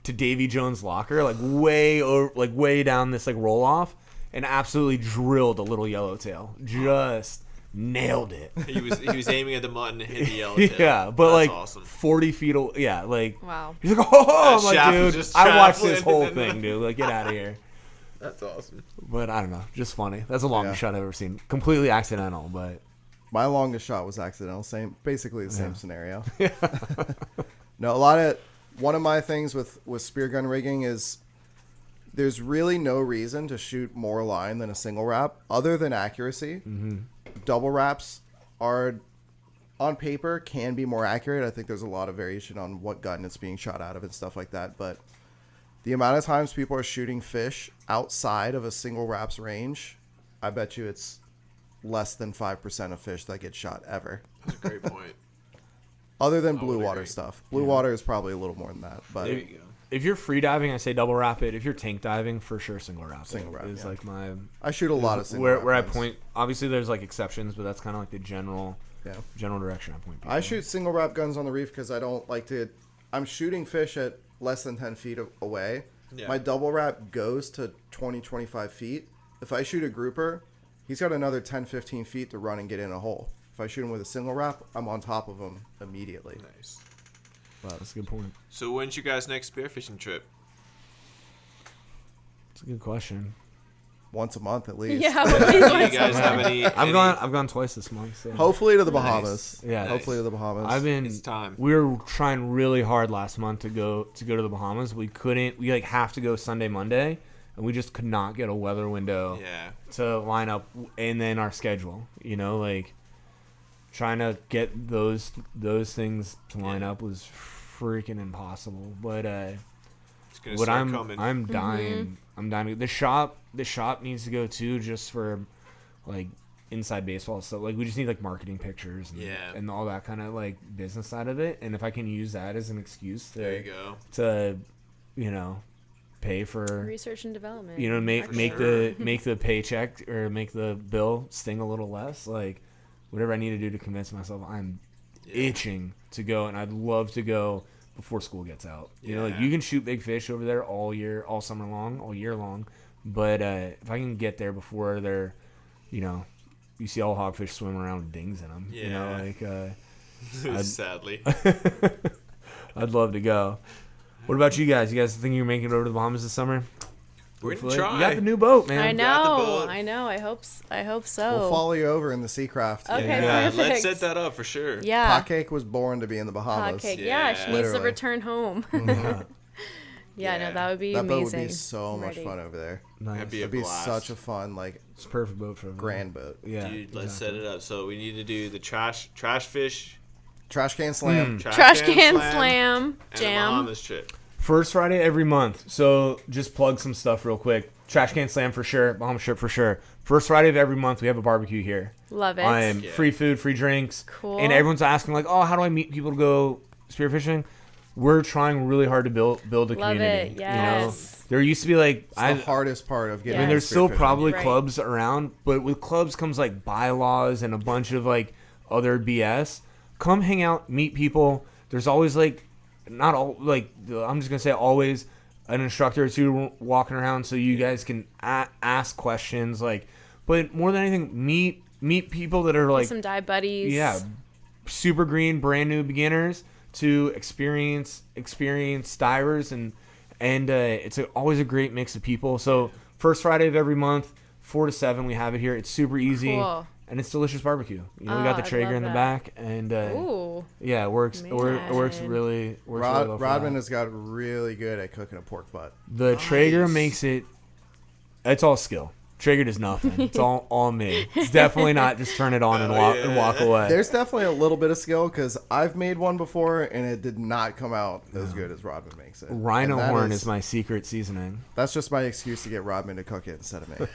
to Davy Jones' locker, like way down this like roll off, and absolutely drilled a little yellowtail. Just nailed it. He was aiming at the mutton and hit the yellowtail. Yeah, but That's like awesome. 40 feet. Yeah, like Wow. he's like, oh, I'm That shaft like, was dude, just I watched this traveling. whole thing, dude. Like, get out of here. That's awesome. But I don't know, just funny. That's the longest Yeah. shot I've ever seen. Completely accidental, but my longest shot was accidental. Basically the same Yeah. scenario. No, one of my things with spear gun rigging is there's really no reason to shoot more line than a single wrap other than accuracy. Mm-hmm. Double wraps are on paper can be more accurate. I think there's a lot of variation on what gun it's being shot out of and stuff like that. But the amount of times people are shooting fish outside of a single wraps range, I bet you it's less than 5% of fish that get shot ever. That's a great point. Other than I blue would water agree. stuff. Blue water is probably a little more than that. But There you go. if you're free diving, I say double wrap it. If you're tank diving, for sure single wrap. Single wrap, is yeah. like my I shoot a lot of single where wrap I ones. point. Obviously, there's like exceptions, but that's kind of like the general Yeah. direction I point people. I shoot single wrap guns on the reef because I don't like to. I'm shooting fish at less than 10 feet away. Yeah. My double wrap goes to 20, 25 feet. If I shoot a grouper, he's got another 10, 15 feet to run and get in a hole. If I shoot him with a single wrap, I'm on top of him immediately. Nice. Wow, that's a good point. So when's you guys' next spearfishing trip? It's a good question. Once a month at least. Yeah. Do you guys have any? I've gone twice this month. So. Hopefully to the Nice. Bahamas. Yeah. Hopefully to the Bahamas. I've been. It's time. We were trying really hard last month to go to the Bahamas. We couldn't. We like have to go Sunday, Monday, and we just could not get a weather window Yeah. to line up and then our schedule. You know, like trying to get those things to line up was freaking impossible. But It's gonna what start coming. I'm dying. I'm dying. The shop needs to go too, just for like inside baseball stuff. Like we just need like marketing pictures and, Yeah. and all that kind of like business side of it. And if I can use that as an excuse there you go. to pay for Research and development. make Actually. make the paycheck or make the bill sting a little less, like whatever I need to do to convince myself I'm itching to go, and I'd love to go before school gets out. You know, like Yeah. you can shoot big fish over there all year long, but if I can get there before they're, you see all hogfish swim around with dings in them. You know, Yeah. like Sadly. I'd love to go. What about you guys? You guys think you're making it over to the Bahamas this summer? We're gonna Hopefully. try. You got the new boat, man. I Got the know. boat. I know. I hope so. We'll follow you over in the Seacraft. Okay, Yeah, perfect. let's set that up for sure. Yeah. Pot Cake was born to be in the Bahamas. Hot cake. Yeah. Yeah, she needs to Literally. return home. Yeah. Yeah, Yeah. no, that would be That amazing. boat would be so much Ready. fun over there. Nice. That'd be a It'd be blast. such a fun, It's a perfect boat for grand boat. Yeah. Dude, let's exactly. set it up. So we need to do the trash fish, Trash can slam. Trash can slam and the jam. Bahamas trip. First Friday every month. So just plug some stuff real quick. Trash can slam for sure. Bahamas trip for sure. First Friday of every month we have a barbecue here. Love it. Yeah. Free food, free drinks. Cool. And everyone's asking like, oh, how do I meet people to go spearfishing? We're trying really hard to build a Love community. it, yes. There used to be like It's the hardest part of getting. I mean, Yes. there's still spearfishing. probably Right. clubs around, but with clubs comes like bylaws and a bunch of like other BS. Come hang out, meet people. There's always like, not all like I'm just gonna say always an instructor or two walking around so you guys can ask questions. Like, but more than anything, meet people that are like some dive buddies. Yeah, super green, brand new beginners to experienced divers, and it's always a great mix of people. So first Friday of every month, 4 to 7, we have it here. It's super easy. Cool. And it's delicious barbecue. You know, we got the I Traeger love in the that. back, and Ooh. yeah, it works. It works Man. really. Works really well for Rodman that. has got really good at cooking a pork butt. The Traeger makes it. It's all skill. Traeger does nothing. It's all me. It's definitely not just turn it on and walk away. There's definitely a little bit of skill because I've made one before and it did not come out as good as Rodman makes it. Rhino And that horn is my secret seasoning. That's just my excuse to get Rodman to cook it instead of me.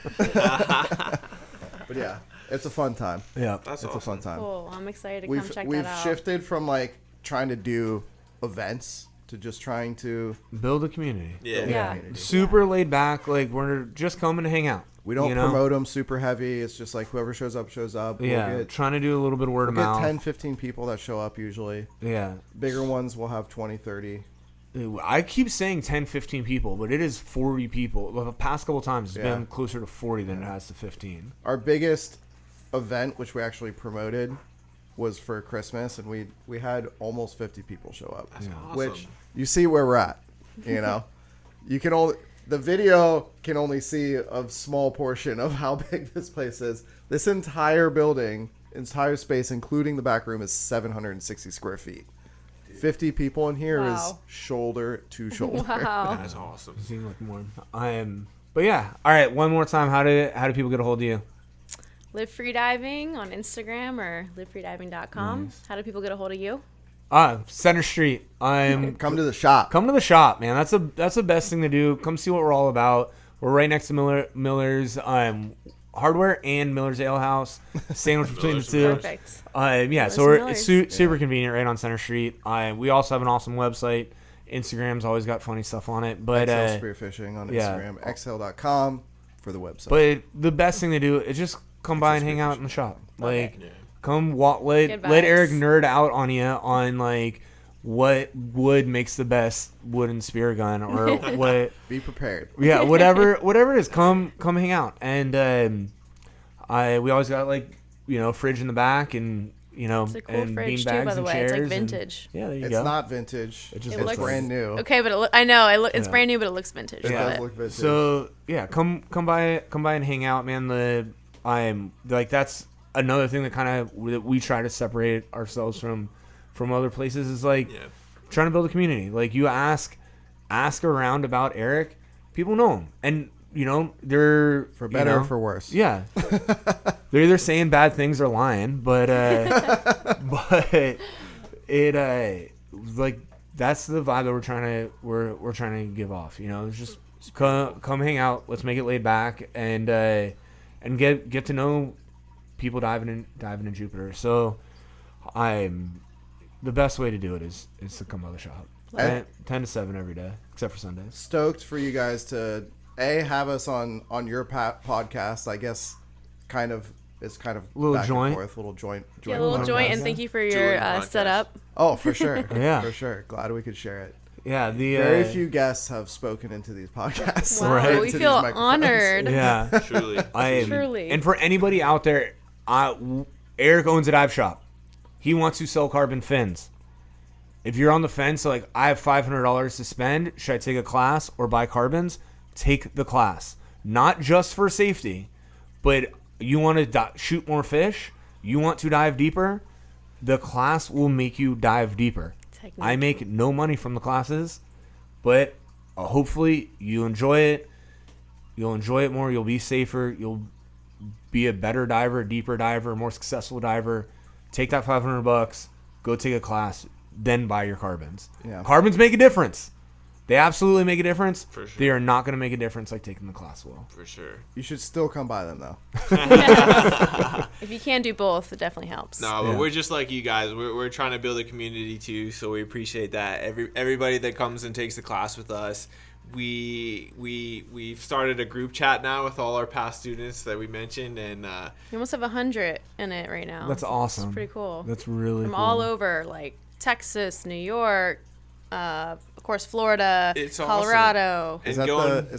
But yeah, it's a fun time. Yeah, That's It's awesome. a fun time. Cool. I'm excited to We've come check we've that out. shifted from like trying to do events to just trying to build a community. Yeah. Yeah. Super laid back. Like we're just coming to hang out. We don't you know? promote them super heavy. It's just like whoever shows up, shows up. Yeah, We'll trying to do a little bit of word of get mouth. 10, 15 people that show up usually. Yeah. Bigger ones will have 20, 30. I keep saying 10, 15 people, but it is 40 people. The past couple times, it's Yeah. been closer to 40 than it has to 15. Our biggest event, which we actually promoted, was for Christmas, and we had almost 50 people show up. That's awesome. Which you see where we're at. You know, you can only the video can only see a small portion of how big this place is. This entire building, entire space, including the back room, is 760 square feet. 50 people in here is Wow. shoulder to shoulder. Wow. That's awesome. Seems like more. But yeah. All right. One more time. How do people get a hold of you? Live Freediving on Instagram or livefreediving.com. Nice. How do people get a hold of you? Center Street. Come to the shop. Come to the shop, man. That's the best thing to do. Come see what we're all about. We're right next to Miller's Hardware and Miller's Ale House. Sandwich between the two. Perfect. Yeah, so it's super convenient right on Center Street. We also have an awesome website. Instagram's always got funny stuff on it. But Xhale Spearfishing on yeah. Instagram. Xhale.com for the website. but the best thing to do is just come by and hang out in the shop. Like, come walk. Good Let Eric vibes. nerd out on you on like what wood makes the best wooden spear gun or what. Be prepared. Yeah, whatever it is, come hang out. And we always got fridge in the back and It's a cool and fridge bean too, bags by the and way. chairs. It's like and- vintage. yeah, there you It's go. not vintage. It just It looks looks- brand new. Okay, but I know it's Yeah. brand new, but it looks vintage. It Love does it. look vintage. So yeah, come by and hang out, man. I'm like that's another thing that we try to separate ourselves from other places is like trying to build a community. Like you ask around about Eric, people know him, and they're for better or for worse. Yeah, they're either saying bad things or lying, but but it like that's the vibe that we're trying to give off. It's just come hang out. Let's make it laid back and get to know people diving in Jupiter. So the best way to do it is to come by the shop. 10 to 7 every day, except for Sundays. Stoked for you guys to have us on your podcast. I guess it's kind of Little back joint. and forth, little joint. Yeah, a little podcast. joint, and thank you for your Joint podcast. setup. Oh, for sure. Yeah. For sure. Glad we could share it. Yeah, the Very few guests have spoken into these podcasts. Wow, Right. we Into these feel microphones. honored. Yeah. Truly. Truly. And for anybody out there, Eric owns a dive shop. He wants to sell carbon fins. If you're on the fence, like I have $500 to spend, should I take a class or buy carbons? Take the class. Not just for safety, but you want to shoot more fish. You want to dive deeper. The class will make you dive deeper. Technique. I make no money from the classes, but hopefully you enjoy it. You'll enjoy it more. You'll be safer. You'll be a better diver, deeper diver, more successful diver. Take that $500, go take a class, then buy your carbons. Yeah. Carbons make a difference. They absolutely make a difference. For sure. They are not going to make a difference like taking the class will. For sure. You should still come by them, though. If you can do both, it definitely helps. No, but Yeah. we're just like you guys. We're trying to build a community too, so we appreciate that. Everybody that comes and takes the class with us. We've started a group chat now with all our past students that we mentioned, and We almost have 100 in it right now. That's awesome. It's pretty cool. That's really From cool. all over, like Texas, New York, of course, Florida, It's Colorado. And Is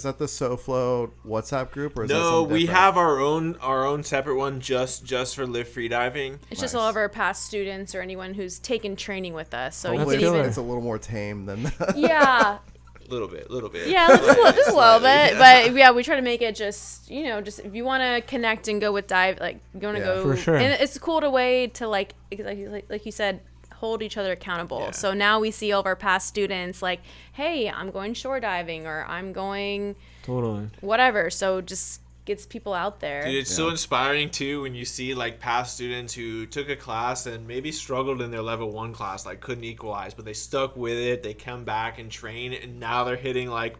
that the SoFlo WhatsApp group, or is that No, something we different? have our own separate one just for live freediving. It's just all of our past students or anyone who's taken training with us. So Hopefully you can even it's a little more tame than that. yeah. Little bit. Yeah, just a little bit. But yeah, we try to make it just if you want to connect and go with dive, like you want to go. for sure. And it's a cool way to like you said, hold each other accountable. Yeah. So now we see all of our past students like, hey, I'm going shore diving or I'm going Totally. whatever. So just gets people out there. Dude, it's so inspiring too when you see like past students who took a class and maybe struggled in their level 1 class, like couldn't equalize, but they stuck with it. They come back and train, and now they're hitting like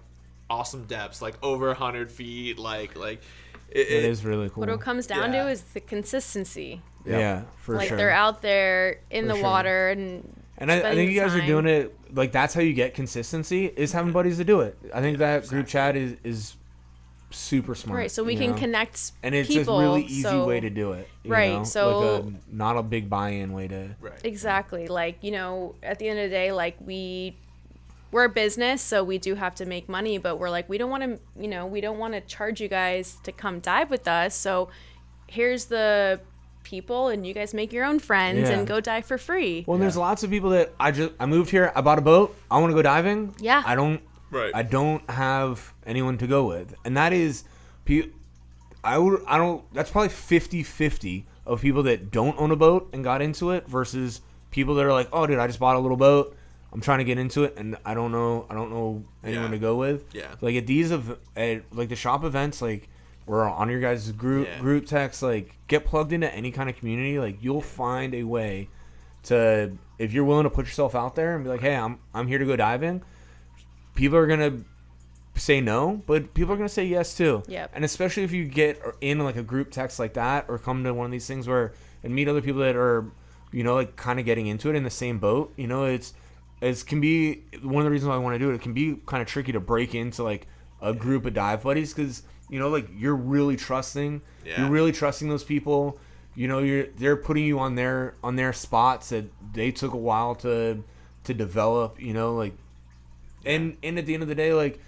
awesome depths, like over 100 feet. Like It is really cool. What it comes down Yeah. to is the consistency. Yeah, for Like sure. they're out there in For the sure. water and I spending think you guys are time. doing it, like, that's how you get consistency, is having buddies to do it. I think that group chat is super smart. Right, so we you can know? connect And it's people. a really easy so, way to do it. You Right, know? so- like not a big buy-in way to. Right. Exactly. Like, at the end of the day, like we're a business, so we do have to make money, but we're like, we don't want to charge you guys to come dive with us. So here's the people, and you guys make your own friends Yeah. and go dive for free. Well, and there's lots of people that I moved here, I bought a boat, I want to go diving. Yeah. I don't have anyone to go with. And that is that's probably 50-50 of people that don't own a boat and got into it versus people that are like, "Oh, dude, I just bought a little boat. I'm trying to get into it and I don't know anyone Yeah. to go with." Yeah. Like at these like the shop events, like we're on your guys' group text, like get plugged into any kind of community, like you'll find a way to, if you're willing to put yourself out there and be like, "Hey, I'm here to go diving." People are going to say no, but people are going to say yes too. Yep. And especially if you get in like a group text like that or come to one of these things where and meet other people that are, like kind of getting into it in the same boat, it can be one of the reasons why I want to do it. It can be kind of tricky to break into like a group of dive buddies because, like you're really trusting, those people, they're putting you on their spots that they took a while to develop, like, and at the end of the day, like,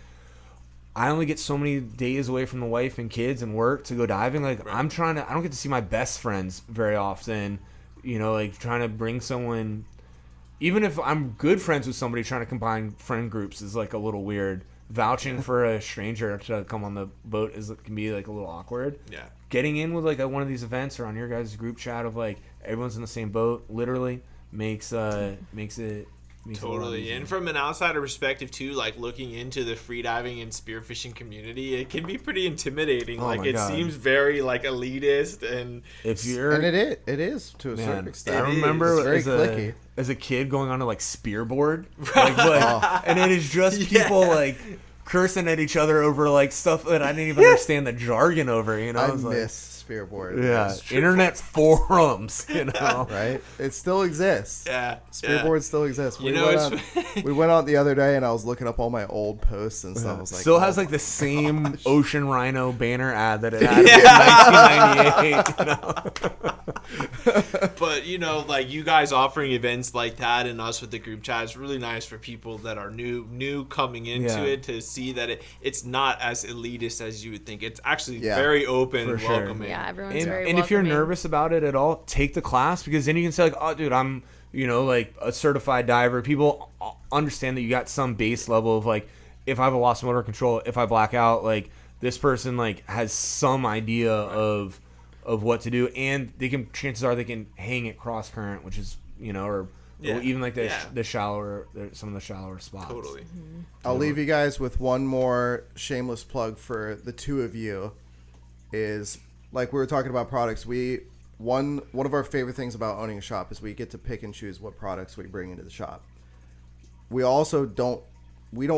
I only get so many days away from the wife and kids and work to go diving. Like, I don't get to see my best friends very often, like trying to bring someone, even if I'm good friends with somebody, trying to combine friend groups is like a little weird. Vouching for a stranger to come on the boat can be like a little awkward. Yeah. Getting in with like one of these events or on your guys' group chat of like everyone's in the same boat literally makes it Totally. And from an outsider perspective too, like looking into the freediving and spearfishing community, it can be pretty intimidating. Oh like my it God. sees very like elitist, and if you're And it is to a certain extent. I remember It's very clicky. as a kid going on to like spearboard, and it is just people like cursing at each other over like stuff that I didn't even understand the jargon over. I was like, miss spearboard. yeah, internet forums, Right? It still exists. yeah, Spearboard still exists. We it's went on the other day and I was looking up all my old posts and stuff. I was like, still oh has my like the same Ocean Rhino banner ad that it had in 1998. But like you guys offering events like that and us with the group chat is really nice for people that are new coming into it to see that it's not as elitist as you would think. It's actually very open For and sure. welcoming. Yeah, everyone's And, very and if you're welcoming. nervous about it at all, take the class because then you can say like, "Oh, dude, I'm like a certified diver." People understand that you got some base level of like, if I have a loss of motor control, if I black out, like this person like has some idea of what to do, and chances are they can hang it cross current, which is or even like the shallower, some of the shallower spots. Totally. I'll leave you guys with one more shameless plug for the two of you. Is like we were talking about products. One of our favorite things about owning a shop is we get to pick and choose what products we bring into the shop. We also don't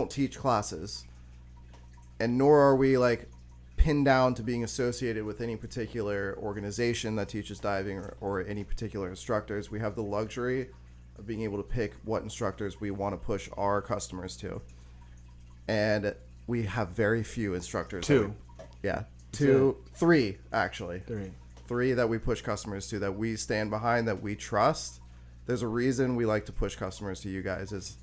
teach classes, and nor are we like pinned down to being associated with any particular organization that teaches diving or any particular instructors. We have the luxury of being able to pick what instructors we want to push our customers to, and we have very few instructors. Three actually. Three that we push customers to, that we stand behind, that we trust. There's a reason we like to push customers to you guys.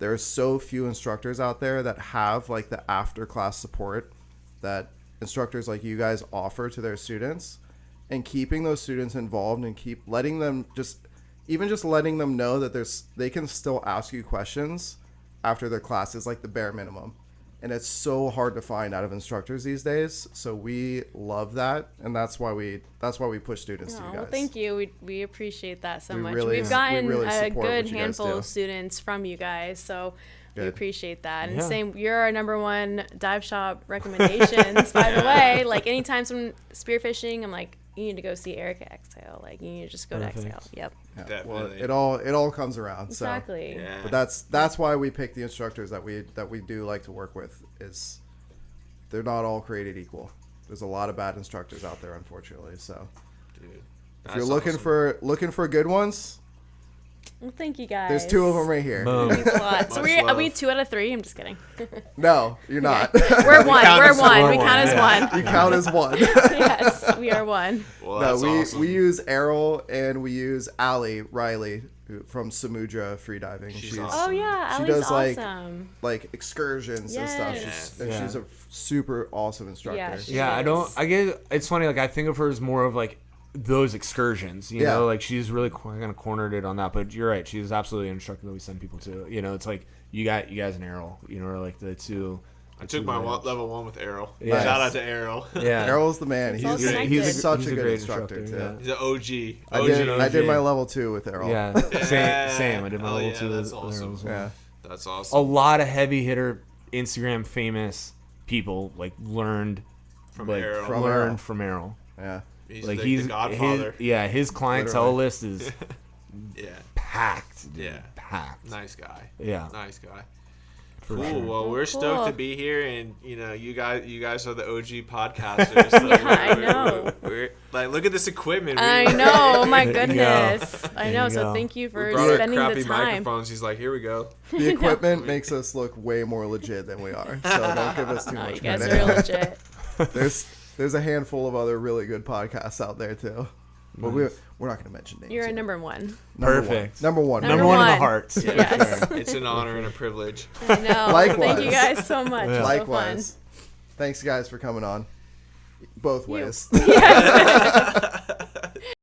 there are so few instructors out there that have like the after class support that instructors like you guys offer to their students, and keeping those students involved and keep letting them just letting them know that they can still ask you questions after their class is like the bare minimum. And it's so hard to find out of instructors these days. So we love that, and that's why we push students to you guys. Well, thank you. We appreciate that so much. Really- We've gotten we really a support what good you guys handful do. of students from you guys, so we Good. appreciate that. And Yeah. same, you're our number one dive shop recommendations. By the way, like anytime some spearfishing, I'm like, you need to go see Eric at Xhale. Like you need to just go to Perfect. Xhale. Yep. Yeah, well, Definitely. it all comes around. Exactly. Yeah. So, but that's why we pick the instructors that we do like to work with. Is they're not all created equal. There's a lot of bad instructors out there, unfortunately. So Dude, if you're looking for good ones, Well, thank you guys. there's 2 of them right here. Boom. It means a lot. So Much are love. we 2 out of 3? I'm just kidding. No, you're not. We're 1. count We're as 1. one. We count as Yeah. 1. You count as one. Yes, we are 1. Well, No, that's awesome. we use Errol and we use Allie Riley from Samudra Freediving. She's awesome. Oh yeah, She Allie's does, like, awesome. like excursions and stuff. Yes. She's a super awesome instructor. Yeah, she Yeah, is. I get it's funny, like I think of her as more of like those excursions, you Yeah. know, like she's really kind of cornered it on that, but you're right, she's absolutely an instructor that we send people to. You know, it's like you guys and Errol, you know, are like the two. I took my level 1 with Errol. Yeah. Shout out to Errol. Yeah, Errol's the man. It's all He's connected. such a a good great instructor, instructor, too. He's an OG. I did OG. my level 2 with Errol. Yeah, same. I did my Hell level yeah, 2 that's with awesome. Errol as well. Yeah. That's A awesome. lot of heavy hitter Instagram famous people like learned From like Errol. From Errol. learned from Errol. Yeah. He's Like like he's the Godfather. his clientele Literally. list is Yeah. packed. Dude, Yeah. packed. Nice guy. Yeah, Nice guy. for Cool. sure. Well, we're Cool. stoked to be here, and you know, you guys are the OG podcasters. So Yeah, I know. We're like, look at this equipment. I know. Oh my There you goodness. go. I There know. you So go. thank you We for brought our spending crappy the time. microphones. He's like, here we go. The equipment makes us look way more legit than we are. So don't give us too Oh, much you guys credit. are legit. There's a handful of other really good podcasts out there too. But we're not going to mention names. You're a here. number 1. Perfect. Number one. Number one in the one. hearts. Yes. It's an honor and a privilege. I know. Likewise. Thank you guys so much. Yeah. It's Likewise. Thanks guys for coming on. Both ways. So fun. Yes.